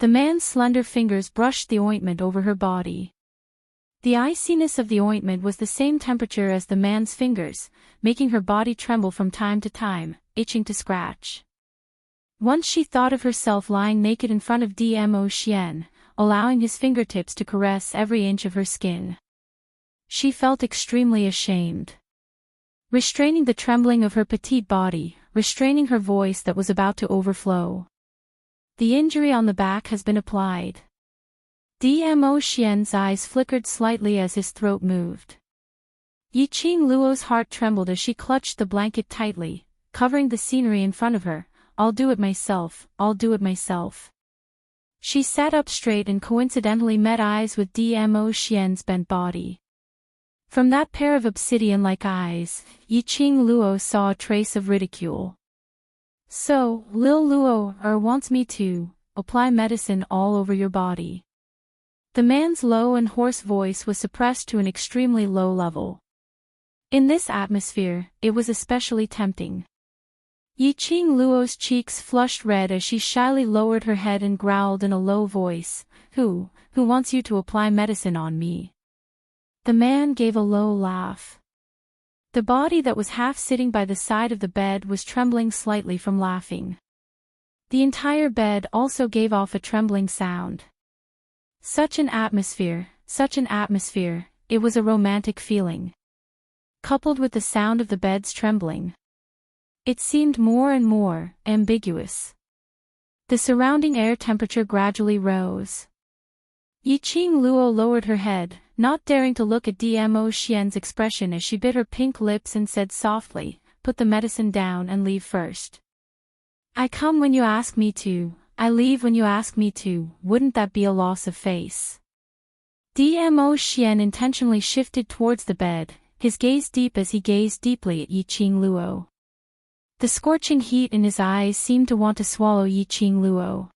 The man's slender fingers brushed the ointment over her body. The iciness of the ointment was the same temperature as the man's fingers, making her body tremble from time to time, itching to scratch. Once she thought of herself lying naked in front of Dmo Xian, allowing his fingertips to caress every inch of her skin. She felt extremely ashamed. Restraining the trembling of her petite body, restraining her voice that was about to overflow. The injury on the back has been applied. Dmo Xian's eyes flickered slightly as his throat moved. Yiqing Luo's heart trembled as she clutched the blanket tightly, covering the scenery in front of her. I'll do it myself, I'll do it myself. She sat up straight and coincidentally met eyes with Dmo Xian's bent body. From that pair of obsidian-like eyes, Yiqing Luo saw a trace of ridicule. So, Lil Luo wants me to apply medicine all over your body. The man's low and hoarse voice was suppressed to an extremely low level. In this atmosphere, it was especially tempting. Yiqing Luo's cheeks flushed red as she shyly lowered her head and growled in a low voice, Who wants you to apply medicine on me? The man gave a low laugh. The body that was half sitting by the side of the bed was trembling slightly from laughing. The entire bed also gave off a trembling sound. Such an atmosphere, it was a romantic feeling. Coupled with the sound of the bed's trembling, it seemed more and more ambiguous. The surrounding air temperature gradually rose. Yiqing Luo lowered her head, not daring to look at Dmo Xian's expression as she bit her pink lips and said softly, Put the medicine down and leave first. I come when you ask me to, I leave when you ask me to, wouldn't that be a loss of face? Dmo Xian intentionally shifted towards the bed, his gaze deep as he gazed deeply at Yiqing Luo. The scorching heat in his eyes seemed to want to swallow Yiqing Luo.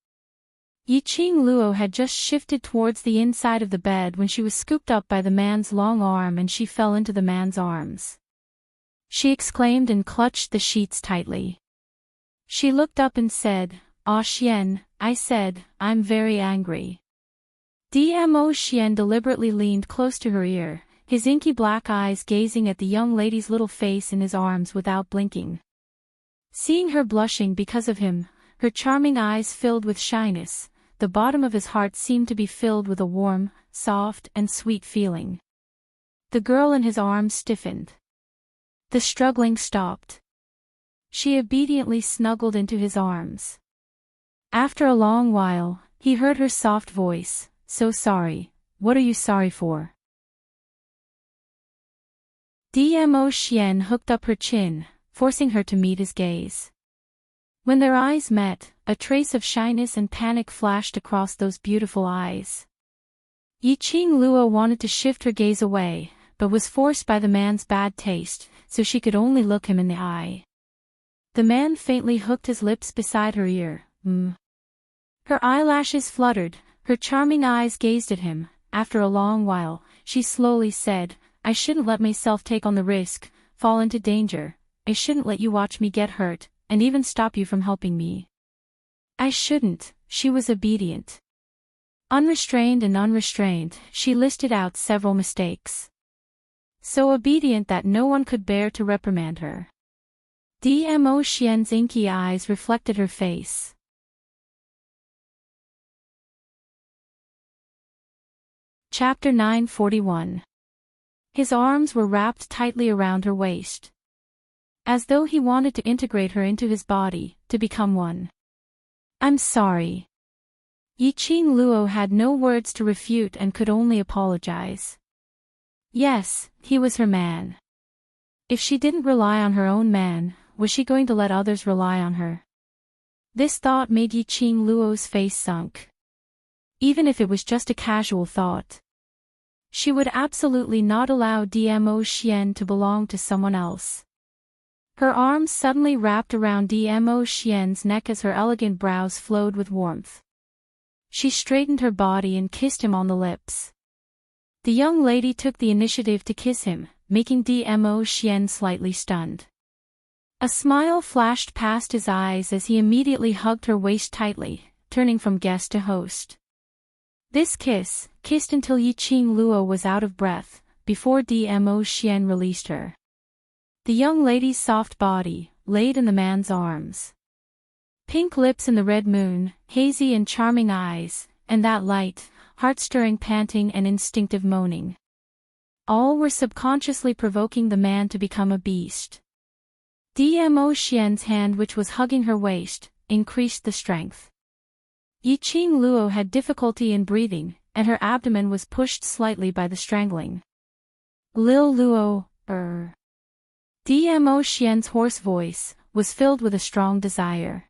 Yiqing Luo had just shifted towards the inside of the bed when she was scooped up by the man's long arm and she fell into the man's arms. She exclaimed and clutched the sheets tightly. She looked up and said, Ah Xian, I said, I'm very angry. Dmo Xian deliberately leaned close to her ear, his inky black eyes gazing at the young lady's little face in his arms without blinking. Seeing her blushing because of him, her charming eyes filled with shyness, the bottom of his heart seemed to be filled with a warm, soft and sweet feeling. The girl in his arms stiffened. The struggling stopped. She obediently snuggled into his arms. After a long while, he heard her soft voice, So sorry, what are you sorry for? Dmo Xian hooked up her chin, forcing her to meet his gaze. When their eyes met, a trace of shyness and panic flashed across those beautiful eyes. Yiqing Luo wanted to shift her gaze away, but was forced by the man's bad taste, so she could only look him in the eye. The man faintly hooked his lips beside her ear. Her eyelashes fluttered, her charming eyes gazed at him. After a long while, she slowly said, I shouldn't let myself take on the risk, fall into danger. I shouldn't let you watch me get hurt, and even stop you from helping me. I shouldn't, she was obedient. Unrestrained and unrestrained, she listed out several mistakes. So obedient that no one could bear to reprimand her. Dmo Xian's inky eyes reflected her face. Chapter 941. His arms were wrapped tightly around her waist, as though he wanted to integrate her into his body, to become one. I'm sorry. Yiqing Luo had no words to refute and could only apologize. Yes, he was her man. If she didn't rely on her own man, was she going to let others rely on her? This thought made Yiqing Luo's face sunk. Even if it was just a casual thought. She would absolutely not allow Dmo Xian to belong to someone else. Her arms suddenly wrapped around Dmo Xian's neck as her elegant brows flowed with warmth. She straightened her body and kissed him on the lips. The young lady took the initiative to kiss him, making Dmo Xian slightly stunned. A smile flashed past his eyes as he immediately hugged her waist tightly, turning from guest to host. This kiss, kissed until Yiqing Luo was out of breath, before Dmo Xian released her. The young lady's soft body, laid in the man's arms. Pink lips in the red moon, hazy and charming eyes, and that light, heart-stirring panting and instinctive moaning. All were subconsciously provoking the man to become a beast. Dmo Xian's hand, which was hugging her waist, increased the strength. Yiqing Luo had difficulty in breathing, and her abdomen was pushed slightly by the strangling. Lil Luo, Dmo Xian's hoarse voice was filled with a strong desire.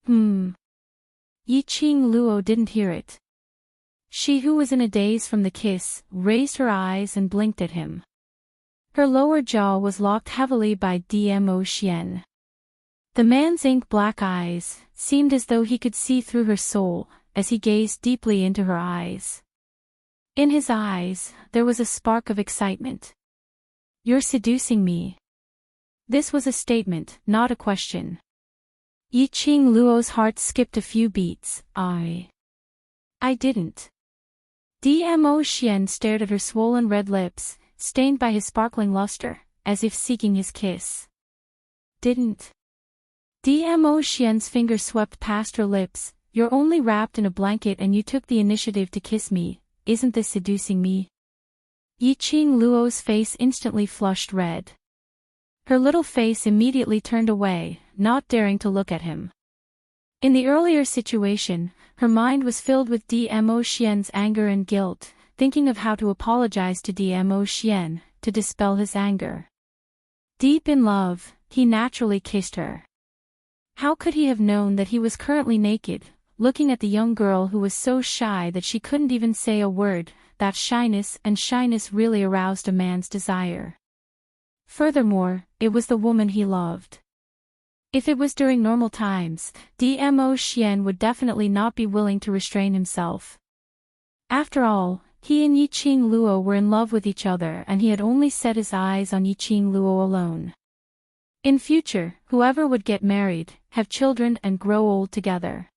Yiqing Luo didn't hear it. She, who was in a daze from the kiss, raised her eyes and blinked at him. Her lower jaw was locked heavily by Dmo Xian. The man's ink-black eyes seemed as though he could see through her soul as he gazed deeply into her eyes. In his eyes, there was a spark of excitement. You're seducing me. This was a statement, not a question. Yiqing Luo's heart skipped a few beats. I didn't. Dmo Xian stared at her swollen red lips, stained by his sparkling luster, as if seeking his kiss. Didn't. Dmo Xian's fingers swept past her lips. You're only wrapped in a blanket and you took the initiative to kiss me. Isn't this seducing me? Yiqing Luo's face instantly flushed red. Her little face immediately turned away, not daring to look at him. In the earlier situation, her mind was filled with Dmo Xian's anger and guilt, thinking of how to apologize to Dmo Xian, to dispel his anger. Deep in love, he naturally kissed her. How could he have known that he was currently naked, looking at the young girl who was so shy that she couldn't even say a word? That shyness really aroused a man's desire. Furthermore, it was the woman he loved. If it was during normal times, Dmo Xian would definitely not be willing to restrain himself. After all, he and Yiqing Luo were in love with each other and he had only set his eyes on Yiqing Luo alone. In future, whoever would get married, have children and grow old together.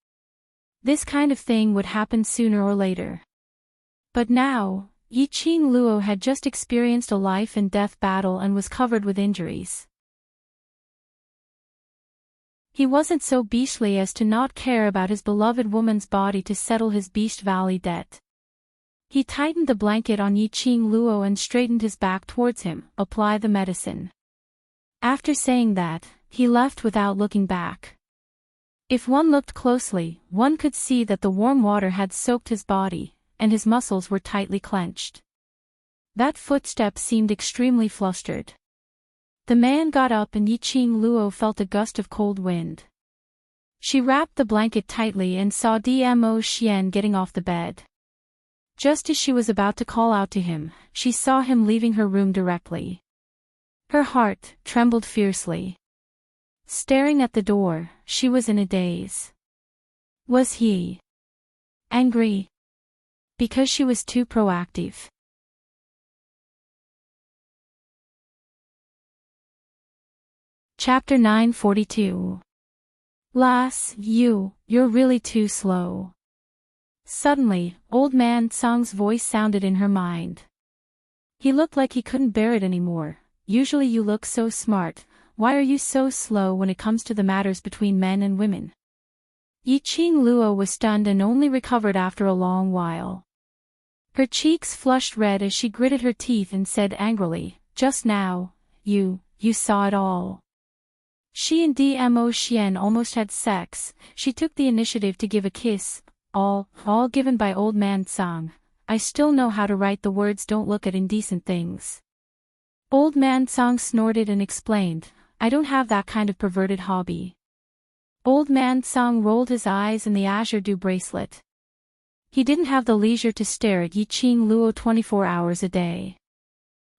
This kind of thing would happen sooner or later. But now, Yiqing Luo had just experienced a life and death battle and was covered with injuries. He wasn't so beastly as to not care about his beloved woman's body to settle his Beast Valley debt. He tightened the blanket on Yiqing Luo and straightened his back towards him. Apply the medicine. After saying that, he left without looking back. If one looked closely, one could see that the warm water had soaked his body, and his muscles were tightly clenched. That footstep seemed extremely flustered. The man got up and Yiqing Luo felt a gust of cold wind. She wrapped the blanket tightly and saw Dmo Xian getting off the bed. Just as she was about to call out to him, she saw him leaving her room directly. Her heart trembled fiercely. Staring at the door, she was in a daze. Was he angry? Because she was too proactive. Chapter 942. Lass, you're really too slow. Suddenly, Old Man Song's voice sounded in her mind. He looked like he couldn't bear it anymore. Usually you look so smart, why are you so slow when it comes to the matters between men and women? Yiqing Luo was stunned and only recovered after a long while. Her cheeks flushed red as she gritted her teeth and said angrily, just now, you saw it all. She and Dmo Xian almost had sex. She took the initiative to give a kiss, all given by Old Man Song. I still know how to write the words don't look at indecent things. Old Man Song snorted and explained, I don't have that kind of perverted hobby. Old Man Song rolled his eyes in the azure dew bracelet. He didn't have the leisure to stare at Yiqing Luo 24 hours a day.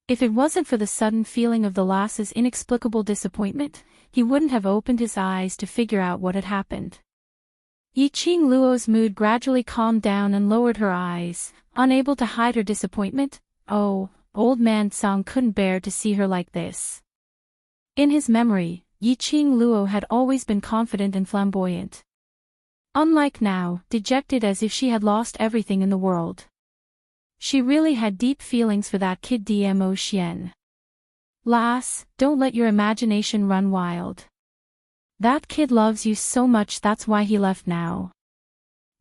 If it wasn't for the sudden feeling of the lass's inexplicable disappointment, he wouldn't have opened his eyes to figure out what had happened. Yiqing Luo's mood gradually calmed down and lowered her eyes, unable to hide her disappointment. Oh, Old Man Song couldn't bear to see her like this. In his memory, Yiqing Luo had always been confident and flamboyant. Unlike now, dejected as if she had lost everything in the world. She really had deep feelings for that kid Dmo Xian. Lass, don't let your imagination run wild. That kid loves you so much, that's why he left now.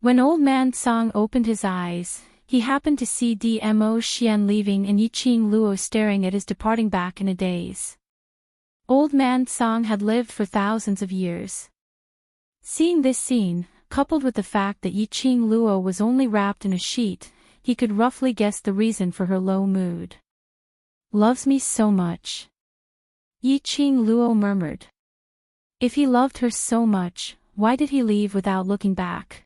When Old Man Song opened his eyes, he happened to see Dmo Xian leaving and Yiqing Luo staring at his departing back in a daze. Old Man Song had lived for thousands of years. Seeing this scene, coupled with the fact that Yiqing Luo was only wrapped in a sheet, he could roughly guess the reason for her low mood. Loves me so much. Yiqing Luo murmured. If he loved her so much, why did he leave without looking back?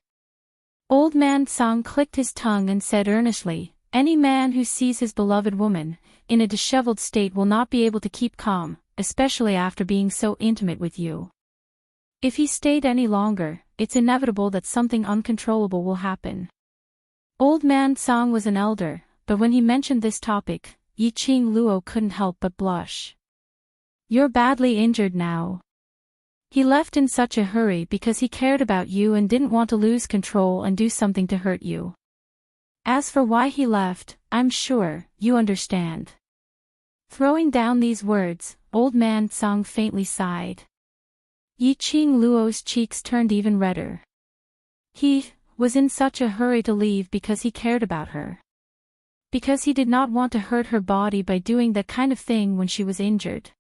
Old Man Song clicked his tongue and said earnestly, any man who sees his beloved woman in a disheveled state will not be able to keep calm, especially after being so intimate with you. If he stayed any longer, it's inevitable that something uncontrollable will happen. Old Man Song was an elder, but when he mentioned this topic, Yiqing Luo couldn't help but blush. You're badly injured now. He left in such a hurry because he cared about you and didn't want to lose control and do something to hurt you. As for why he left, I'm sure you understand. Throwing down these words, Old Man Song faintly sighed. Yiqing Luo's cheeks turned even redder. He was in such a hurry to leave because he cared about her. Because he did not want to hurt her body by doing that kind of thing when she was injured.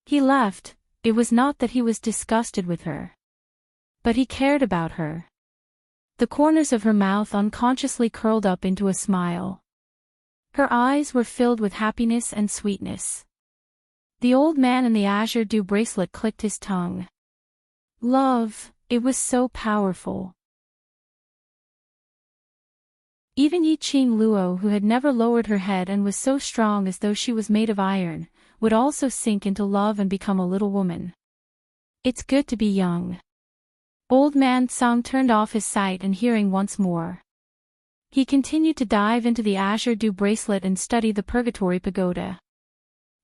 He left, it was not that he was disgusted with her. But he cared about her. The corners of her mouth unconsciously curled up into a smile. Her eyes were filled with happiness and sweetness. The old man in the azure dew bracelet clicked his tongue. Love, it was so powerful. Even Yiqing Luo, who had never lowered her head and was so strong as though she was made of iron, would also sink into love and become a little woman. It's good to be young. Old Man Song turned off his sight and hearing once more. He continued to dive into the azure dew bracelet and study the Purgatory Pagoda.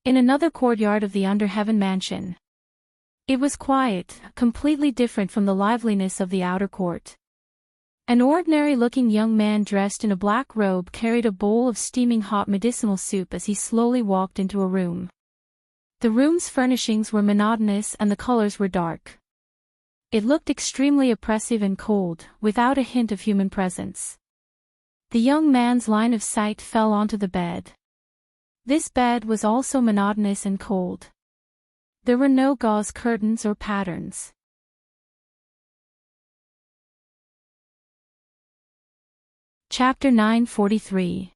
In another courtyard of the Under Heaven Mansion. It was quiet, completely different from the liveliness of the outer court. An ordinary-looking young man dressed in a black robe carried a bowl of steaming hot medicinal soup as he slowly walked into a room. The room's furnishings were monotonous and the colors were dark. It looked extremely oppressive and cold, without a hint of human presence. The young man's line of sight fell onto the bed. This bed was also monotonous and cold. There were no gauze curtains or patterns. Chapter 943.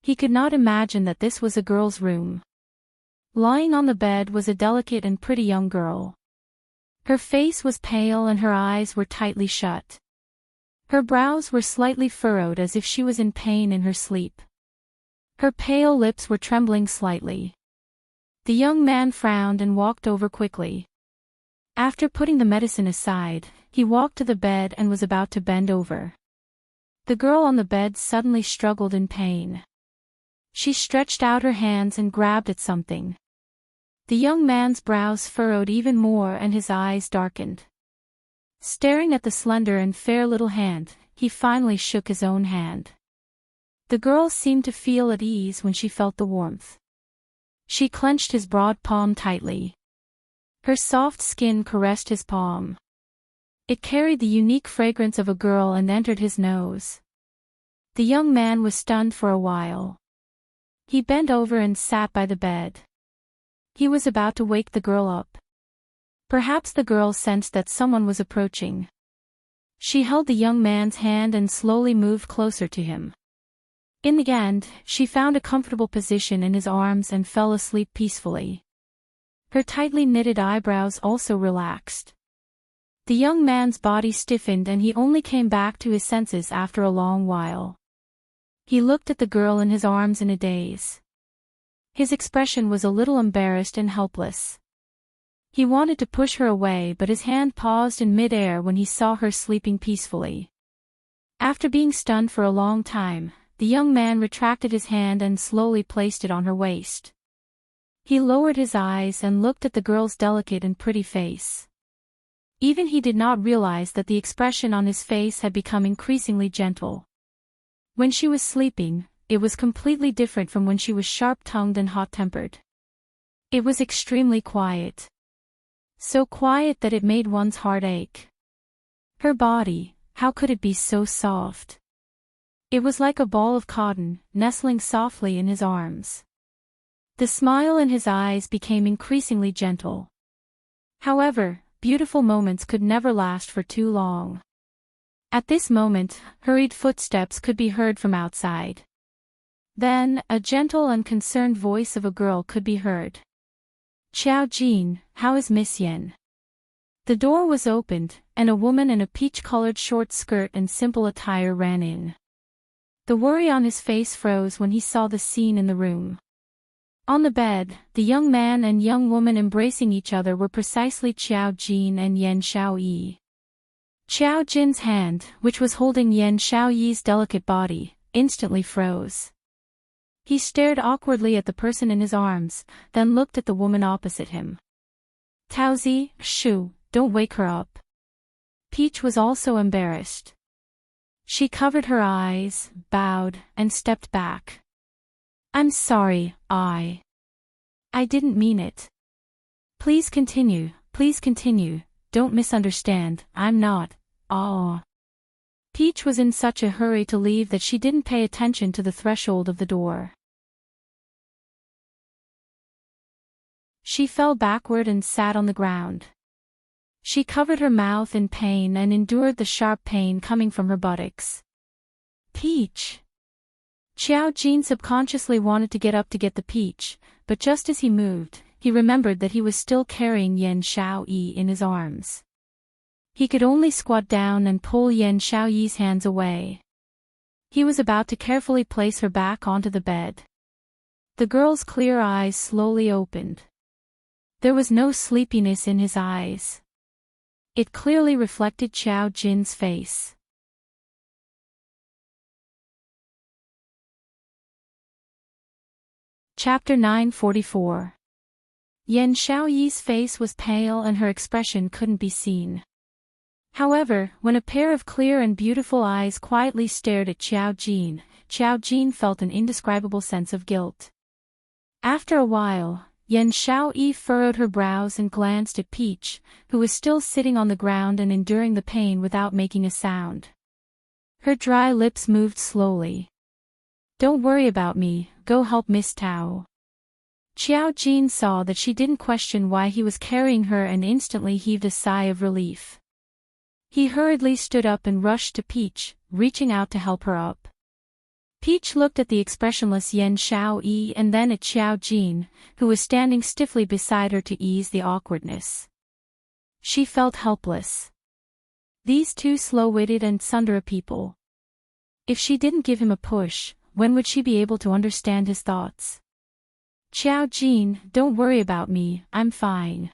He could not imagine that this was a girl's room. Lying on the bed was a delicate and pretty young girl. Her face was pale and her eyes were tightly shut. Her brows were slightly furrowed as if she was in pain in her sleep. Her pale lips were trembling slightly. The young man frowned and walked over quickly. After putting the medicine aside, he walked to the bed and was about to bend over. The girl on the bed suddenly struggled in pain. She stretched out her hands and grabbed at something. The young man's brows furrowed even more and his eyes darkened. Staring at the slender and fair little hand, he finally shook his own hand. The girl seemed to feel at ease when she felt the warmth. She clenched his broad palm tightly. Her soft skin caressed his palm. It carried the unique fragrance of a girl and entered his nose. The young man was stunned for a while. He bent over and sat by the bed. He was about to wake the girl up. Perhaps the girl sensed that someone was approaching. She held the young man's hand and slowly moved closer to him. In the end, she found a comfortable position in his arms and fell asleep peacefully. Her tightly knitted eyebrows also relaxed. The young man's body stiffened and he only came back to his senses after a long while. He looked at the girl in his arms in a daze. His expression was a little embarrassed and helpless. He wanted to push her away, but his hand paused in mid-air when he saw her sleeping peacefully. After being stunned for a long time, the young man retracted his hand and slowly placed it on her waist. He lowered his eyes and looked at the girl's delicate and pretty face. Even he did not realize that the expression on his face had become increasingly gentle. When she was sleeping, it was completely different from when she was sharp-tongued and hot-tempered. It was extremely quiet. So quiet that it made one's heart ache. Her body, how could it be so soft? It was like a ball of cotton, nestling softly in his arms. The smile in his eyes became increasingly gentle. However, beautiful moments could never last for too long. At this moment, hurried footsteps could be heard from outside. Then, a gentle and concerned voice of a girl could be heard. "Xiao Jin, how is Miss Yen?" The door was opened, and a woman in a peach-colored short skirt and simple attire ran in. The worry on his face froze when he saw the scene in the room. On the bed, the young man and young woman embracing each other were precisely Xiao Jin and Yen Xiaoyi. Xiao Jin's hand, which was holding Yen Xiaoyi's delicate body, instantly froze. He stared awkwardly at the person in his arms, then looked at the woman opposite him. "Taozi, shoo, don't wake her up." Peach was also embarrassed. She covered her eyes, bowed, and stepped back. "I'm sorry, I didn't mean it. Please continue, don't misunderstand, I'm not, oh." Peach was in such a hurry to leave that she didn't pay attention to the threshold of the door. She fell backward and sat on the ground. She covered her mouth in pain and endured the sharp pain coming from her buttocks. "Peach!" Xiao Jin subconsciously wanted to get up to get the peach, but just as he moved, he remembered that he was still carrying Yen Xiaoyi in his arms. He could only squat down and pull Yen Xiaoyi's hands away. He was about to carefully place her back onto the bed. The girl's clear eyes slowly opened. There was no sleepiness in his eyes. It clearly reflected Xiao Jin's face. Chapter 944. Yen Xiaoyi's face was pale and her expression couldn't be seen. However, when a pair of clear and beautiful eyes quietly stared at Xiao Jin felt an indescribable sense of guilt. After a while, Yen Xiaoyi furrowed her brows and glanced at Peach, who was still sitting on the ground and enduring the pain without making a sound. Her dry lips moved slowly. "Don't worry about me, go help Miss Tao." Xiao Jin saw that she didn't question why he was carrying her and instantly heaved a sigh of relief. He hurriedly stood up and rushed to Peach, reaching out to help her up. Peach looked at the expressionless Yen Xiaoyi and then at Xiao Jin, who was standing stiffly beside her to ease the awkwardness. She felt helpless. These two slow-witted and slender people. If she didn't give him a push, when would she be able to understand his thoughts? "Xiao Jin, don't worry about me, I'm fine.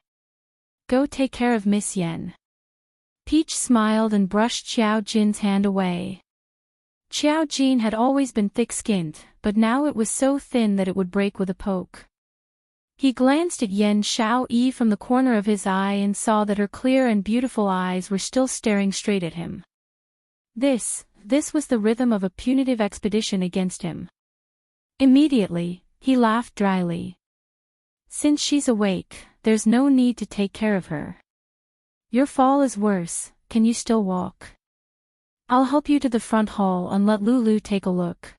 Go take care of Miss Yen." Peach smiled and brushed Xiao Jin's hand away. Xiao Jin had always been thick-skinned, but now it was so thin that it would break with a poke. He glanced at Yen Xiaoyi from the corner of his eye and saw that her clear and beautiful eyes were still staring straight at him. This was the rhythm of a punitive expedition against him. Immediately, he laughed dryly. Since she's awake, there's no need to take care of her. Your fall is worse, can you still walk? I'll help you to the front hall and let Lulu take a look.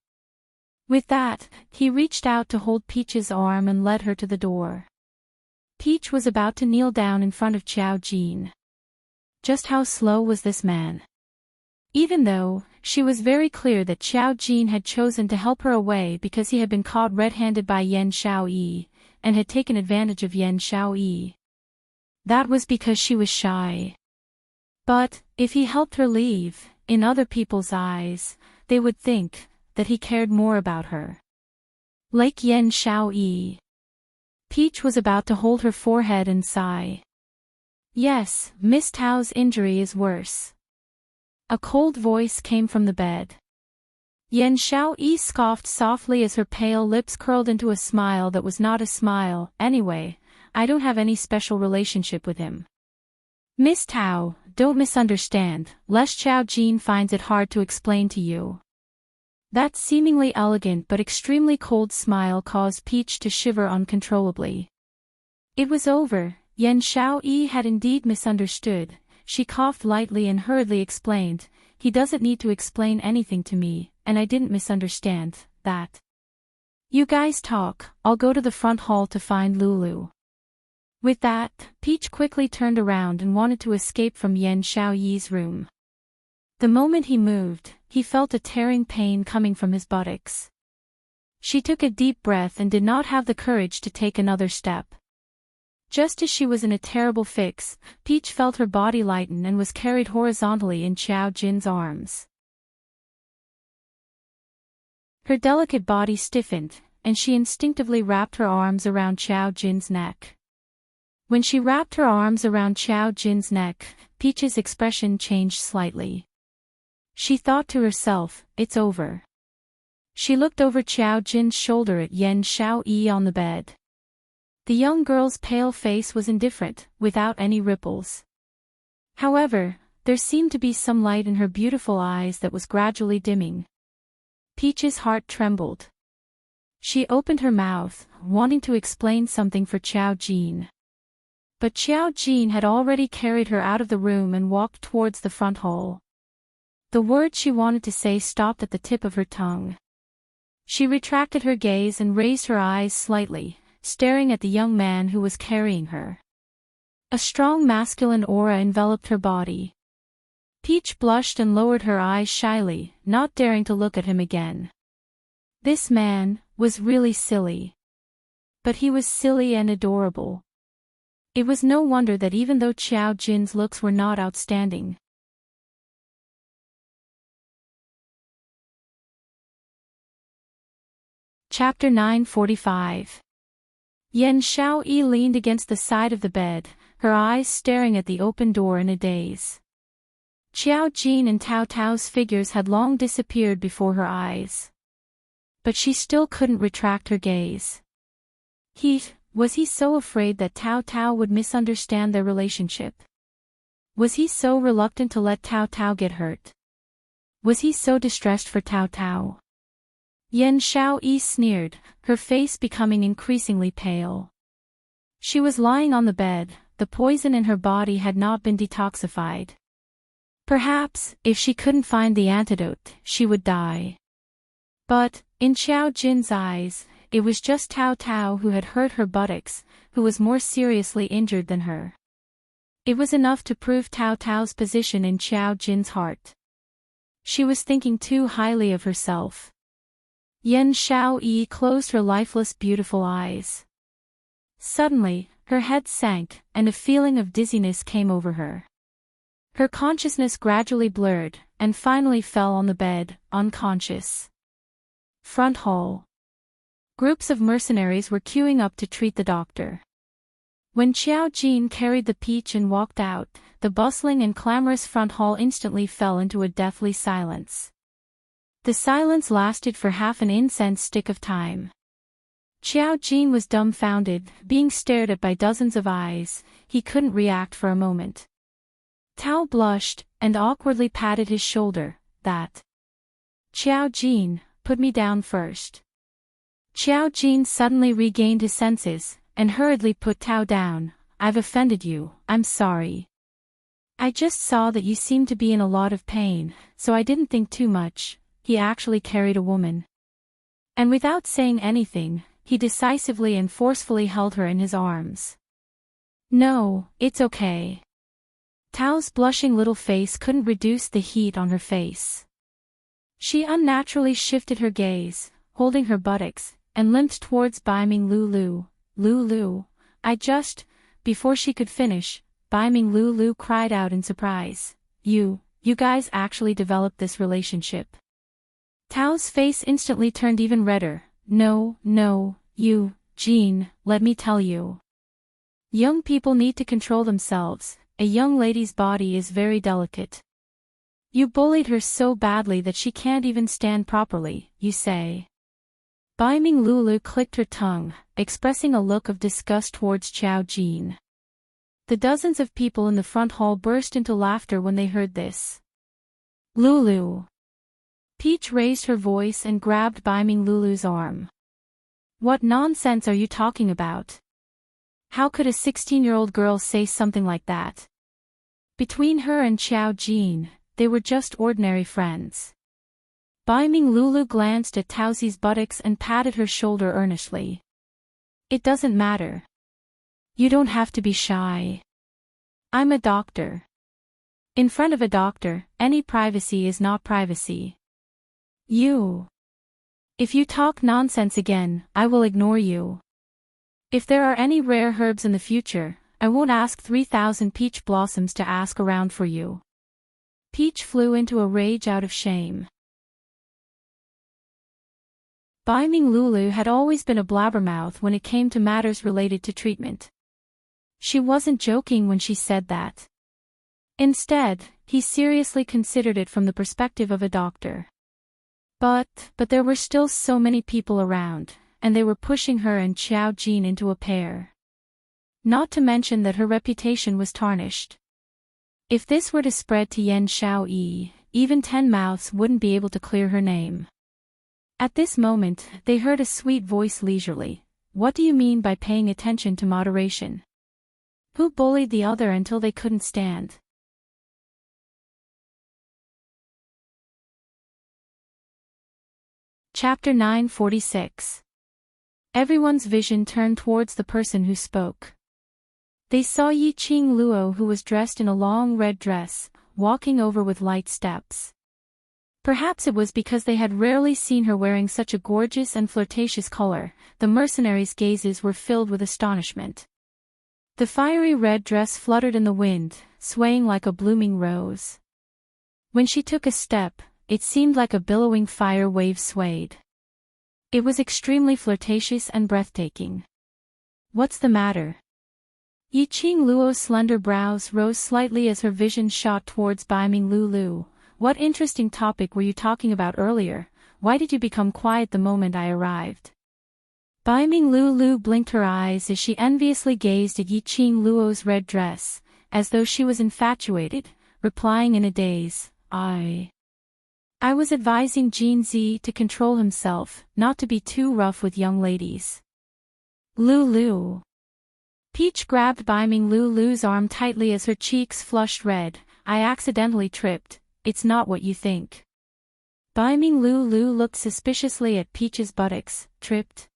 With that, he reached out to hold Peach's arm and led her to the door. Peach was about to kneel down in front of Xiao Jin. Just how slow was this man? Even though, she was very clear that Xiao Jin had chosen to help her away because he had been caught red-handed by Yen Xiaoyi, and had taken advantage of Yen Xiaoyi. That was because she was shy. But, if he helped her leave, in other people's eyes, they would think that he cared more about her. Like Yen Xiaoyi. Peach was about to hold her forehead and sigh. Yes, Miss Tao's injury is worse. A cold voice came from the bed. Yen Xiaoyi scoffed softly as her pale lips curled into a smile that was not a smile. Anyway, I don't have any special relationship with him. Miss Tao, don't misunderstand, lest Xiao Jin finds it hard to explain to you. That seemingly elegant but extremely cold smile caused Peach to shiver uncontrollably. It was over. Yen Xiaoyi had indeed misunderstood. She coughed lightly and hurriedly explained, he doesn't need to explain anything to me, and I didn't misunderstand that. You guys talk, I'll go to the front hall to find Lulu. With that, Peach quickly turned around and wanted to escape from Yen Xiaoyi's room. The moment he moved, he felt a tearing pain coming from his buttocks. She took a deep breath and did not have the courage to take another step. Just as she was in a terrible fix, Peach felt her body lighten and was carried horizontally in Xiao Jin's arms. Her delicate body stiffened, and she instinctively wrapped her arms around Xiao Jin's neck. When she wrapped her arms around Xiao Jin's neck, Peach's expression changed slightly. She thought to herself, it's over. She looked over Xiao Jin's shoulder at Yen Xiaoyi on the bed. The young girl's pale face was indifferent, without any ripples. However, there seemed to be some light in her beautiful eyes that was gradually dimming. Peach's heart trembled. She opened her mouth, wanting to explain something for Xiao Jin. But Xiao Jin had already carried her out of the room and walked towards the front hall. The words she wanted to say stopped at the tip of her tongue. She retracted her gaze and raised her eyes slightly, staring at the young man who was carrying her. A strong masculine aura enveloped her body. Peach blushed and lowered her eyes shyly, not daring to look at him again. This man was really silly. But he was silly and adorable. It was no wonder that even though Xiao Jin's looks were not outstanding. Chapter 945. Yen Xiaoyi leaned against the side of the bed, her eyes staring at the open door in a daze. Xiao Jin and Tao Tao's figures had long disappeared before her eyes. But she still couldn't retract her gaze. Was he so afraid that Tao Tao would misunderstand their relationship? Was he so reluctant to let Tao Tao get hurt? Was he so distressed for Tao Tao? Yen Xiaoyi sneered, her face becoming increasingly pale. She was lying on the bed, the poison in her body had not been detoxified. Perhaps, if she couldn't find the antidote, she would die. But, in Xiao Jin's eyes, it was just Tao Tao who had hurt her buttocks, who was more seriously injured than her. It was enough to prove Tao Tao's position in Xiao Jin's heart. She was thinking too highly of herself. Yen Xiaoyi closed her lifeless beautiful eyes. Suddenly, her head sank, and a feeling of dizziness came over her. Her consciousness gradually blurred, and finally fell on the bed, unconscious. Front hall. Groups of mercenaries were queuing up to treat the doctor. When Xiao Jin carried the Peach and walked out, the bustling and clamorous front hall instantly fell into a deathly silence. The silence lasted for half an incense stick of time. Xiao Jin was dumbfounded, being stared at by dozens of eyes. He couldn't react for a moment. Tao blushed, and awkwardly patted his shoulder. That. Xiao Jin, put me down first. Xiao Jin suddenly regained his senses, and hurriedly put Tao down. I've offended you, I'm sorry. I just saw that you seemed to be in a lot of pain, so I didn't think too much. He actually carried a woman. And without saying anything, he decisively and forcefully held her in his arms. No, it's okay. Tao's blushing little face couldn't reduce the heat on her face. She unnaturally shifted her gaze, holding her buttocks, and limped towards Baiming Lulu. Lulu, Before she could finish, Baiming Lulu cried out in surprise. You guys actually developed this relationship. Tao's face instantly turned even redder. No, Jean, let me tell you. Young people need to control themselves. A young lady's body is very delicate. You bullied her so badly that she can't even stand properly, you say. Baiming Lulu clicked her tongue, expressing a look of disgust towards Xiao Jin. The dozens of people in the front hall burst into laughter when they heard this. Lulu. Peach raised her voice and grabbed Baiming Lulu's arm. What nonsense are you talking about? How could a 16-year-old girl say something like that? Between her and Xiao Jin, they were just ordinary friends. Baiming Lulu glanced at Tao's buttocks and patted her shoulder earnestly. It doesn't matter. You don't have to be shy. I'm a doctor. In front of a doctor, any privacy is not privacy. If you talk nonsense again, I will ignore you. If there are any rare herbs in the future, I won't ask 3,000 peach blossoms to ask around for you. Peach flew into a rage out of shame. Baiming Lulu had always been a blabbermouth when it came to matters related to treatment. She wasn't joking when she said that. Instead, he seriously considered it from the perspective of a doctor. But there were still so many people around, and they were pushing her and Xiao Jin into a pair. Not to mention that her reputation was tarnished. If this were to spread to Yan Xiaoyi, even 10 mouths wouldn't be able to clear her name. At this moment, they heard a sweet voice leisurely. What do you mean by paying attention to moderation? Who bullied the other until they couldn't stand? Chapter 946. Everyone's vision turned towards the person who spoke. They saw Yiqing Luo, who was dressed in a long red dress, walking over with light steps. Perhaps it was because they had rarely seen her wearing such a gorgeous and flirtatious color. The mercenaries' gazes were filled with astonishment. The fiery red dress fluttered in the wind, swaying like a blooming rose. When she took a step, it seemed like a billowing fire wave swayed. It was extremely flirtatious and breathtaking. What's the matter? Yiqing Luo's slender brows rose slightly as her vision shot towards Baiming Lulu. What interesting topic were you talking about earlier? Why did you become quiet the moment I arrived? Baiming Lulu blinked her eyes as she enviously gazed at Yiqing Luo's red dress, as though she was infatuated, replying in a daze, I was advising Jin Zi to control himself, not to be too rough with young ladies. Lulu. Peach grabbed Baiming Lulu's arm tightly as her cheeks flushed red. I accidentally tripped. It's not what you think. Baiming Lulu looked suspiciously at Peach's buttocks. Tripped?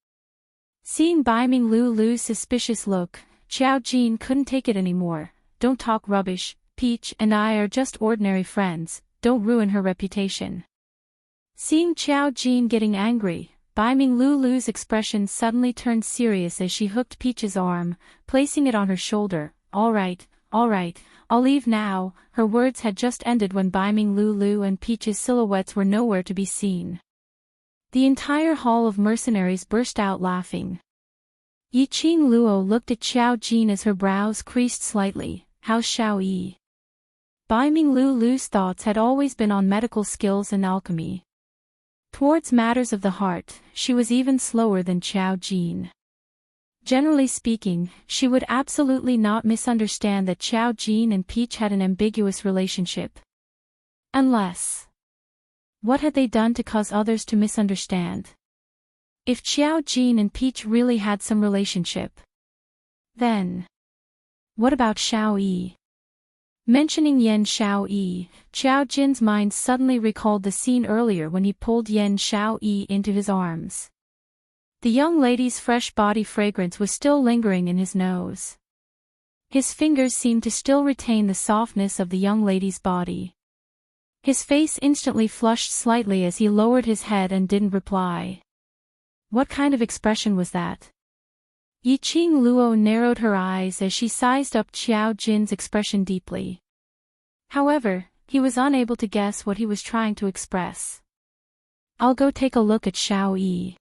Seeing Baiming Lulu's suspicious look, Xiao Jin couldn't take it anymore. Don't talk rubbish. Peach and I are just ordinary friends. Don't ruin her reputation. Seeing Xiao Jin getting angry, Baiming Lulu's expression suddenly turned serious as she hooked Peach's arm, placing it on her shoulder. All right, I'll leave now. Her words had just ended when Baiming Lulu and Peach's silhouettes were nowhere to be seen. The entire hall of mercenaries burst out laughing. Yiqing Luo looked at Xiao Jin as her brows creased slightly. How's Xiaoyi? Baiming Lulu's thoughts had always been on medical skills and alchemy. Towards matters of the heart, she was even slower than Xiao Jin. Generally speaking, she would absolutely not misunderstand that Xiao Jin and Peach had an ambiguous relationship. Unless... what had they done to cause others to misunderstand? If Xiao Jin and Peach really had some relationship, then... what about Xiao Yi? Mentioning Yan Xiao Yi, Xiao Jin's mind suddenly recalled the scene earlier when he pulled Yan Xiao Yi into his arms. The young lady's fresh body fragrance was still lingering in his nose. His fingers seemed to still retain the softness of the young lady's body. His face instantly flushed slightly as he lowered his head and didn't reply. What kind of expression was that? Yiqing Luo narrowed her eyes as she sized up Xiao Jin's expression deeply. However, he was unable to guess what he was trying to express. I'll go take a look at Xiao Yi.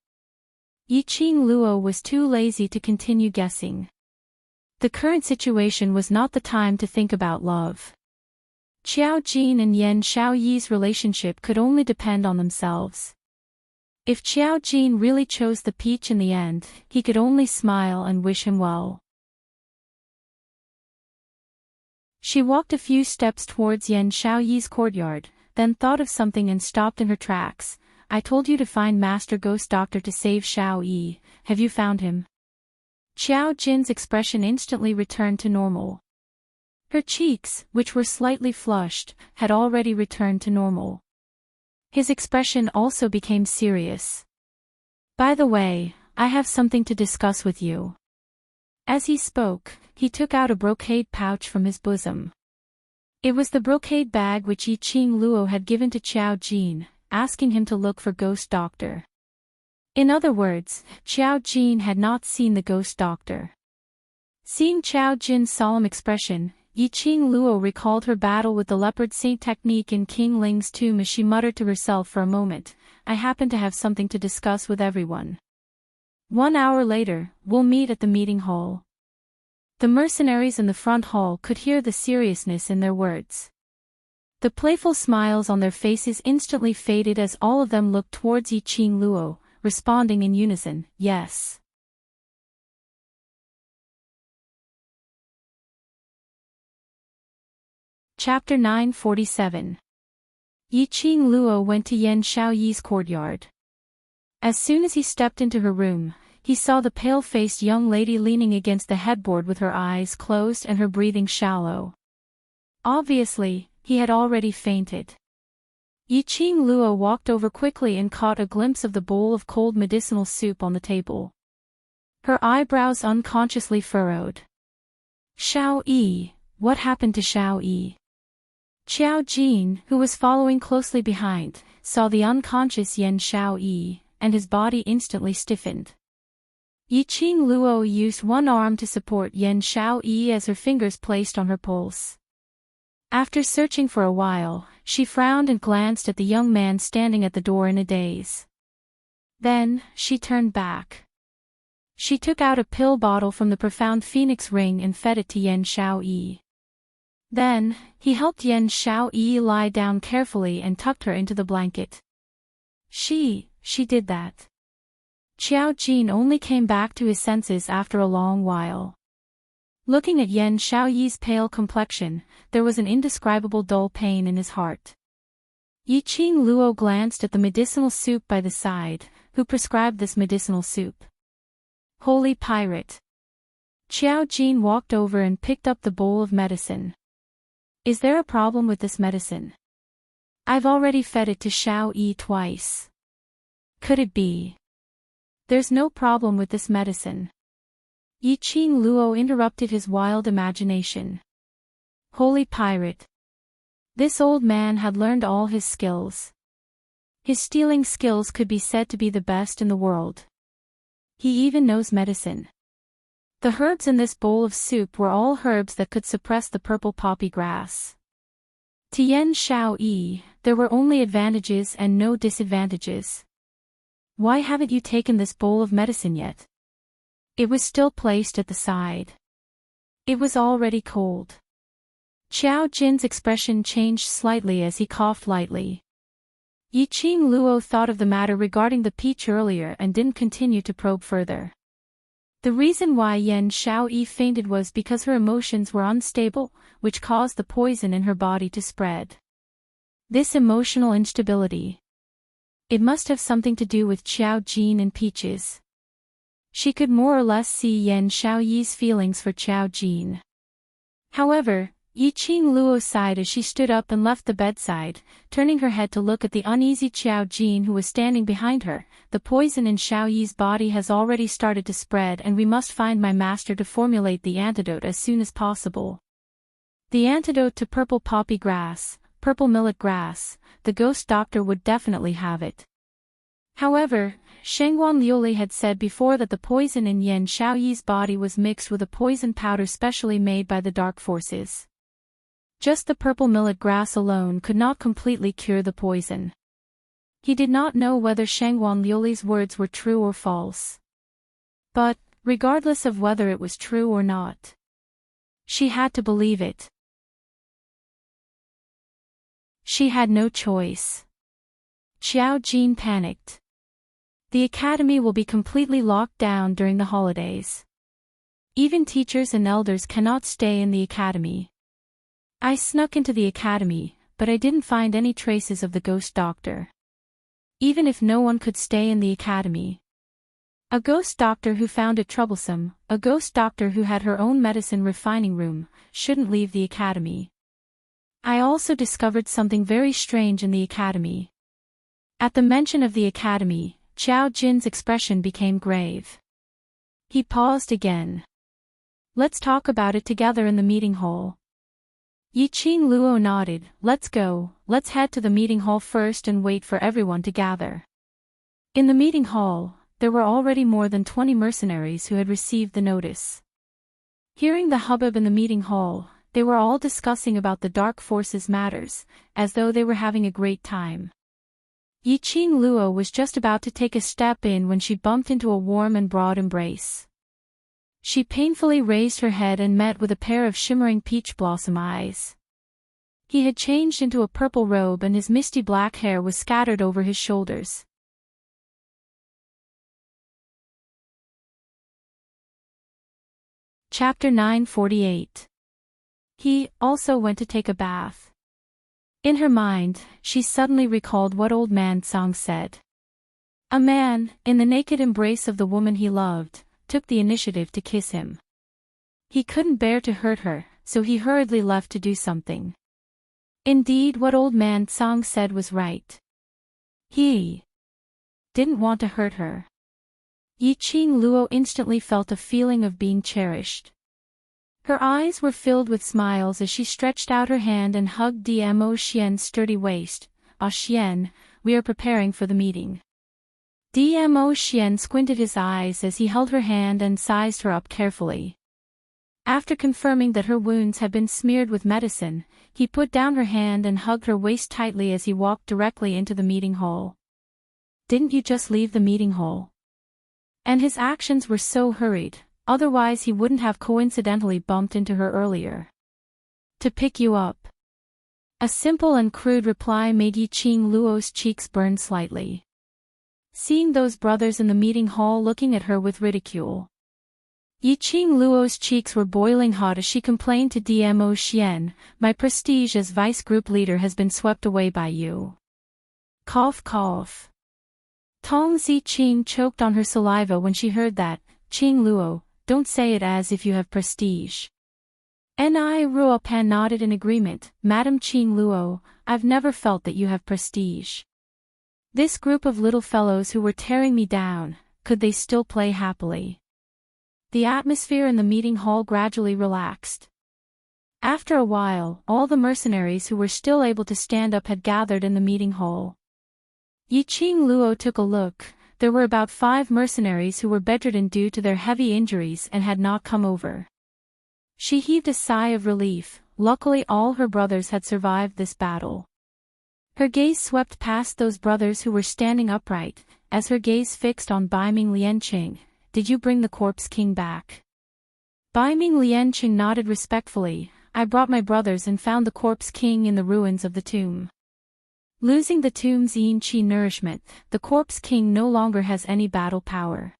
Yiqing Luo was too lazy to continue guessing. The current situation was not the time to think about love. Xiao Jin and Yan Xiao Yi's relationship could only depend on themselves. If Xiao Jin really chose the peach in the end, he could only smile and wish him well. She walked a few steps towards Yan Xiao Yi's courtyard, then thought of something and stopped in her tracks. I told you to find Master Ghost Doctor to save Xiao Yi. Have you found him? Xiao Jin's expression instantly returned to normal. Her cheeks, which were slightly flushed, had already returned to normal. His expression also became serious. By the way, I have something to discuss with you. As he spoke, he took out a brocade pouch from his bosom. It was the brocade bag which Yiqing Luo had given to Xiao Jin, asking him to look for Ghost Doctor. In other words, Xiao Jin had not seen the Ghost Doctor. Seeing Xiao Jin's solemn expression, Yiqing Luo recalled her battle with the leopard saint technique in King Ling's tomb as she muttered to herself for a moment, I happen to have something to discuss with everyone. 1 hour later, we'll meet at the meeting hall. The mercenaries in the front hall could hear the seriousness in their words. The playful smiles on their faces instantly faded as all of them looked towards Yiqing Luo, responding in unison, yes. Chapter 947. Yiqing Luo went to Yan Xiao Yi's courtyard. As soon as he stepped into her room, he saw the pale-faced young lady leaning against the headboard with her eyes closed and her breathing shallow. Obviously, he had already fainted. Yiqing Luo walked over quickly and caught a glimpse of the bowl of cold medicinal soup on the table. Her eyebrows unconsciously furrowed. Xiao Yi, what happened to Xiao Yi? Xiao Jin, who was following closely behind, saw the unconscious Yan Xiao Yi, and his body instantly stiffened. Yiqing Luo used one arm to support Yan Xiao Yi as her fingers placed on her pulse. After searching for a while, she frowned and glanced at the young man standing at the door in a daze. Then, she turned back. She took out a pill bottle from the profound phoenix ring and fed it to Yan Xiao Yi. Then, he helped Yan Xiao Yi lie down carefully and tucked her into the blanket. She did that. Xiao Jin only came back to his senses after a long while. Looking at Yan Xiao Yi's pale complexion, there was an indescribable dull pain in his heart. Yiqing Luo glanced at the medicinal soup by the side. Who prescribed this medicinal soup? Holy pirate. Xiao Jin walked over and picked up the bowl of medicine. Is there a problem with this medicine? I've already fed it to Xiao Yi twice. Could it be? There's no problem with this medicine. Yiqing Luo interrupted his wild imagination. Holy pirate. This old man had learned all his skills. His stealing skills could be said to be the best in the world. He even knows medicine. The herbs in this bowl of soup were all herbs that could suppress the purple poppy grass. To Yan Xiao Yi, there were only advantages and no disadvantages. Why haven't you taken this bowl of medicine yet? It was still placed at the side. It was already cold. Xiao Jin's expression changed slightly as he coughed lightly. Yiqing Luo thought of the matter regarding the peach earlier and didn't continue to probe further. The reason why Yan Xiaoyi fainted was because her emotions were unstable, which caused the poison in her body to spread. This emotional instability. It must have something to do with Xiao Jin and peaches. She could more or less see Yan Xiaoyi's feelings for Xiao Jin. However, Yiqing Luo sighed as she stood up and left the bedside, turning her head to look at the uneasy Xiao Jin who was standing behind her. The poison in Xiaoyi's body has already started to spread and we must find my master to formulate the antidote as soon as possible. The antidote to purple poppy grass, purple millet grass, the ghost doctor would definitely have it. However, Shengguan Liuli had said before that the poison in Yan Xiaoyi's body was mixed with a poison powder specially made by the dark forces. Just the purple millet grass alone could not completely cure the poison. He did not know whether Shengguan Liuli's words were true or false. But, regardless of whether it was true or not, she had to believe it. She had no choice. Xiao Jin panicked. The academy will be completely locked down during the holidays. Even teachers and elders cannot stay in the academy. I snuck into the academy, but I didn't find any traces of the ghost doctor. Even if no one could stay in the academy. A ghost doctor who found it troublesome, a ghost doctor who had her own medicine refining room, shouldn't leave the academy. I also discovered something very strange in the academy. At the mention of the academy, Xiao Jin's expression became grave. He paused again. Let's talk about it together in the meeting hall. Yiqing Luo nodded. Let's go, let's head to the meeting hall first and wait for everyone to gather. In the meeting hall, there were already more than 20 mercenaries who had received the notice. Hearing the hubbub in the meeting hall, they were all discussing about the dark forces matters, as though they were having a great time. Yiqing Luo was just about to take a step in when she bumped into a warm and broad embrace. She painfully raised her head and met with a pair of shimmering peach blossom eyes. He had changed into a purple robe and his misty black hair was scattered over his shoulders. Chapter 948. He also went to take a bath. In her mind, she suddenly recalled what old man Tsang said. A man, in the naked embrace of the woman he loved, took the initiative to kiss him. He couldn't bear to hurt her, so he hurriedly left to do something. Indeed, what old man Tsang said was right. He didn't want to hurt her. Yiqing Luo instantly felt a feeling of being cherished. Her eyes were filled with smiles as she stretched out her hand and hugged Dmo Xian's sturdy waist. Ah Xian, we are preparing for the meeting. Dmo Xian squinted his eyes as he held her hand and sized her up carefully. After confirming that her wounds had been smeared with medicine, he put down her hand and hugged her waist tightly as he walked directly into the meeting hall. Didn't you just leave the meeting hall? And his actions were so hurried, otherwise he wouldn't have coincidentally bumped into her earlier. To pick you up. A simple and crude reply made Yiqing Luo's cheeks burn slightly. Seeing those brothers in the meeting hall looking at her with ridicule. Yiqing Luo's cheeks were boiling hot as she complained to Dmo Xian, my prestige as vice group leader has been swept away by you. Cough cough. Tong Ziqing choked on her saliva when she heard that. Qing Luo, don't say it as if you have prestige. Ni Ruopan nodded in agreement. Madam Qing Luo, I've never felt that you have prestige. This group of little fellows who were tearing me down, could they still play happily? The atmosphere in the meeting hall gradually relaxed. After a while, all the mercenaries who were still able to stand up had gathered in the meeting hall. Yiqing Luo took a look. There were about 5 mercenaries who were bedridden due to their heavy injuries and had not come over. She heaved a sigh of relief. Luckily all her brothers had survived this battle. Her gaze swept past those brothers who were standing upright, as her gaze fixed on Baiming Lianqing. Did you bring the corpse king back? Baiming Lianqing nodded respectfully. I brought my brothers and found the corpse king in the ruins of the tomb. Losing the tomb's yin qi nourishment, the Corpse King no longer has any battle power.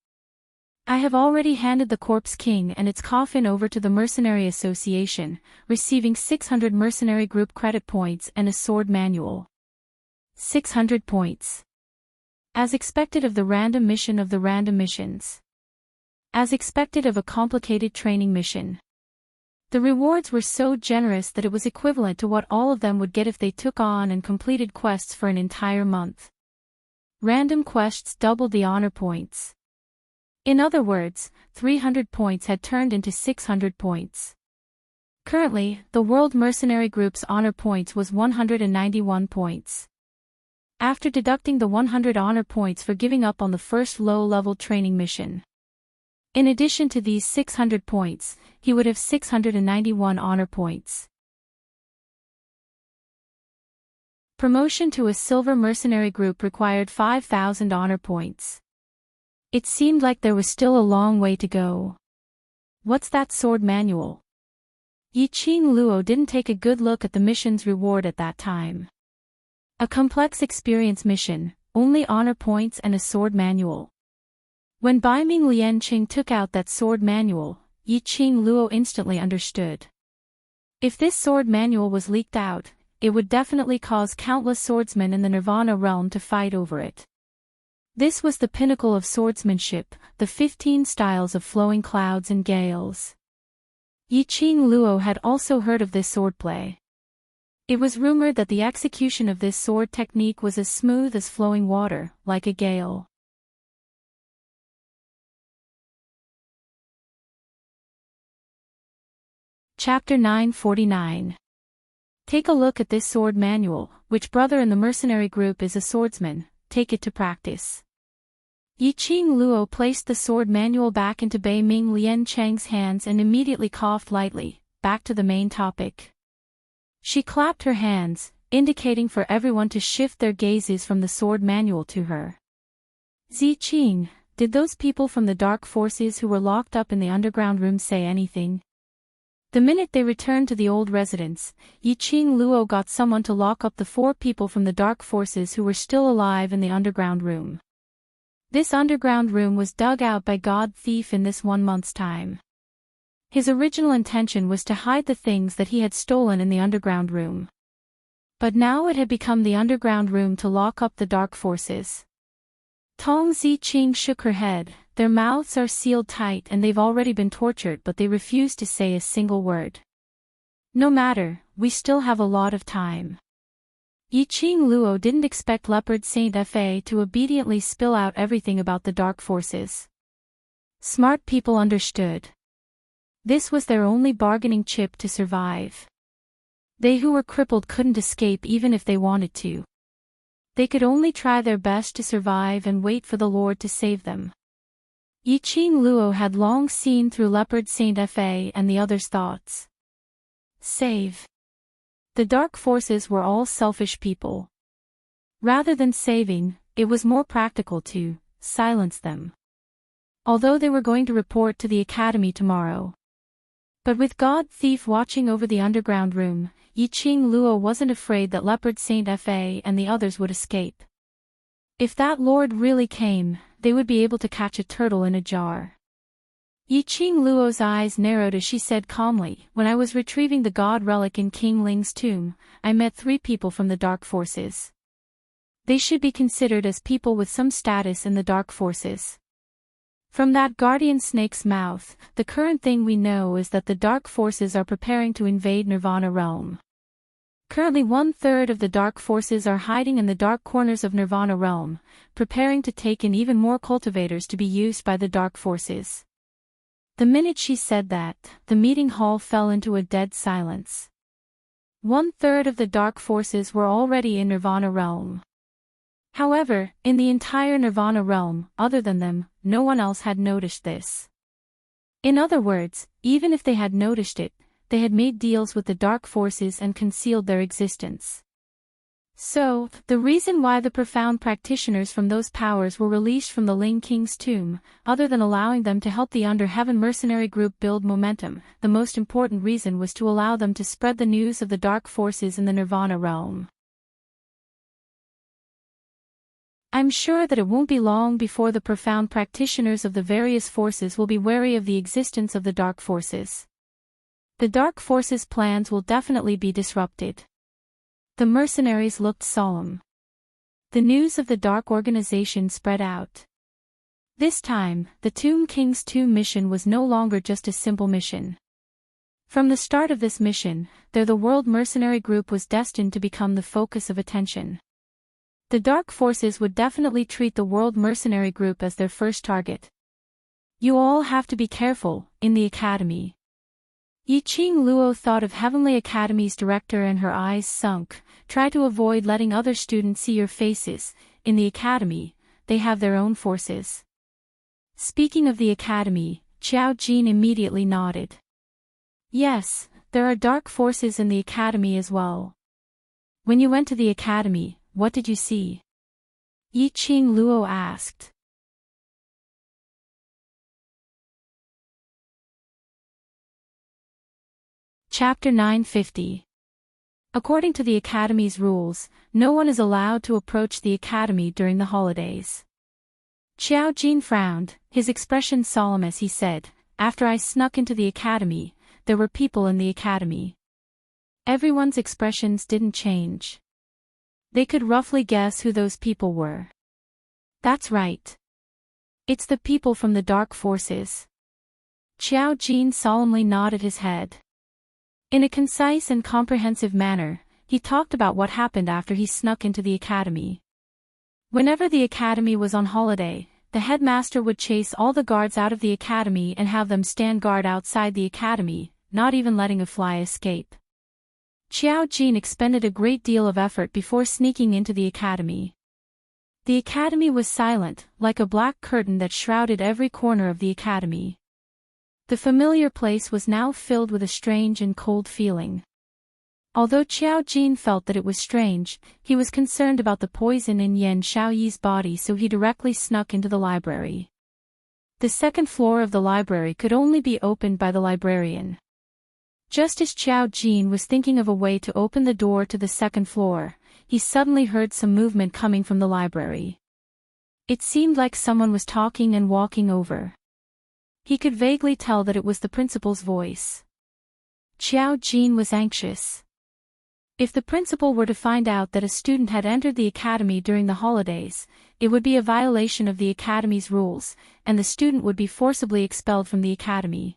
I have already handed the Corpse King and its coffin over to the Mercenary Association, receiving 600 mercenary group credit points and a sword manual. 600 points. As expected of the random mission of the random missions. As expected of a complicated training mission. The rewards were so generous that it was equivalent to what all of them would get if they took on and completed quests for an entire month. Random quests doubled the honor points. In other words, 300 points had turned into 600 points. Currently, the World Mercenary Group's honor points was 191 points. After deducting the 100 honor points for giving up on the first low-level training mission. In addition to these 600 points, he would have 691 honor points. Promotion to a silver mercenary group required 5,000 honor points. It seemed like there was still a long way to go. What's that sword manual? Yiqing Luo didn't take a good look at the mission's reward at that time. A complex experience mission, only honor points and a sword manual. When Baiming Lianqing took out that sword manual, Yiqing Luo instantly understood. If this sword manual was leaked out, it would definitely cause countless swordsmen in the Nirvana realm to fight over it. This was the pinnacle of swordsmanship, the 15 styles of flowing clouds and gales. Yiqing Luo had also heard of this swordplay. It was rumored that the execution of this sword technique was as smooth as flowing water, like a gale. Chapter 949. Take a look at this sword manual. Which brother in the mercenary group is a swordsman? Take it to practice. Yiqing Luo placed the sword manual back into Baiming Liancheng's hands and immediately coughed lightly, back to the main topic. She clapped her hands, indicating for everyone to shift their gazes from the sword manual to her. Ziqing, did those people from the dark forces who were locked up in the underground room say anything? The minute they returned to the old residence, Yiqing Luo got someone to lock up the 4 people from the dark forces who were still alive in the underground room. This underground room was dug out by God Thief in this 1 month's time. His original intention was to hide the things that he had stolen in the underground room. But now it had become the underground room to lock up the dark forces. Tong Ziqing shook her head. Their mouths are sealed tight and they've already been tortured, but they refuse to say a single word. No matter, we still have a lot of time. Yiqing Luo didn't expect Leopard Saint Fa to obediently spill out everything about the dark forces. Smart people understood. This was their only bargaining chip to survive. They who were crippled couldn't escape even if they wanted to. They could only try their best to survive and wait for the Lord to save them. Yiqing Luo had long seen through Leopard Saint Fa and the others' thoughts. Save. The dark forces were all selfish people. Rather than saving, it was more practical to silence them. Although they were going to report to the academy tomorrow. But with God Thief watching over the underground room, Yiqing Luo wasn't afraid that Leopard Saint Fa and the others would escape. If that lord really came, they would be able to catch a turtle in a jar. Yiqing Luo's eyes narrowed as she said calmly, when I was retrieving the god relic in King Ling's tomb, I met 3 people from the dark forces. They should be considered as people with some status in the dark forces. From that guardian snake's mouth, the current thing we know is that the dark forces are preparing to invade Nirvana realm. Currently 1/3 of the dark forces are hiding in the dark corners of Nirvana realm, preparing to take in even more cultivators to be used by the dark forces. The minute she said that, the meeting hall fell into a dead silence. 1/3 of the dark forces were already in Nirvana realm. However, in the entire Nirvana realm, other than them, no one else had noticed this. In other words, even if they had noticed it, they had made deals with the dark forces and concealed their existence. So, the reason why the profound practitioners from those powers were released from the Ling King's tomb, other than allowing them to help the Under Heaven mercenary group build momentum, the most important reason was to allow them to spread the news of the dark forces in the Nirvana realm. I'm sure that it won't be long before the profound practitioners of the various forces will be wary of the existence of the dark forces. The dark forces' plans will definitely be disrupted. The mercenaries looked solemn. The news of the dark organization spread out. This time, the Tomb King's tomb mission was no longer just a simple mission. From the start of this mission, the World Mercenary Group was destined to become the focus of attention. The dark forces would definitely treat the World Mercenary Group as their first target. You all have to be careful, in the academy. Yiqing Luo thought of Heavenly Academy's director and her eyes sunk. Try to avoid letting other students see your faces. In the academy, they have their own forces. Speaking of the academy, Qiao Jin immediately nodded. Yes, there are dark forces in the academy as well. When you went to the academy, what did you see? Yiqing Luo asked. Chapter 950. According to the Academy's rules, no one is allowed to approach the Academy during the holidays. Qiao Jin frowned, his expression solemn as he said, "After I snuck into the Academy, there were people in the Academy." Everyone's expressions didn't change. They could roughly guess who those people were. That's right. It's the people from the dark forces. Qiao Jin solemnly nodded his head. In a concise and comprehensive manner, he talked about what happened after he snuck into the academy. Whenever the academy was on holiday, the headmaster would chase all the guards out of the academy and have them stand guard outside the academy, not even letting a fly escape. Qiao Jin expended a great deal of effort before sneaking into the academy. The academy was silent, like a black curtain that shrouded every corner of the academy. The familiar place was now filled with a strange and cold feeling. Although Qiao Jin felt that it was strange, he was concerned about the poison in Yan Shaoyi's body, so he directly snuck into the library. The second floor of the library could only be opened by the librarian. Just as Qiao Jin was thinking of a way to open the door to the second floor, he suddenly heard some movement coming from the library. It seemed like someone was talking and walking over. He could vaguely tell that it was the principal's voice. Qiao Jin was anxious. If the principal were to find out that a student had entered the academy during the holidays, it would be a violation of the academy's rules, and the student would be forcibly expelled from the academy.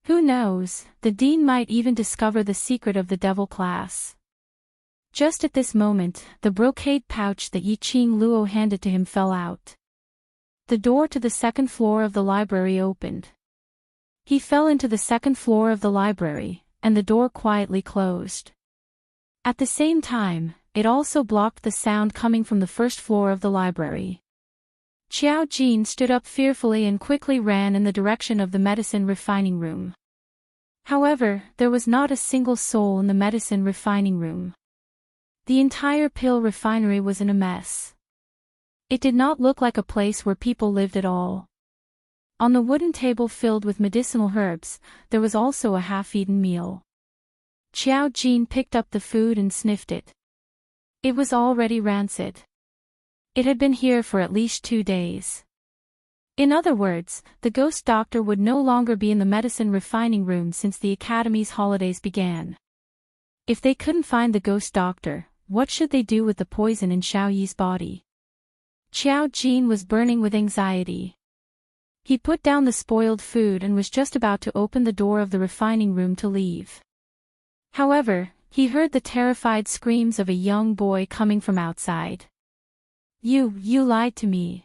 Who knows, the dean might even discover the secret of the devil class. Just at this moment, the brocade pouch that Yiqing Luo handed to him fell out. The door to the second floor of the library opened. He fell into the second floor of the library, and the door quietly closed. At the same time, it also blocked the sound coming from the first floor of the library. Qiao Jin stood up fearfully and quickly ran in the direction of the medicine refining room. However, there was not a single soul in the medicine refining room. The entire pill refinery was in a mess. It did not look like a place where people lived at all. On the wooden table filled with medicinal herbs, there was also a half-eaten meal. Qiao Jin picked up the food and sniffed it. It was already rancid. It had been here for at least 2 days. In other words, the ghost doctor would no longer be in the medicine refining room since the academy's holidays began. If they couldn't find the ghost doctor, what should they do with the poison in Shaoyi's body? Qiao Jin was burning with anxiety. He put down the spoiled food and was just about to open the door of the refining room to leave. However, he heard the terrified screams of a young boy coming from outside. You lied to me."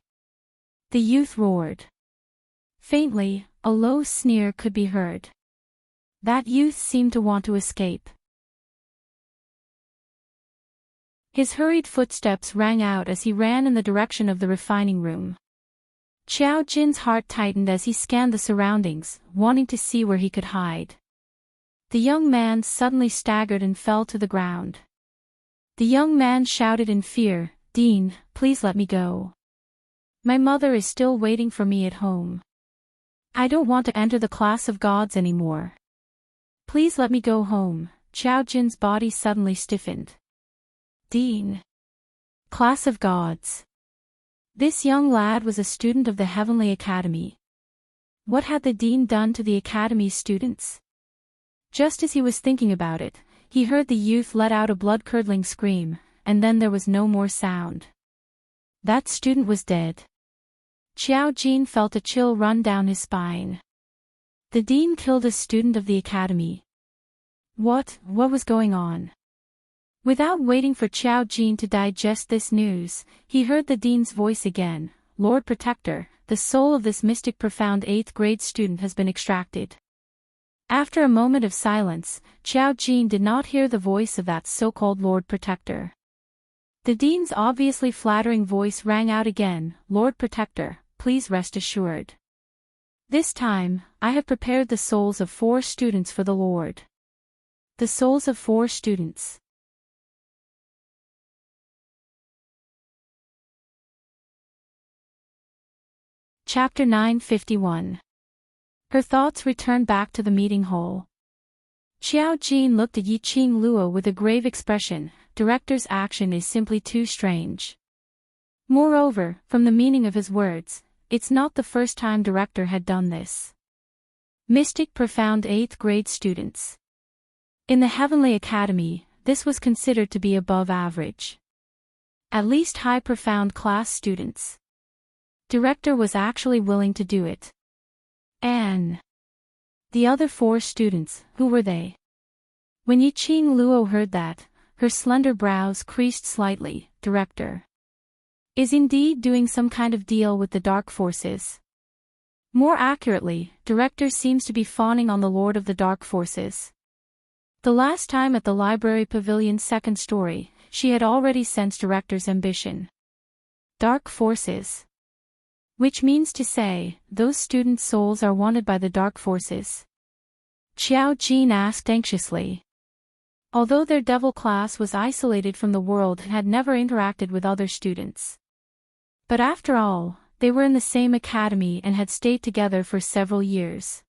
The youth roared. Faintly, a low sneer could be heard. That youth seemed to want to escape. His hurried footsteps rang out as he ran in the direction of the refining room. Qiao Jin's heart tightened as he scanned the surroundings, wanting to see where he could hide. The young man suddenly staggered and fell to the ground. The young man shouted in fear, "Dean, please let me go. My mother is still waiting for me at home. I don't want to enter the class of gods anymore. Please let me go home." Qiao Jin's body suddenly stiffened. Dean. Class of gods. This young lad was a student of the Heavenly Academy. What had the dean done to the Academy's students? Just as he was thinking about it, he heard the youth let out a blood-curdling scream, and then there was no more sound. That student was dead. Xiao Jin felt a chill run down his spine. The dean killed a student of the Academy. What was going on? Without waiting for Xiao Jin to digest this news, he heard the dean's voice again. Lord Protector, the soul of this mystic profound 8th grade student has been extracted. After a moment of silence, Xiao Jin did not hear the voice of that so-called Lord Protector. The dean's obviously flattering voice rang out again. Lord Protector, please rest assured. This time, I have prepared the souls of 4 students for the Lord. The souls of 4 students. Chapter 951. Her thoughts returned back to the meeting hall. Xiao Jin looked at Yiqing Luo with a grave expression. Director's action is simply too strange. Moreover, from the meaning of his words, it's not the first time director had done this. Mystic profound 8th grade students. In the Heavenly Academy, this was considered to be above average. At least high profound class students. Director was actually willing to do it. And the other 4 students, who were they? When Yiqing Luo heard that, her slender brows creased slightly. Director is indeed doing some kind of deal with the dark forces. More accurately, Director seems to be fawning on the Lord of the Dark Forces. The last time at the library pavilion's 2nd story, she had already sensed Director's ambition. Dark forces. Which means to say, those students' souls are wanted by the dark forces? Xiao Jin asked anxiously. Although their devil class was isolated from the world and had never interacted with other students. But after all, they were in the same academy and had stayed together for several years.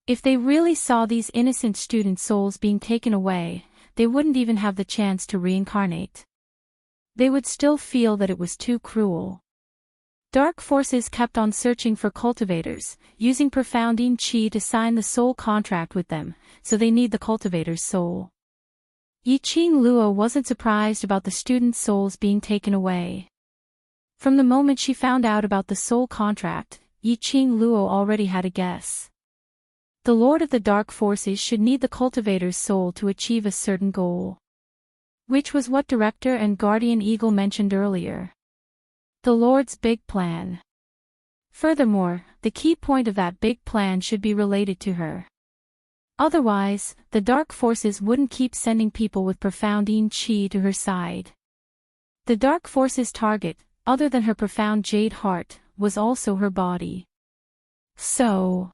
If they really saw these innocent student souls being taken away, they wouldn't even have the chance to reincarnate. They would still feel that it was too cruel. Dark forces kept on searching for cultivators, using profound yin qi to sign the soul contract with them, so they need the cultivator's soul. Yiqing Luo wasn't surprised about the students' souls being taken away. From the moment she found out about the soul contract, Yiqing Luo already had a guess. The Lord of the Dark Forces should need the cultivator's soul to achieve a certain goal. Which was what Director and Guardian Eagle mentioned earlier. The Lord's big plan. Furthermore, the key point of that big plan should be related to her. Otherwise, the dark forces wouldn't keep sending people with profound yin qi to her side. The dark forces' target, other than her profound jade heart, was also her body. So,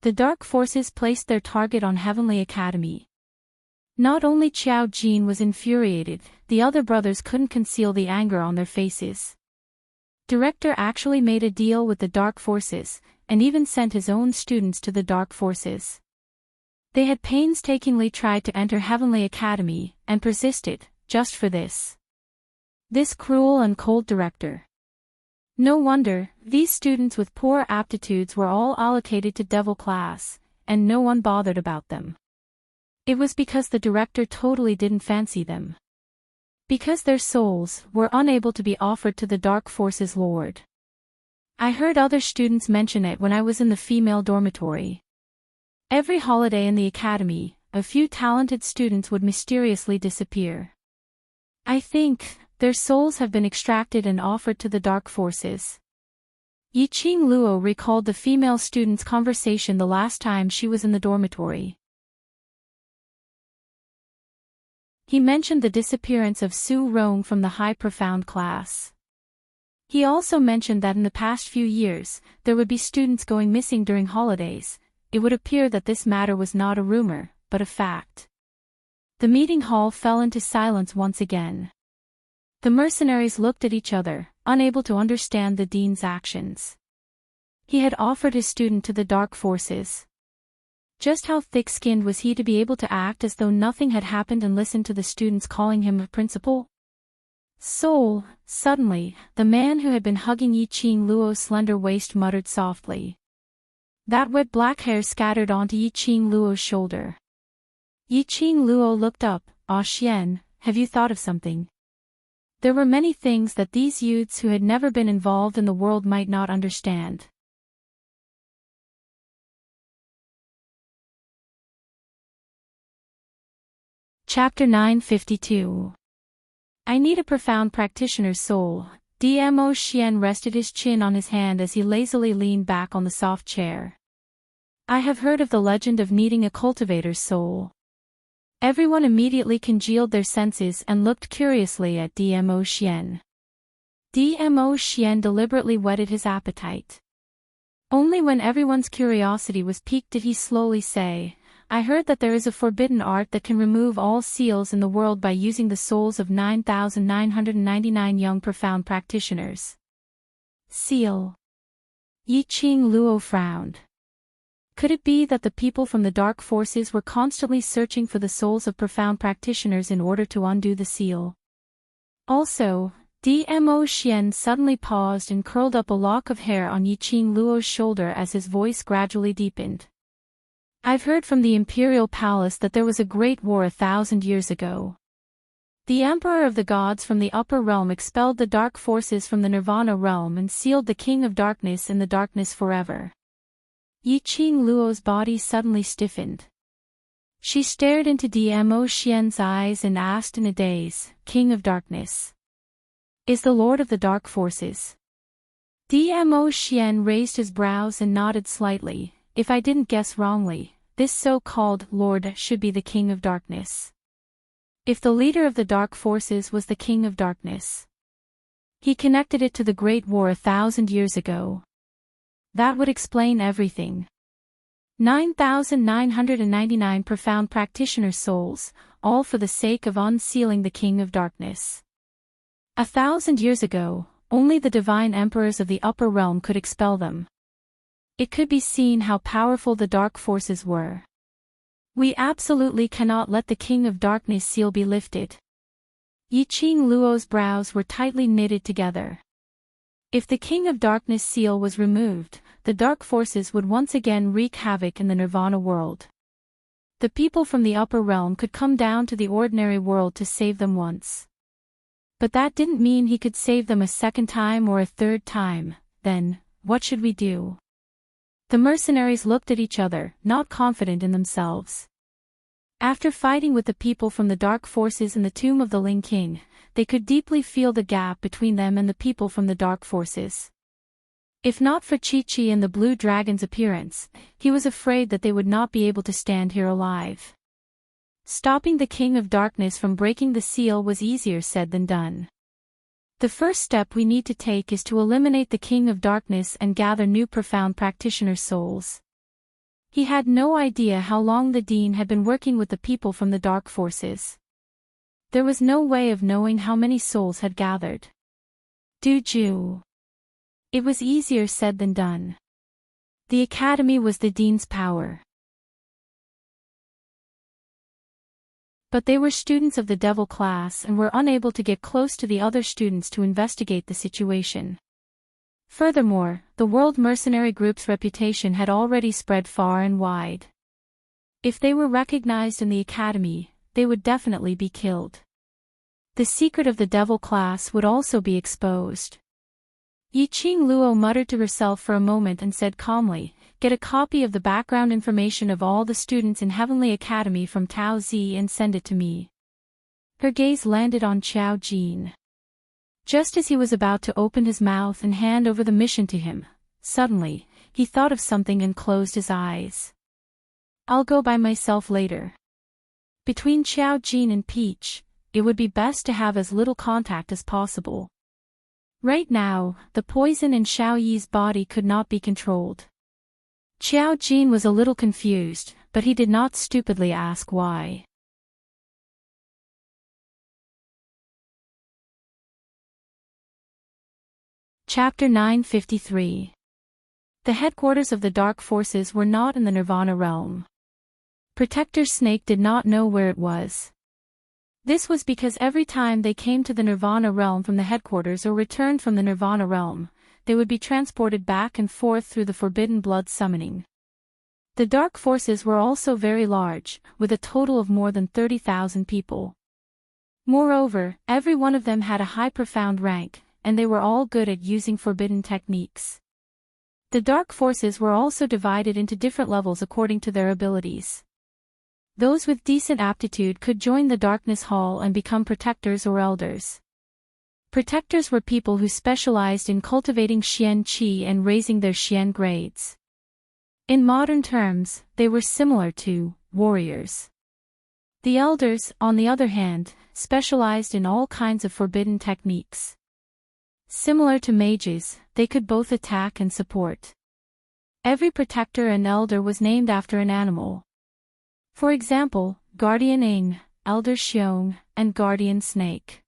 the dark forces placed their target on Heavenly Academy. Not only Xiao Jin was infuriated, the other brothers couldn't conceal the anger on their faces. Director actually made a deal with the dark forces, and even sent his own students to the dark forces. They had painstakingly tried to enter Heavenly Academy, and persisted, just for this. This cruel and cold director. No wonder, these students with poor aptitudes were all allocated to devil class, and no one bothered about them. It was because the director totally didn't fancy them. Because their souls were unable to be offered to the Dark Forces Lord. I heard other students mention it when I was in the female dormitory. Every holiday in the academy, a few talented students would mysteriously disappear. I think their souls have been extracted and offered to the Dark Forces. Yiqing Luo recalled the female student's conversation the last time she was in the dormitory. He mentioned the disappearance of Su Rong from the high profound class. He also mentioned that in the past few years, there would be students going missing during holidays. It would appear that this matter was not a rumor, but a fact. The meeting hall fell into silence once again. The mercenaries looked at each other, unable to understand the dean's actions. He had offered his student to the dark forces. Just how thick-skinned was he to be able to act as though nothing had happened and listen to the students calling him a principal? Soul, suddenly, the man who had been hugging Yiqing Luo's slender waist muttered softly. That wet black hair scattered onto Yiqing Luo's shoulder. Yiqing Luo looked up. Ah Xian, have you thought of something? There were many things that these youths who had never been involved in the world might not understand. Chapter 952. I need a profound practitioner's soul. Dmo Xian rested his chin on his hand as he lazily leaned back on the soft chair. I have heard of the legend of needing a cultivator's soul. Everyone immediately congealed their senses and looked curiously at Dmo Xian. Dmo Xian deliberately whetted his appetite. Only when everyone's curiosity was piqued did he slowly say, I heard that there is a forbidden art that can remove all seals in the world by using the souls of 9,999 young profound practitioners. Seal. Yiqing Luo frowned. Could it be that the people from the dark forces were constantly searching for the souls of profound practitioners in order to undo the seal? Also, Dmo Xian suddenly paused and curled up a lock of hair on Yiqing Luo's shoulder as his voice gradually deepened. I've heard from the imperial palace that there was a great war 1,000 years ago. The emperor of the gods from the upper realm expelled the dark forces from the nirvana realm and sealed the king of darkness in the darkness forever. Yiqing Luo's body suddenly stiffened. She stared into Dmo Xian's eyes and asked in a daze, King of Darkness? Is the Lord of the Dark Forces? Dmo Xian raised his brows and nodded slightly. If I didn't guess wrongly, this so-called Lord should be the King of Darkness. If the leader of the Dark Forces was the King of Darkness, he connected it to the Great War 1,000 years ago. That would explain everything. 9,999 profound practitioner souls, all for the sake of unsealing the King of Darkness. 1,000 years ago, only the divine emperors of the upper realm could expel them. It could be seen how powerful the dark forces were. We absolutely cannot let the King of Darkness seal be lifted. Yiqing Luo's brows were tightly knitted together. If the King of Darkness seal was removed, the dark forces would once again wreak havoc in the nirvana world. The people from the upper realm could come down to the ordinary world to save them once. But that didn't mean he could save them a second time or a third time. Then, what should we do? The mercenaries looked at each other, not confident in themselves. After fighting with the people from the dark forces in the tomb of the Ling King, they could deeply feel the gap between them and the people from the dark forces. If not for Chi-Chi and the Blue Dragon's appearance, he was afraid that they would not be able to stand here alive. Stopping the King of Darkness from breaking the seal was easier said than done. The first step we need to take is to eliminate the King of Darkness and gather new profound practitioner souls. He had no idea how long the Dean had been working with the people from the dark forces. There was no way of knowing how many souls had gathered. Duju. It was easier said than done. The academy was the Dean's power. But they were students of the devil class and were unable to get close to the other students to investigate the situation. Furthermore, the World Mercenary Group's reputation had already spread far and wide. If they were recognized in the academy, they would definitely be killed. The secret of the devil class would also be exposed. Yiqing Luo muttered to herself for a moment and said calmly, get a copy of the background information of all the students in Heavenly Academy from Tao Zi and send it to me. Her gaze landed on Qiao Jin. Just as he was about to open his mouth and hand over the mission to him, suddenly, he thought of something and closed his eyes. I'll go by myself later. Between Qiao Jin and Peach, it would be best to have as little contact as possible. Right now, the poison in Xiao Yi's body could not be controlled. Qiao Jin was a little confused, but he did not stupidly ask why. Chapter 953. The headquarters of the Dark Forces were not in the Nirvana realm. Protector Snake did not know where it was. This was because every time they came to the Nirvana realm from the headquarters or returned from the Nirvana realm, they would be transported back and forth through the Forbidden Blood summoning. The dark forces were also very large, with a total of more than 30,000 people. Moreover, every one of them had a high profound rank, and they were all good at using forbidden techniques. The dark forces were also divided into different levels according to their abilities. Those with decent aptitude could join the Darkness Hall and become protectors or elders. Protectors were people who specialized in cultivating Xian Qi and raising their Xian grades. In modern terms, they were similar to warriors. The elders, on the other hand, specialized in all kinds of forbidden techniques. Similar to mages, they could both attack and support. Every protector and elder was named after an animal. For example, Guardian Ing, Elder Xiong, and Guardian Snake.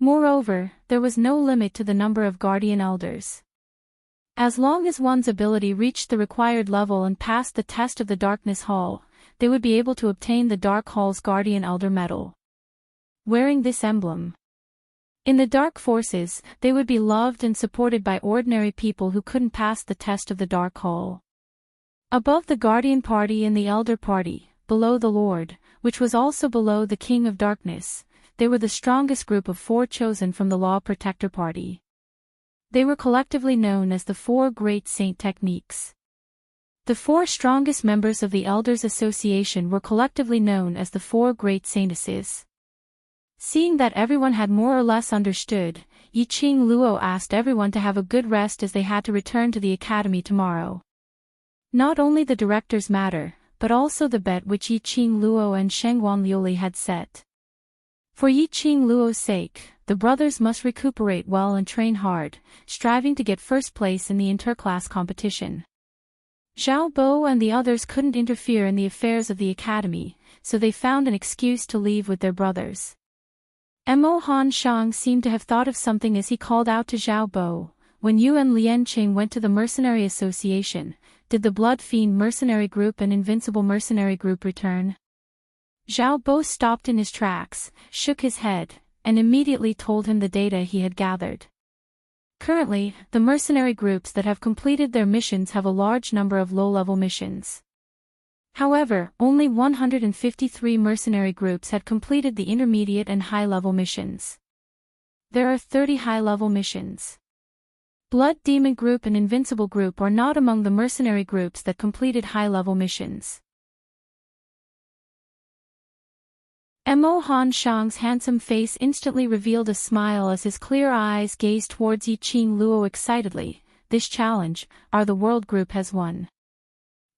Moreover, there was no limit to the number of guardian elders. As long as one's ability reached the required level and passed the test of the Darkness Hall, they would be able to obtain the Dark Hall's Guardian Elder medal. Wearing this emblem in the Dark Forces, they would be loved and supported by ordinary people who couldn't pass the test of the Dark Hall. Above the Guardian Party and the Elder Party, below the Lord, which was also below the King of Darkness, they were the strongest group of 4 chosen from the Law Protector Party. They were collectively known as the 4 Great Saint Techniques. The 4 strongest members of the Elders Association were collectively known as the 4 Great Saintesses. Seeing that everyone had more or less understood, Yiqing Luo asked everyone to have a good rest as they had to return to the academy tomorrow. Not only the director's matter, but also the bet which Yiqing Luo and Shengguan Liuli had set. For Yiqing Luo's sake, the brothers must recuperate well and train hard, striving to get first place in the interclass competition. Zhao Bo and the others couldn't interfere in the affairs of the academy, so they found an excuse to leave with their brothers. Mo Han Shang seemed to have thought of something as he called out to Zhao Bo, "When you and Lianqing went to the Mercenary Association, did the Blood Fiend Mercenary Group and Invincible Mercenary Group return?" Zhao Bo stopped in his tracks, shook his head, and immediately told him the data he had gathered. Currently, the mercenary groups that have completed their missions have a large number of low-level missions. However, only 153 mercenary groups had completed the intermediate and high-level missions. There are 30 high-level missions. Blood Demon Group and Invincible Group are not among the mercenary groups that completed high-level missions. Mo Han Shang's handsome face instantly revealed a smile as his clear eyes gazed towards Yiqing Luo excitedly. "This challenge, the world group has won."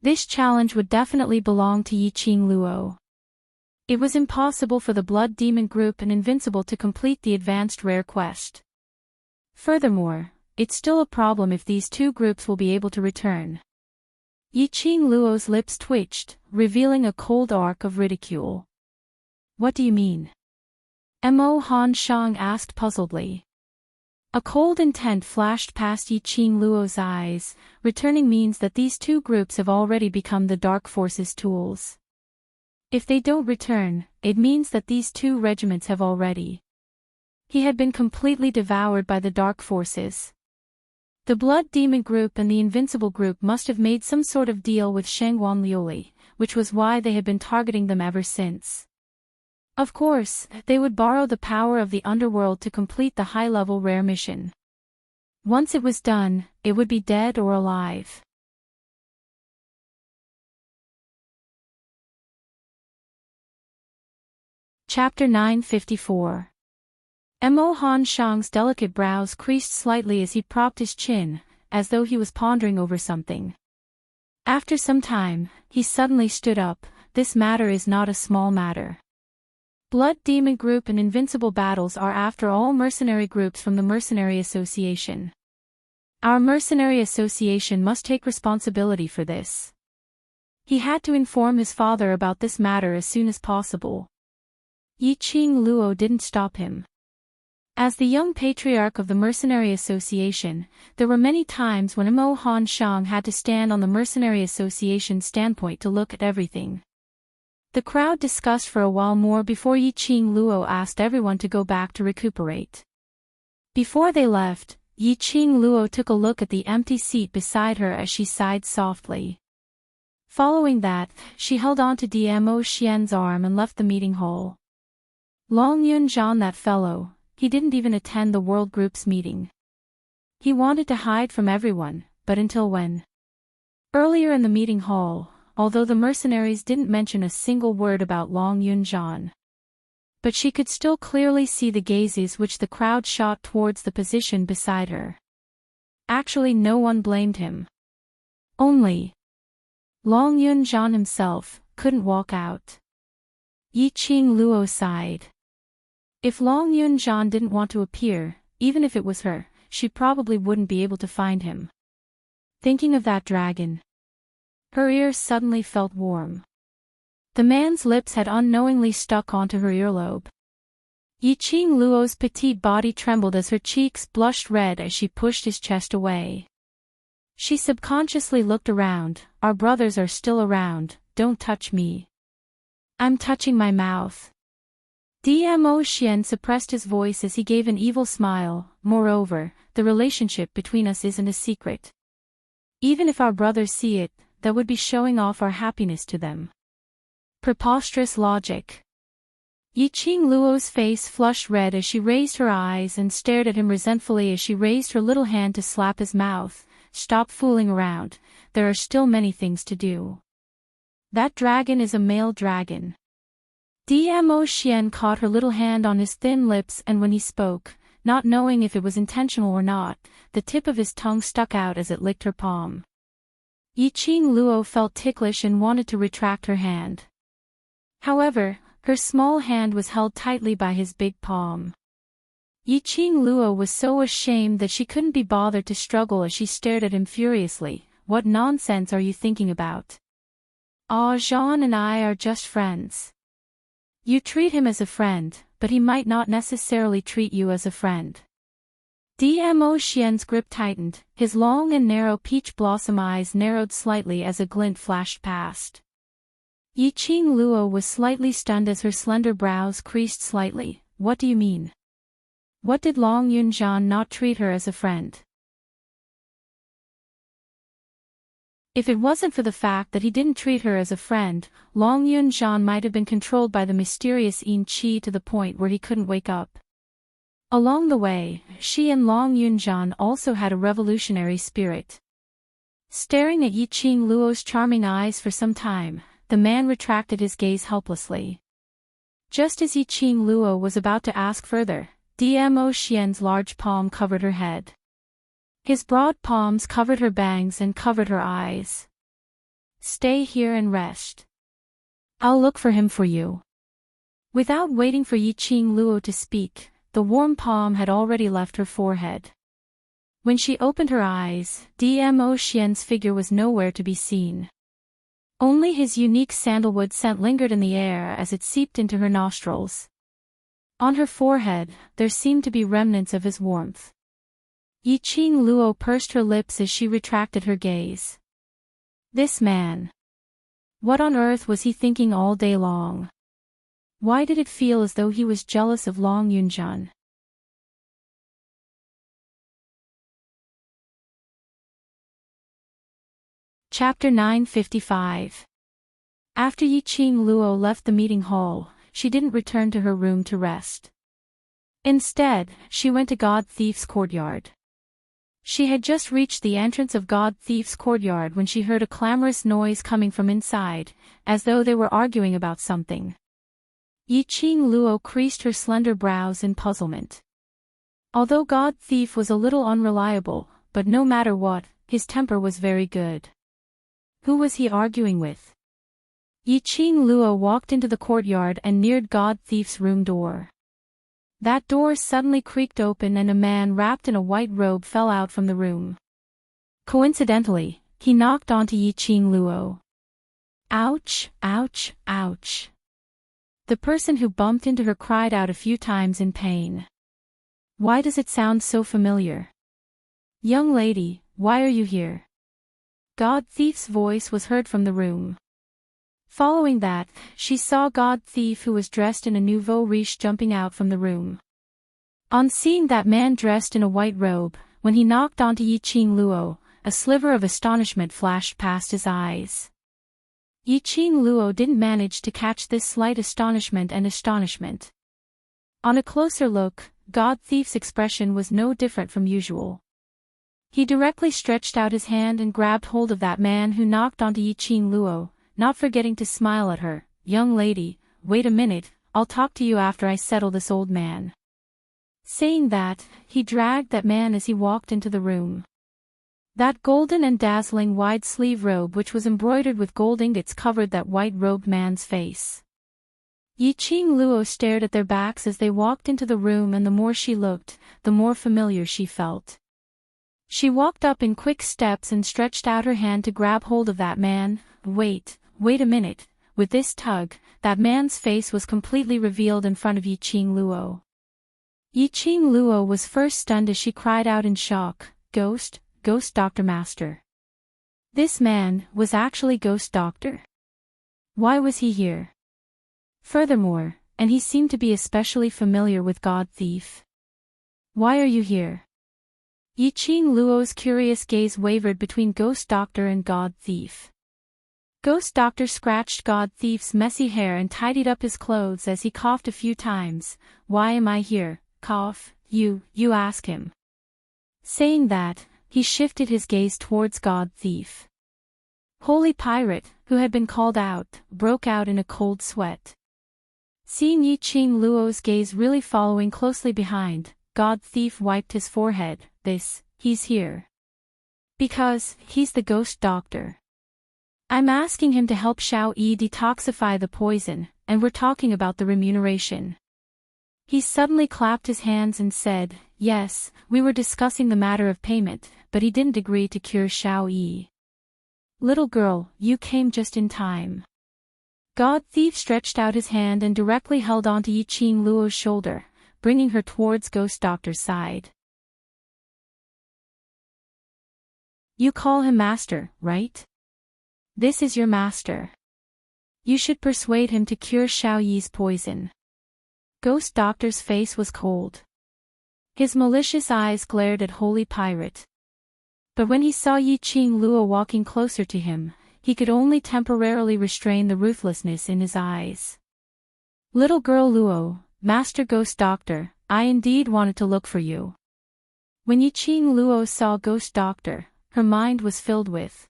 This challenge would definitely belong to Yiqing Luo. It was impossible for the Blood Demon Group and Invincible to complete the advanced rare quest. Furthermore, it's still a problem if these 2 groups will be able to return. Yiqing Luo's lips twitched, revealing a cold arc of ridicule. "What do you mean?" Mo Han Shang asked puzzledly. A cold intent flashed past Yiqing Luo's eyes. Returning means that these 2 groups have already become the Dark Forces tools. If they don't return, it means that these 2 regiments have already. He had been completely devoured by the Dark Forces. The Blood Demon Group and the Invincible Group must have made some sort of deal with Shengguan Liuli, which was why they had been targeting them ever since. Of course, they would borrow the power of the underworld to complete the high-level rare mission. Once it was done, it would be dead or alive. Chapter 954. Mo Han Shang's delicate brows creased slightly as he propped his chin, as though he was pondering over something. After some time, he suddenly stood up. "This matter is not a small matter. Blood Demon Group and Invincible battles are after all mercenary groups from the Mercenary Association. Our Mercenary Association must take responsibility for this." He had to inform his father about this matter as soon as possible. Yiqing Luo didn't stop him. As the young patriarch of the Mercenary Association, there were many times when Mo Han Shang had to stand on the Mercenary Association's standpoint to look at everything. The crowd discussed for a while more before Yi Qing Luo asked everyone to go back to recuperate. Before they left, Yi Qing Luo took a look at the empty seat beside her as she sighed softly. Following that, she held on to Dmo Xian's arm and left the meeting hall. Long Yunjian, that fellow, he didn't even attend the World Group's meeting. He wanted to hide from everyone, but until when? Earlier in the meeting hall, although the mercenaries didn't mention a single word about Long Yunjian, but she could still clearly see the gazes which the crowd shot towards the position beside her. Actually, no one blamed him. Only Long Yunjian himself couldn't walk out. Yi Qing Luo sighed. If Long Yunjian didn't want to appear, even if it was her, she probably wouldn't be able to find him. Thinking of that dragon, her ears suddenly felt warm. The man's lips had unknowingly stuck onto her earlobe. Yi Qing Luo's petite body trembled as her cheeks blushed red as she pushed his chest away. She subconsciously looked around. Our brothers are still around, don't touch me. I'm touching my mouth. Dmo Xian suppressed his voice as he gave an evil smile. Moreover, the relationship between us isn't a secret. Even if our brothers see it, that would be showing off our happiness to them. Preposterous logic. Yi Qing Luo's face flushed red as she raised her eyes and stared at him resentfully as she raised her little hand to slap his mouth. Stop fooling around, there are still many things to do. That dragon is a male dragon. Dmo Xian caught her little hand on his thin lips, and when he spoke, not knowing if it was intentional or not, the tip of his tongue stuck out as it licked her palm. Yi Qing Luo felt ticklish and wanted to retract her hand. However, her small hand was held tightly by his big palm. Yi Qing Luo was so ashamed that she couldn't be bothered to struggle as she stared at him furiously. What nonsense are you thinking about? Ah, Jean and I are just friends. You treat him as a friend, but he might not necessarily treat you as a friend. Dmo Xian's grip tightened, his long and narrow peach blossom eyes narrowed slightly as a glint flashed past. Yi Qing Luo was slightly stunned as her slender brows creased slightly. What do you mean? What did Long Yunjian not treat her as a friend? If it wasn't for the fact that he didn't treat her as a friend, Long Yunjian might have been controlled by the mysterious Yin Qi to the point where he couldn't wake up. Along the way, she and Long Yunjian also had a revolutionary spirit. Staring at Yi Qing Luo's charming eyes for some time, the man retracted his gaze helplessly. Just as Yi Qing Luo was about to ask further, Dmo Xian's large palm covered her head. His broad palms covered her bangs and covered her eyes. Stay here and rest. I'll look for him for you. Without waiting for Yi Qing Luo to speak, the warm palm had already left her forehead. When she opened her eyes, Dmo Xian's figure was nowhere to be seen. Only his unique sandalwood scent lingered in the air as it seeped into her nostrils. On her forehead, there seemed to be remnants of his warmth. Yi Qing Luo pursed her lips as she retracted her gaze. This man. What on earth was he thinking all day long? Why did it feel as though he was jealous of Long Yunjian? Chapter 955. After Yi Qing Luo left the meeting hall, she didn't return to her room to rest. Instead, she went to God Thief's courtyard. She had just reached the entrance of God Thief's courtyard when she heard a clamorous noise coming from inside, as though they were arguing about something. Yi Qing Luo creased her slender brows in puzzlement. Although God Thief was a little unreliable, but no matter what, his temper was very good. Who was he arguing with? Yi Qing Luo walked into the courtyard and neared God Thief's room door. That door suddenly creaked open and a man wrapped in a white robe fell out from the room. Coincidentally, he knocked onto Yi Qing Luo. Ouch, ouch, ouch. The person who bumped into her cried out a few times in pain. Why does it sound so familiar? Young lady, why are you here? God Thief's voice was heard from the room. Following that, she saw God Thief, who was dressed in a nouveau riche, jumping out from the room. On seeing that man dressed in a white robe, when he knocked onto Yi Qing Luo, a sliver of astonishment flashed past his eyes. Yi Qing Luo didn't manage to catch this slight astonishment. On a closer look, God Thief's expression was no different from usual. He directly stretched out his hand and grabbed hold of that man who knocked onto Yi Qing Luo, not forgetting to smile at her. "Young lady, wait a minute, I'll talk to you after I settle this old man." Saying that, he dragged that man as he walked into the room. That golden and dazzling wide-sleeve robe which was embroidered with gold ingots covered that white-robed man's face. Yi Qing Luo stared at their backs as they walked into the room, and the more she looked, the more familiar she felt. She walked up in quick steps and stretched out her hand to grab hold of that man. Wait a minute. With this tug, that man's face was completely revealed in front of Yi Qing Luo. Yi Qing Luo was first stunned as she cried out in shock, "Ghost Doctor Master." This man was actually Ghost Doctor? Why was he here? Furthermore, and he seemed to be especially familiar with God Thief. Why are you here? Yi Qing Luo's curious gaze wavered between Ghost Doctor and God Thief. Ghost Doctor scratched God Thief's messy hair and tidied up his clothes as he coughed a few times. "Why am I here? Cough, you ask him." Saying that, he shifted his gaze towards God Thief. Holy Pirate, who had been called out, broke out in a cold sweat. Seeing Yi Qing Luo's gaze really following closely behind, God Thief wiped his forehead. He's here. Because, he's the Ghost Doctor. I'm asking him to help Xiao Yi detoxify the poison, and we're talking about the remuneration. He suddenly clapped his hands and said, "Yes, we were discussing the matter of payment, but he didn't agree to cure Xiao Yi." "Little girl, you came just in time." God Thief stretched out his hand and directly held onto Yi Qing Luo's shoulder, bringing her towards Ghost Doctor's side. "You call him master, right? This is your master. You should persuade him to cure Xiao Yi's poison." Ghost Doctor's face was cold. His malicious eyes glared at Holy Pirate. But when he saw Yi Qing Luo walking closer to him, he could only temporarily restrain the ruthlessness in his eyes. "Little girl Luo, Master Ghost Doctor, I indeed wanted to look for you." When Yi Qing Luo saw Ghost Doctor, her mind was filled with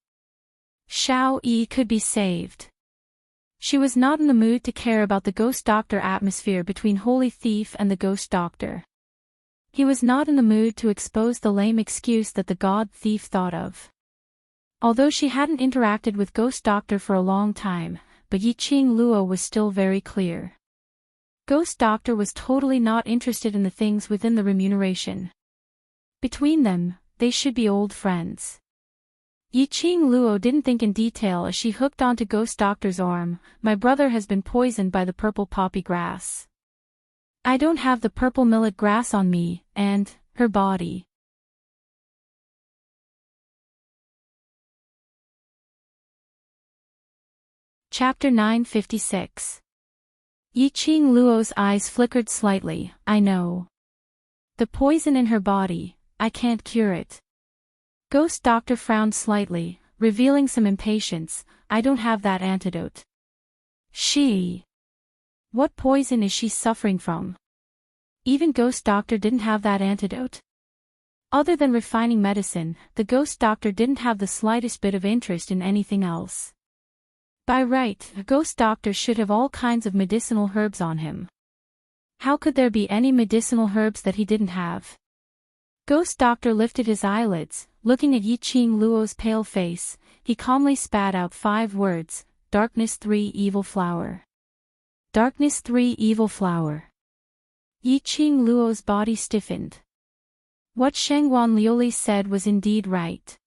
Xiao Yi could be saved. She was not in the mood to care about the Ghost Doctor atmosphere between Holy Thief and the Ghost Doctor. He was not in the mood to expose the lame excuse that the God Thief thought of. Although she hadn't interacted with Ghost Doctor for a long time, but Yi Qing Luo was still very clear. Ghost Doctor was totally not interested in the things within the remuneration. Between them, they should be old friends. Yi Qing Luo didn't think in detail as she hooked onto Ghost Doctor's arm. "My brother has been poisoned by the purple poppy grass. I don't have the purple millet grass on me," and her body. Chapter 956. Yi Qing Luo's eyes flickered slightly. "I know. The poison in her body, I can't cure it." Ghost Doctor frowned slightly, revealing some impatience. "I don't have that antidote." What poison is she suffering from? Even Ghost Doctor didn't have that antidote? Other than refining medicine, the Ghost Doctor didn't have the slightest bit of interest in anything else. By right, a Ghost Doctor should have all kinds of medicinal herbs on him. How could there be any medicinal herbs that he didn't have? Ghost Doctor lifted his eyelids, looking at Yi Qing Luo's pale face. He calmly spat out 5 words, "Darkness 3 Evil Flower." Darkness 3 Evil Flower. Yi Qing Luo's body stiffened. What Shengguan Liuli said was indeed right.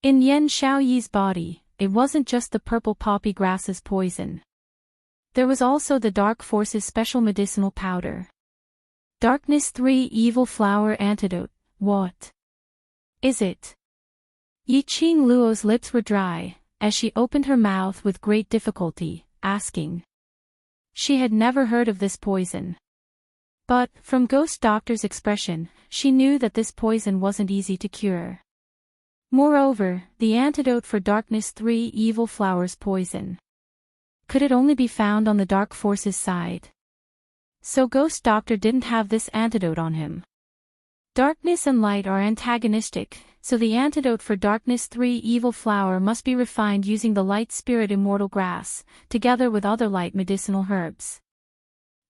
In Yan Xiaoyi's body, it wasn't just the purple poppy grass's poison. There was also the Dark Force's special medicinal powder. Darkness 3 Evil Flower Antidote. What is it? Yi Qing Luo's lips were dry, as she opened her mouth with great difficulty, asking. She had never heard of this poison. But, from Ghost Doctor's expression, she knew that this poison wasn't easy to cure. Moreover, the antidote for Darkness 3 Evil Flowers poison. Could it only be found on the Dark Force's side? So Ghost Doctor didn't have this antidote on him. Darkness and light are antagonistic, so the antidote for Darkness 3 Evil Flower must be refined using the Light Spirit Immortal Grass, together with other light medicinal herbs.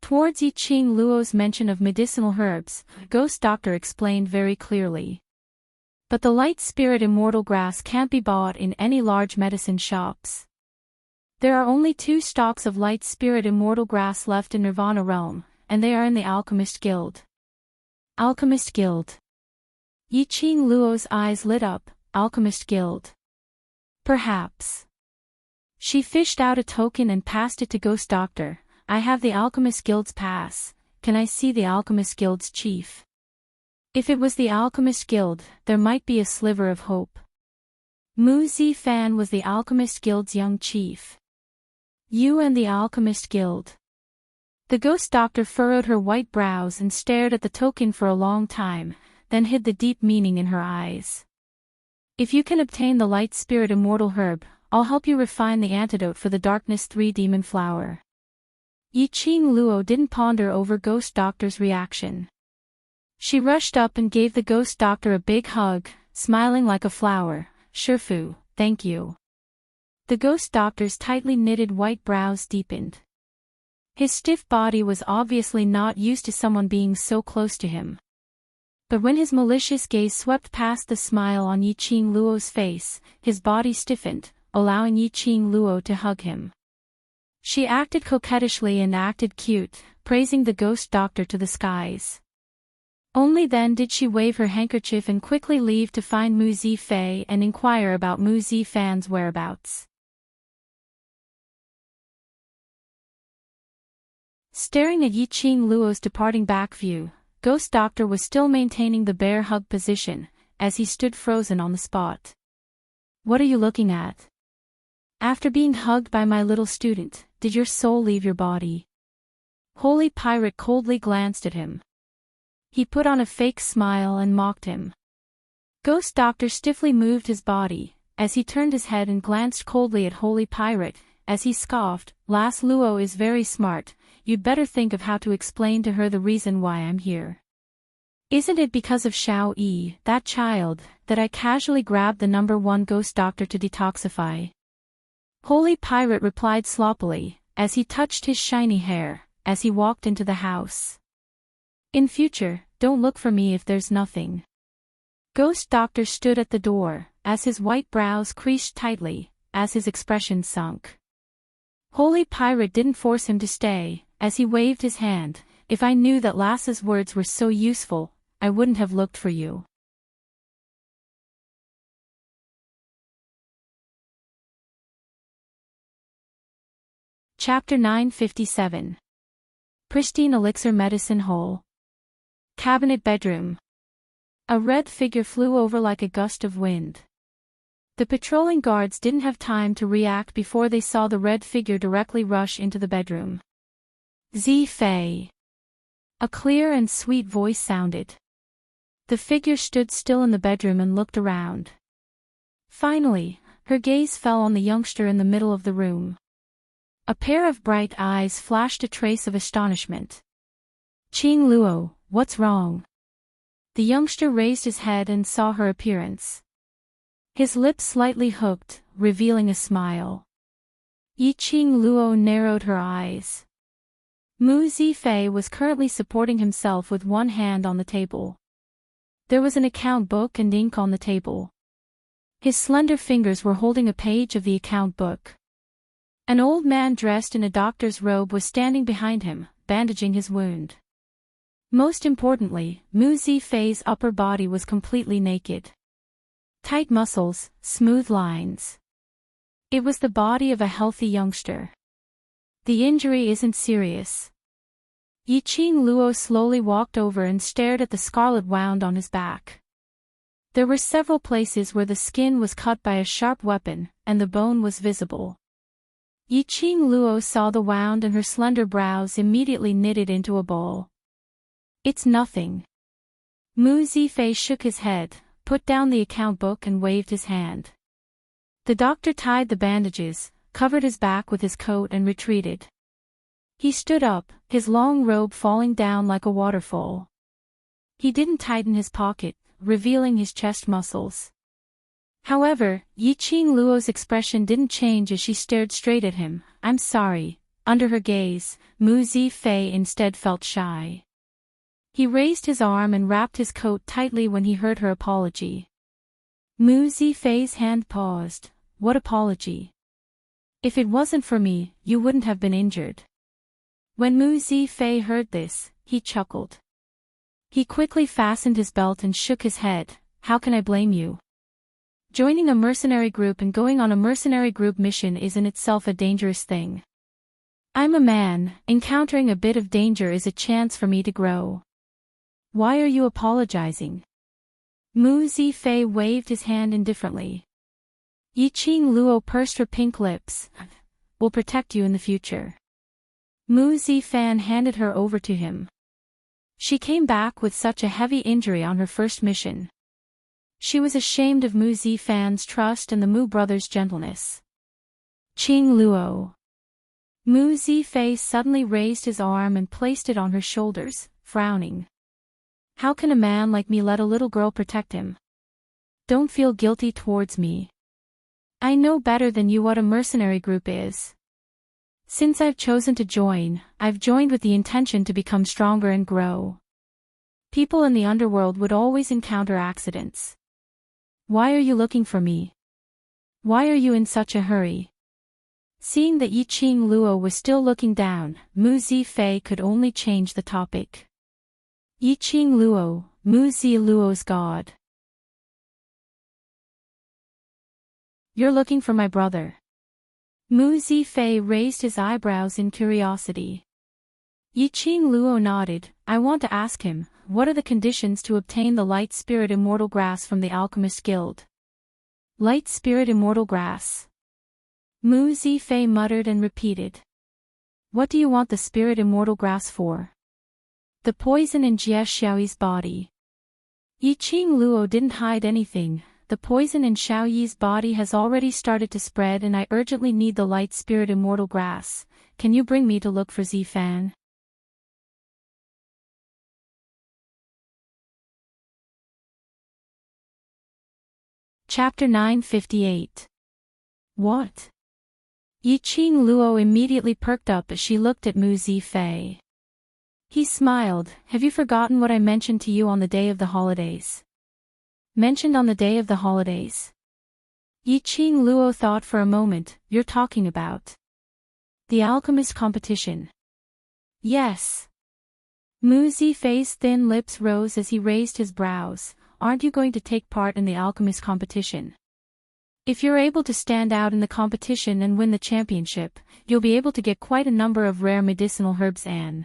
Towards I Ching Luo's mention of medicinal herbs, Ghost Doctor explained very clearly. But the Light Spirit Immortal Grass can't be bought in any large medicine shops. There are only 2 stalks of Light Spirit Immortal Grass left in Nirvana Realm, and they are in the Alchemist Guild. Alchemist Guild. I Ching Luo's eyes lit up. Alchemist Guild. Perhaps. She fished out a token and passed it to Ghost Doctor. I have the Alchemist Guild's pass. Can I see the Alchemist Guild's chief? If it was the Alchemist Guild, there might be a sliver of hope. Mu Zifan was the Alchemist Guild's young chief. You and the Alchemist Guild. The Ghost Doctor furrowed her white brows and stared at the token for a long time, then hid the deep meaning in her eyes. If you can obtain the Light Spirit Immortal Herb, I'll help you refine the antidote for the Darkness 3 Demon Flower. I Ching Luo didn't ponder over Ghost Doctor's reaction. She rushed up and gave the Ghost Doctor a big hug, smiling like a flower. Shifu, thank you. The Ghost Doctor's tightly knitted white brows deepened. His stiff body was obviously not used to someone being so close to him. But when his malicious gaze swept past the smile on I Ching Luo's face, his body stiffened, allowing I Ching Luo to hug him. She acted coquettishly and acted cute, praising the Ghost Doctor to the skies. Only then did she wave her handkerchief and quickly leave to find Mu Zifei and inquire about Mu Zifan's whereabouts. Staring at I Ching Luo's departing back view, Ghost Doctor was still maintaining the bear hug position, as he stood frozen on the spot. What are you looking at? After being hugged by my little student, did your soul leave your body? Holy Pirate coldly glanced at him. He put on a fake smile and mocked him. Ghost Doctor stiffly moved his body, as he turned his head and glanced coldly at Holy Pirate, as he scoffed, Lass Luo is very smart, you'd better think of how to explain to her the reason why I'm here. Isn't it because of Xiao Yi, that child, that I casually grabbed the #1 Ghost Doctor to detoxify? Holy Pirate replied sloppily, as he touched his shiny hair, as he walked into the house. In future, don't look for me if there's nothing. Ghost Doctor stood at the door, as his white brows creased tightly, as his expression sunk. Holy Pirate didn't force him to stay, as he waved his hand. If I knew that Lass's words were so useful, I wouldn't have looked for you. Chapter 957. Pristine Elixir Medicine Hole. Cabinet Bedroom. A red figure flew over like a gust of wind. The patrolling guards didn't have time to react before they saw the red figure directly rush into the bedroom. Zifei. A clear and sweet voice sounded. The figure stood still in the bedroom and looked around. Finally, her gaze fell on the youngster in the middle of the room. A pair of bright eyes flashed a trace of astonishment. Ching Luo, what's wrong? The youngster raised his head and saw her appearance. His lips slightly hooked, revealing a smile. I Ching Luo narrowed her eyes. Mu Zifei was currently supporting himself with one hand on the table. There was an account book and ink on the table. His slender fingers were holding a page of the account book. An old man dressed in a doctor's robe was standing behind him, bandaging his wound. Most importantly, Mu Zifei's upper body was completely naked. Tight muscles, smooth lines. It was the body of a healthy youngster. The injury isn't serious. I Ching Luo slowly walked over and stared at the scarlet wound on his back. There were several places where the skin was cut by a sharp weapon, and the bone was visible. Yiqing Luo saw the wound and her slender brows immediately knitted into a ball. It's nothing. Mu Zifei shook his head, put down the account book and waved his hand. The doctor tied the bandages, covered his back with his coat and retreated. He stood up, his long robe falling down like a waterfall. He didn't tighten his pocket, revealing his chest muscles. However, Yiqing Luo's expression didn't change as she stared straight at him. I'm sorry. Under her gaze, Mu Zifei instead felt shy. He raised his arm and wrapped his coat tightly when he heard her apology. Mu Zifei's hand paused. What apology? If it wasn't for me, you wouldn't have been injured. When Mu Zifei heard this, he chuckled. He quickly fastened his belt and shook his head. How can I blame you? Joining a mercenary group and going on a mercenary group mission is in itself a dangerous thing. I'm a man, encountering a bit of danger is a chance for me to grow. Why are you apologizing? Mu Zifei waved his hand indifferently. Yiqing Luo pursed her pink lips. Will protect you in the future. Mu Zifan handed her over to him. She came back with such a heavy injury on her first mission. She was ashamed of Mu Zifan's trust and the Mu brothers' gentleness. Qing Luo. Mu Zifei suddenly raised his arm and placed it on her shoulders, frowning. How can a man like me let a little girl protect him? Don't feel guilty towards me. I know better than you what a mercenary group is. Since I've chosen to join, I've joined with the intention to become stronger and grow. People in the underworld would always encounter accidents. Why are you looking for me? Why are you in such a hurry? Seeing that Yiqing Luo was still looking down, Mu Zifei could only change the topic. Yiqing Luo, Mu Zi Luo's god. You're looking for my brother. Mu Zifei raised his eyebrows in curiosity. Yiqing Luo nodded. I want to ask him, what are the conditions to obtain the Light Spirit Immortal Grass from the Alchemist Guild? Light Spirit Immortal Grass. Mu Zifei muttered and repeated. What do you want the Spirit Immortal Grass for? The poison in Jie Xiaoyi's body. Yiqing Luo didn't hide anything. The poison in Xiaoyi's body has already started to spread and I urgently need the Light Spirit Immortal Grass. Can you bring me to look for Zifan? Chapter 958. What? Yiqing Luo immediately perked up as she looked at Mu Zifei. He smiled. Have you forgotten what I mentioned to you on the day of the holidays? Mentioned on the day of the holidays? Yiqing Luo thought for a moment. You're talking about the alchemist competition. Yes. Mu Zifei's thin lips rose as he raised his brows. Aren't you going to take part in the alchemist competition? If you're able to stand out in the competition and win the championship, you'll be able to get quite a number of rare medicinal herbs and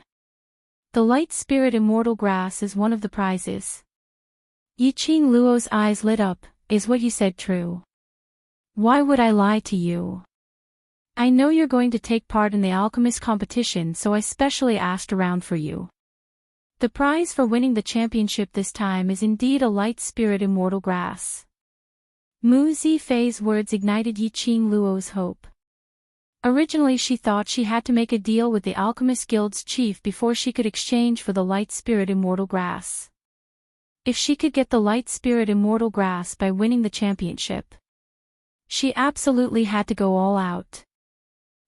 the Light Spirit Immortal Grass is one of the prizes. Yiqing Luo's eyes lit up. Is what you said true? Why would I lie to you? I know you're going to take part in the alchemist competition, so I specially asked around for you. The prize for winning the championship this time is indeed a Light Spirit Immortal Grass. Mu Zifei's words ignited Yiqing Luo's hope. Originally she thought she had to make a deal with the Alchemist Guild's chief before she could exchange for the Light Spirit Immortal Grass. If she could get the Light Spirit Immortal Grass by winning the championship, she absolutely had to go all out.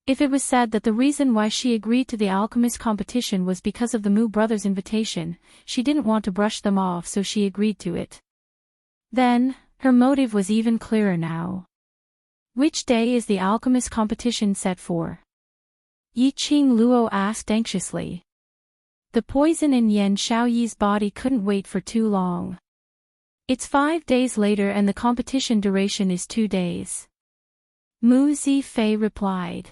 If it was said that the reason why she agreed to the alchemist competition was because of the Mu brothers' invitation, she didn't want to brush them off, so she agreed to it. Then, her motive was even clearer now. Which day is the alchemist competition set for? Yiqing Luo asked anxiously. The poison in Yan Xiaoyi's body couldn't wait for too long. It's 5 days later and the competition duration is 2 days. Mu Zifei replied.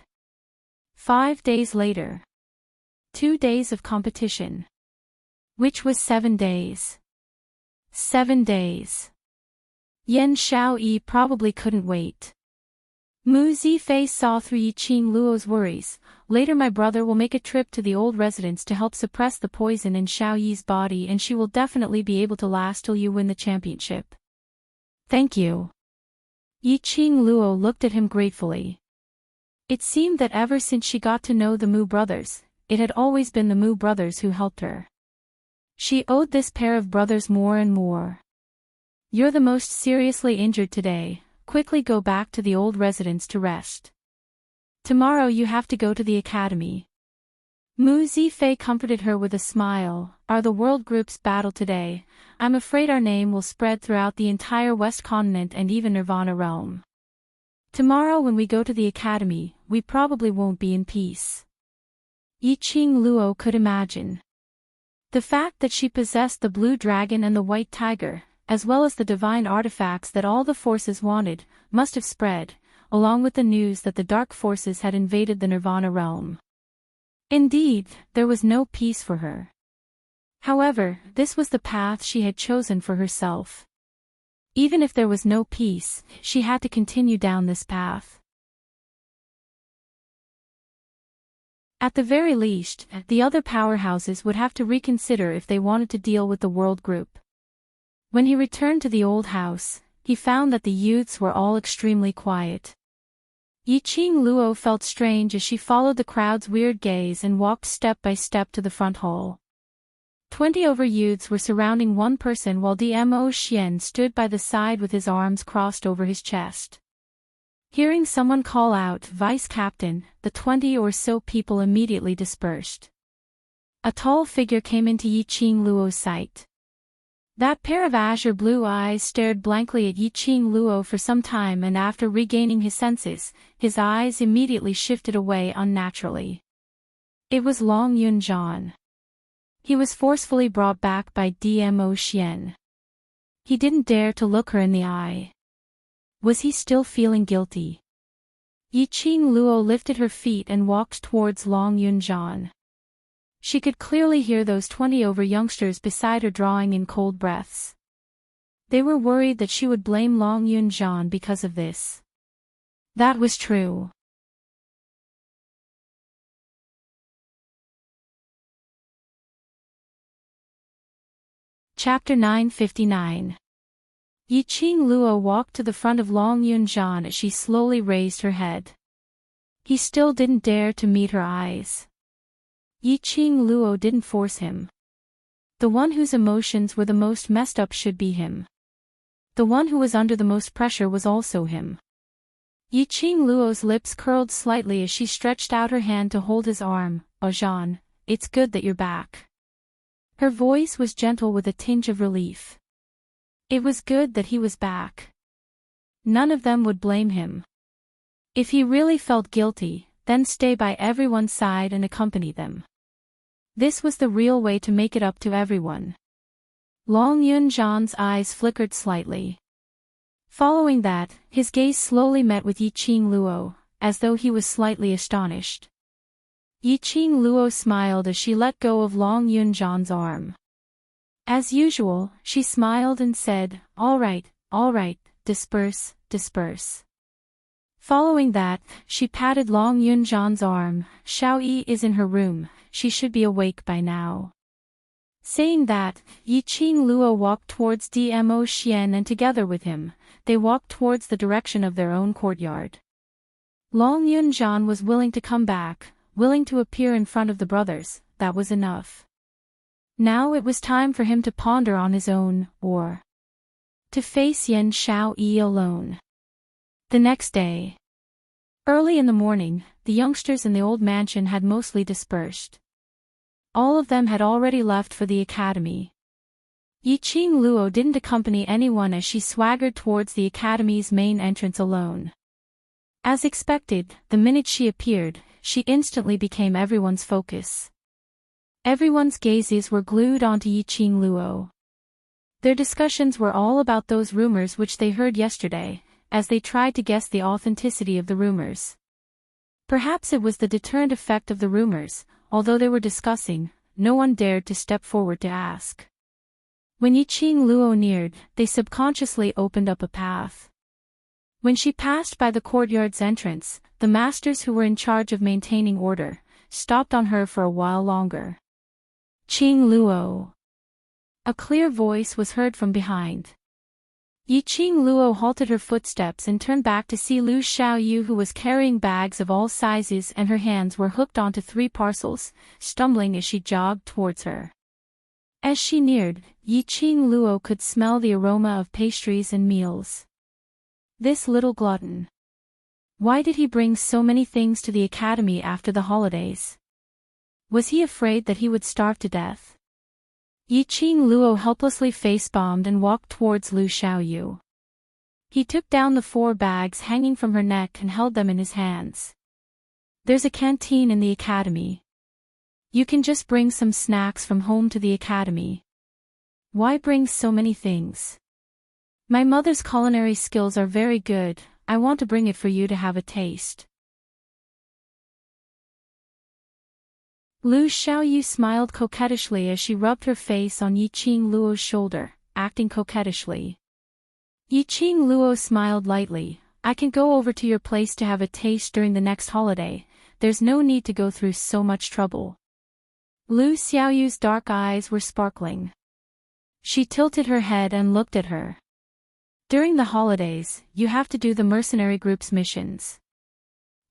5 days later. 2 days of competition. Which was 7 days. 7 days. Yan Xiaoyi probably couldn't wait. Mu Zifei saw through Yiqing Luo's worries. Later my brother will make a trip to the old residence to help suppress the poison in Xiaoyi's body, and she will definitely be able to last till you win the championship. Thank you. Yiqing Luo looked at him gratefully. It seemed that ever since she got to know the Mu brothers, it had always been the Mu brothers who helped her. She owed this pair of brothers more and more. You're the most seriously injured today. Quickly go back to the old residence to rest. Tomorrow you have to go to the academy. Mu Zifei comforted her with a smile. Are the world groups battle today? I'm afraid our name will spread throughout the entire West Continent and even Nirvana realm. Tomorrow when we go to the academy, we probably won't be in peace. Yiqing Luo could imagine. The fact that she possessed the blue dragon and the white tiger, as well as the divine artifacts that all the forces wanted, must have spread, along with the news that the dark forces had invaded the Nirvana realm. Indeed, there was no peace for her. However, this was the path she had chosen for herself. Even if there was no peace, she had to continue down this path. At the very least, the other powerhouses would have to reconsider if they wanted to deal with the world group. When he returned to the old house, he found that the youths were all extremely quiet. Yiqing Luo felt strange as she followed the crowd's weird gaze and walked step by step to the front hall. 20 youths were surrounding one person while Dmo Xian stood by the side with his arms crossed over his chest. Hearing someone call out, "Vice Captain," the 20 or so people immediately dispersed. A tall figure came into Yiqing Luo's sight. That pair of azure blue eyes stared blankly at Yiqing Luo for some time, and after regaining his senses, his eyes immediately shifted away unnaturally. It was Long Yunjian. He was forcefully brought back by Dmo Xian. He didn't dare to look her in the eye. Was he still feeling guilty? Yiqing Luo lifted her feet and walked towards Long Yunjian. She could clearly hear those 20 youngsters beside her drawing in cold breaths. They were worried that she would blame Long Yunjian because of this. That was true. Chapter 959. Yiqing Luo walked to the front of Long Yunjian as she slowly raised her head. He still didn't dare to meet her eyes. Yiqing Luo didn't force him. The one whose emotions were the most messed up should be him. The one who was under the most pressure was also him. Yiqing Luo's lips curled slightly as she stretched out her hand to hold his arm. "Jean, it's good that you're back." Her voice was gentle with a tinge of relief. It was good that he was back. None of them would blame him. If he really felt guilty, then stay by everyone's side and accompany them. This was the real way to make it up to everyone. Long Yunjian's eyes flickered slightly. Following that, his gaze slowly met with Yiqing Luo, as though he was slightly astonished. Yiqing Luo smiled as she let go of Long Yunjian's arm. As usual, she smiled and said, all right, disperse, disperse." Following that, she patted Long Yunjian's arm. "Xiaoyi is in her room, she should be awake by now." Saying that, Yiqing Luo walked towards Dmo Xian, and together with him, they walked towards the direction of their own courtyard. Long Yunjian was willing to come back, willing to appear in front of the brothers. That was enough. Now it was time for him to ponder on his own, or to face Yan Xiaoyi alone. The next day. Early in the morning, the youngsters in the old mansion had mostly dispersed. All of them had already left for the academy. Yiqing Luo didn't accompany anyone as she swaggered towards the academy's main entrance alone. As expected, the minute she appeared, she instantly became everyone's focus. Everyone's gazes were glued onto Yiqing Luo. Their discussions were all about those rumors which they heard yesterday, as they tried to guess the authenticity of the rumors. Perhaps it was the deterrent effect of the rumors. Although they were discussing, no one dared to step forward to ask. When Yiqing Luo neared, they subconsciously opened up a path. When she passed by the courtyard's entrance, the masters who were in charge of maintaining order stopped on her for a while longer. Qing Luo. A clear voice was heard from behind. Yiqing Luo halted her footsteps and turned back to see Lu Xiaoyu, who was carrying bags of all sizes, and her hands were hooked onto 3 parcels, stumbling as she jogged towards her. As she neared, Yiqing Luo could smell the aroma of pastries and meals. This little glutton. Why did he bring so many things to the academy after the holidays? Was he afraid that he would starve to death? Yiqing Luo helplessly face-bombed and walked towards Lu Xiaoyu. He took down the 4 bags hanging from her neck and held them in his hands. There's a canteen in the academy. You can just bring some snacks from home to the academy. Why bring so many things? My mother's culinary skills are very good. I want to bring it for you to have a taste. Lu Xiaoyu smiled coquettishly as she rubbed her face on Yiqing Luo's shoulder, acting coquettishly. Yiqing Luo smiled lightly. I can go over to your place to have a taste during the next holiday. There's no need to go through so much trouble. Lu Xiaoyu's dark eyes were sparkling. She tilted her head and looked at her. During the holidays, you have to do the mercenary group's missions.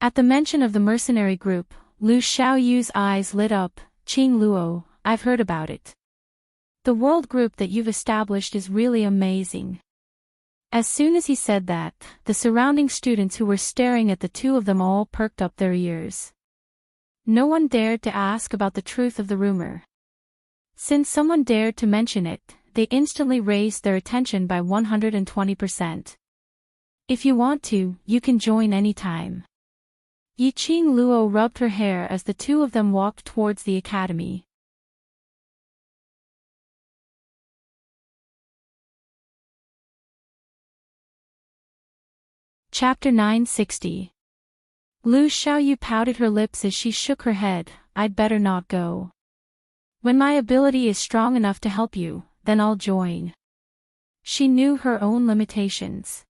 At the mention of the mercenary group, Lu Xiaoyu's eyes lit up. Qing Luo, I've heard about it. The world group that you've established is really amazing. As soon as he said that, the surrounding students who were staring at the two of them all perked up their ears. No one dared to ask about the truth of the rumor. Since someone dared to mention it, they instantly raised their attention by 120%. If you want to, you can join anytime. Yiqing Luo rubbed her hair as the two of them walked towards the academy. Chapter 960. Lu Xiaoyu pouted her lips as she shook her head. I'd better not go. When my ability is strong enough to help you, then I'll join. She knew her own limitations.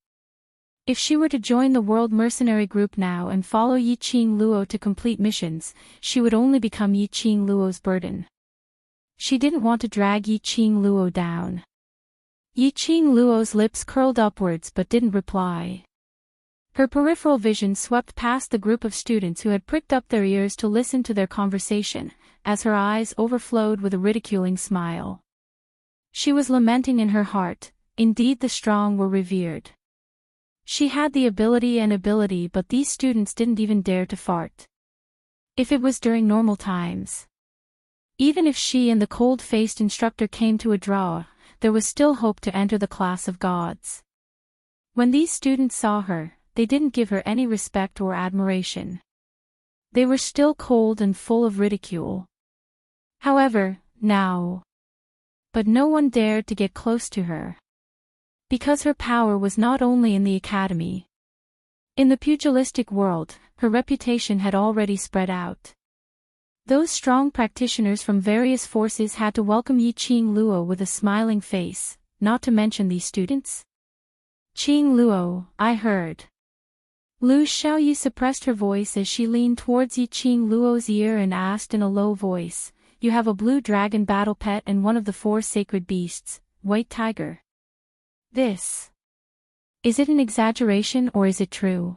If she were to join the World Mercenary Group now and follow Yiqing Luo to complete missions, she would only become Yiqing Luo's burden. She didn't want to drag Yiqing Luo down. Yiqing Luo's lips curled upwards but didn't reply. Her peripheral vision swept past the group of students who had pricked up their ears to listen to their conversation, as her eyes overflowed with a ridiculing smile. She was lamenting in her heart. Indeed, the strong were revered. She had the ability, but these students didn't even dare to fart. If it was during normal times. Even if she and the cold-faced instructor came to a draw, there was still hope to enter the class of gods. When these students saw her, they didn't give her any respect or admiration. They were still cold and full of ridicule. However, now. But no one dared to get close to her. Because her power was not only in the academy. In the pugilistic world, her reputation had already spread out. Those strong practitioners from various forces had to welcome Yiqing Luo with a smiling face, not to mention these students. Qing Luo, I heard. Lu Xiaoyu suppressed her voice as she leaned towards Yiqing Luo's ear and asked in a low voice, you have a blue dragon battle pet and one of the 4 sacred beasts, white tiger. This. Is it an exaggeration or is it true?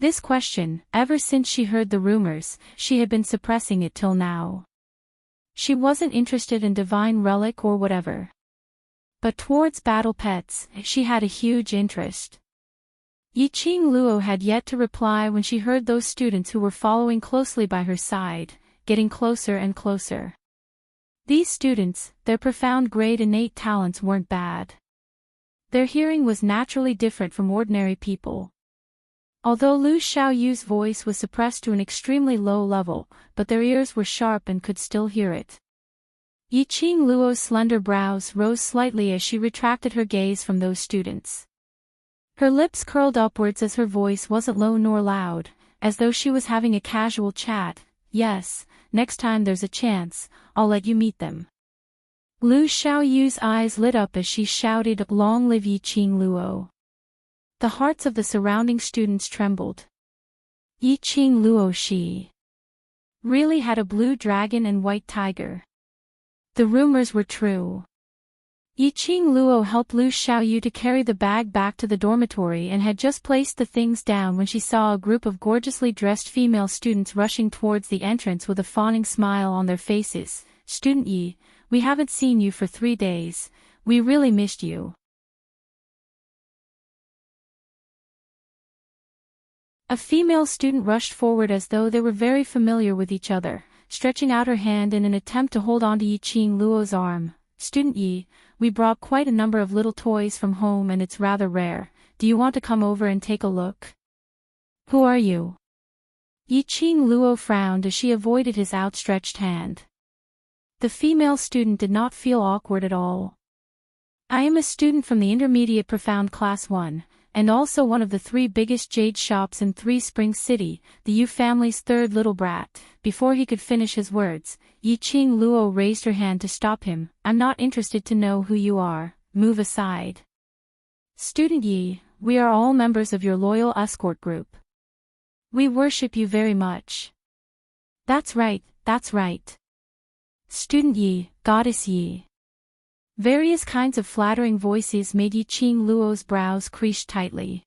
This question, ever since she heard the rumors, she had been suppressing it till now. She wasn't interested in divine relic or whatever. But towards battle pets, she had a huge interest. Yiqing Luo had yet to reply when she heard those students who were following closely by her side, getting closer and closer. These students, their profound grade innate talents weren't bad. Their hearing was naturally different from ordinary people. Although Lu Xiaoyu's voice was suppressed to an extremely low level, but their ears were sharp and could still hear it. Yiqing Luo's slender brows rose slightly as she retracted her gaze from those students. Her lips curled upwards as her voice wasn't low nor loud, as though she was having a casual chat. Yes, next time there's a chance, I'll let you meet them. Lu Xiaoyu's eyes lit up as she shouted, "Long live Yiqing Luo." The hearts of the surrounding students trembled. Yiqing Luo she really had a blue dragon and white tiger. The rumors were true. Yiqing Luo helped Lu Xiaoyu to carry the bag back to the dormitory and had just placed the things down when she saw a group of gorgeously dressed female students rushing towards the entrance with a fawning smile on their faces. "Student Yi, we haven't seen you for 3 days. We really missed you." A female student rushed forward as though they were very familiar with each other, stretching out her hand in an attempt to hold on to Yiqing Luo's arm. "Student Yi, we brought quite a number of little toys from home and it's rather rare. Do you want to come over and take a look?" "Who are you?" Yiqing Luo frowned as she avoided his outstretched hand. The female student did not feel awkward at all. "I am a student from the Intermediate Profound Class 1, and also one of the 3 biggest jade shops in Three Springs City, the Yu family's 3rd little brat." Before he could finish his words, Yiqing Luo raised her hand to stop him. "I'm not interested to know who you are. Move aside." "Student Yi, we are all members of your loyal escort group. We worship you very much." That's right, that's right. "Student Yi, Goddess Yi." Various kinds of flattering voices made Yiqing Luo's brows crease tightly.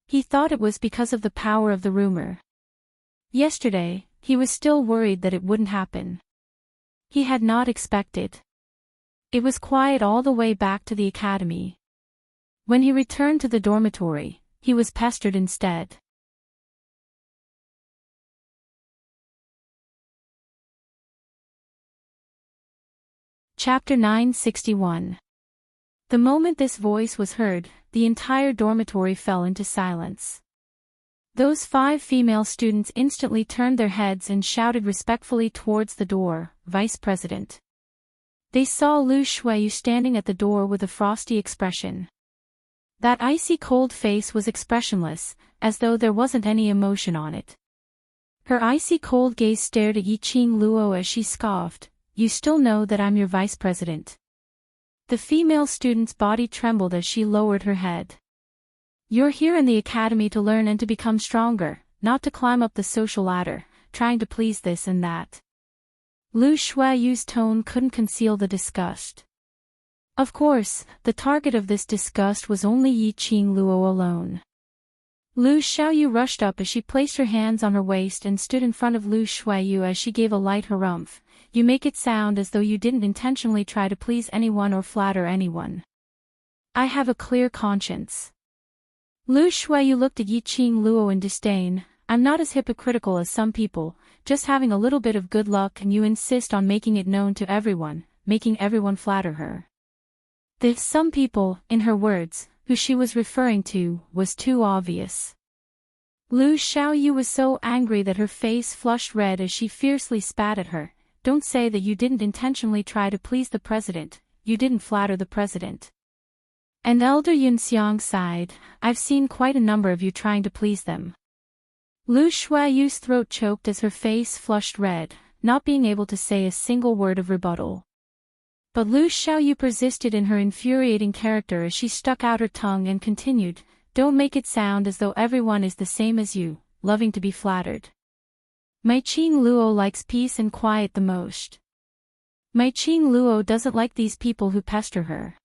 He thought it was because of the power of the rumor. Yesterday, he was still worried that it wouldn't happen. He had not expected. It was quiet all the way back to the academy. When he returned to the dormitory, he was pestered instead. Chapter 961. The moment this voice was heard, the entire dormitory fell into silence. Those 5 female students instantly turned their heads and shouted respectfully towards the door, "Vice President." They saw Lu Xiaoyu standing at the door with a frosty expression. That icy cold face was expressionless, as though there wasn't any emotion on it. Her icy cold gaze stared at Yiqing Luo as she scoffed, "You still know that I'm your vice president." The female student's body trembled as she lowered her head. "You're here in the academy to learn and to become stronger, not to climb up the social ladder, trying to please this and that." Lu Xiaoyu's tone couldn't conceal the disgust. Of course, the target of this disgust was only Yiqing Luo alone. Lu Xiaoyu rushed up as she placed her hands on her waist and stood in front of Lu Xiaoyu as she gave a light harumph. "You make it sound as though you didn't intentionally try to please anyone or flatter anyone." "I have a clear conscience." Lu Xiaoyu looked at Yiqing Luo in disdain. "I'm not as hypocritical as some people, just having a little bit of good luck and you insist on making it known to everyone, making everyone flatter her." The "some people," in her words, who she was referring to, was too obvious. Lu Xiaoyu was so angry that her face flushed red as she fiercely spat at her. "Don't say that you didn't intentionally try to please the president, you didn't flatter the president." And Elder Yunxiang sighed, "I've seen quite a number of you trying to please them." Lu Xiaoyu's throat choked as her face flushed red, not being able to say a single word of rebuttal. But Lu Xiaoyu persisted in her infuriating character as she stuck out her tongue and continued, "Don't make it sound as though everyone is the same as you, loving to be flattered. Yiqing Luo likes peace and quiet the most. Yiqing Luo doesn't like these people who pester her."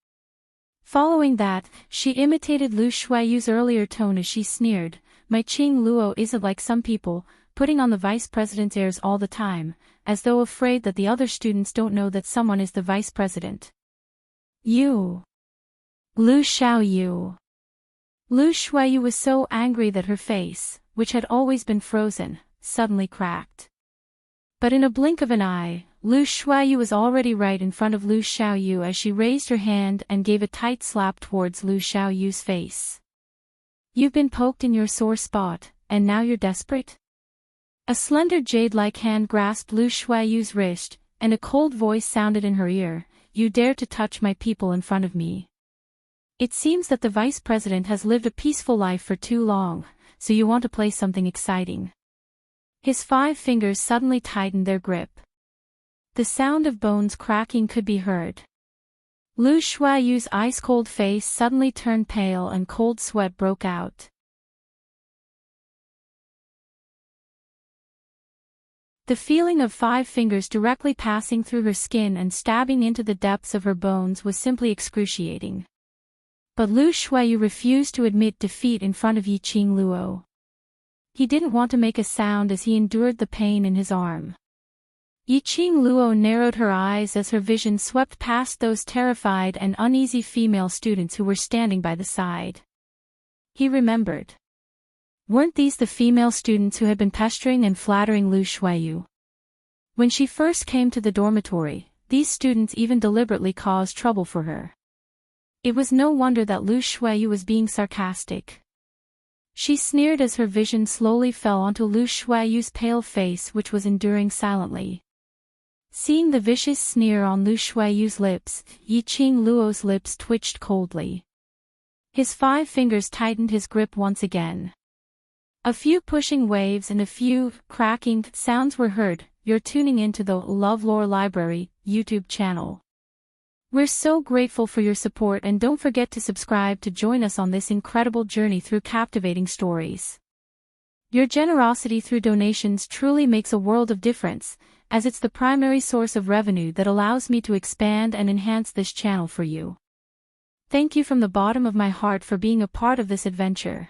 Following that, she imitated Lu Xiaoyu's earlier tone as she sneered, "Yiqing Luo isn't like some people, putting on the vice president's airs all the time, as though afraid that the other students don't know that someone is the vice president." "You! Lu Xiaoyu!" Lu Xiaoyu was so angry that her face, which had always been frozen, suddenly cracked. But in a blink of an eye, Lu Xiaoyu was already right in front of Lu Xiaoyu as she raised her hand and gave a tight slap towards Lu Xiaoyu's face. "You've been poked in your sore spot, and now you're desperate?" A slender jade-like hand grasped Lu Xiaoyu's wrist, and a cold voice sounded in her ear, "You dare to touch my people in front of me. It seems that the vice president has lived a peaceful life for too long, so you want to play something exciting." His 5 fingers suddenly tightened their grip. The sound of bones cracking could be heard. Lu Shuaiyu's ice-cold face suddenly turned pale and cold sweat broke out. The feeling of 5 fingers directly passing through her skin and stabbing into the depths of her bones was simply excruciating. But Lu Shuaiyu refused to admit defeat in front of Yiqing Luo. He didn't want to make a sound as he endured the pain in his arm. Yiqing Luo narrowed her eyes as her vision swept past those terrified and uneasy female students who were standing by the side. He remembered. Weren't these the female students who had been pestering and flattering Lu Shuaiyu? When she first came to the dormitory, these students even deliberately caused trouble for her. It was no wonder that Lu Shuaiyu was being sarcastic. She sneered as her vision slowly fell onto Lu Shuaiyu's pale face, which was enduring silently. Seeing the vicious sneer on Lu Shuaiyu's lips, Yiqing Luo's lips twitched coldly. His 5 fingers tightened his grip once again. A few pushing waves and a few cracking sounds were heard. You're tuning into the LoveLore Library YouTube channel. We're so grateful for your support, and don't forget to subscribe to join us on this incredible journey through captivating stories. Your generosity through donations truly makes a world of difference, as it's the primary source of revenue that allows me to expand and enhance this channel for you. Thank you from the bottom of my heart for being a part of this adventure.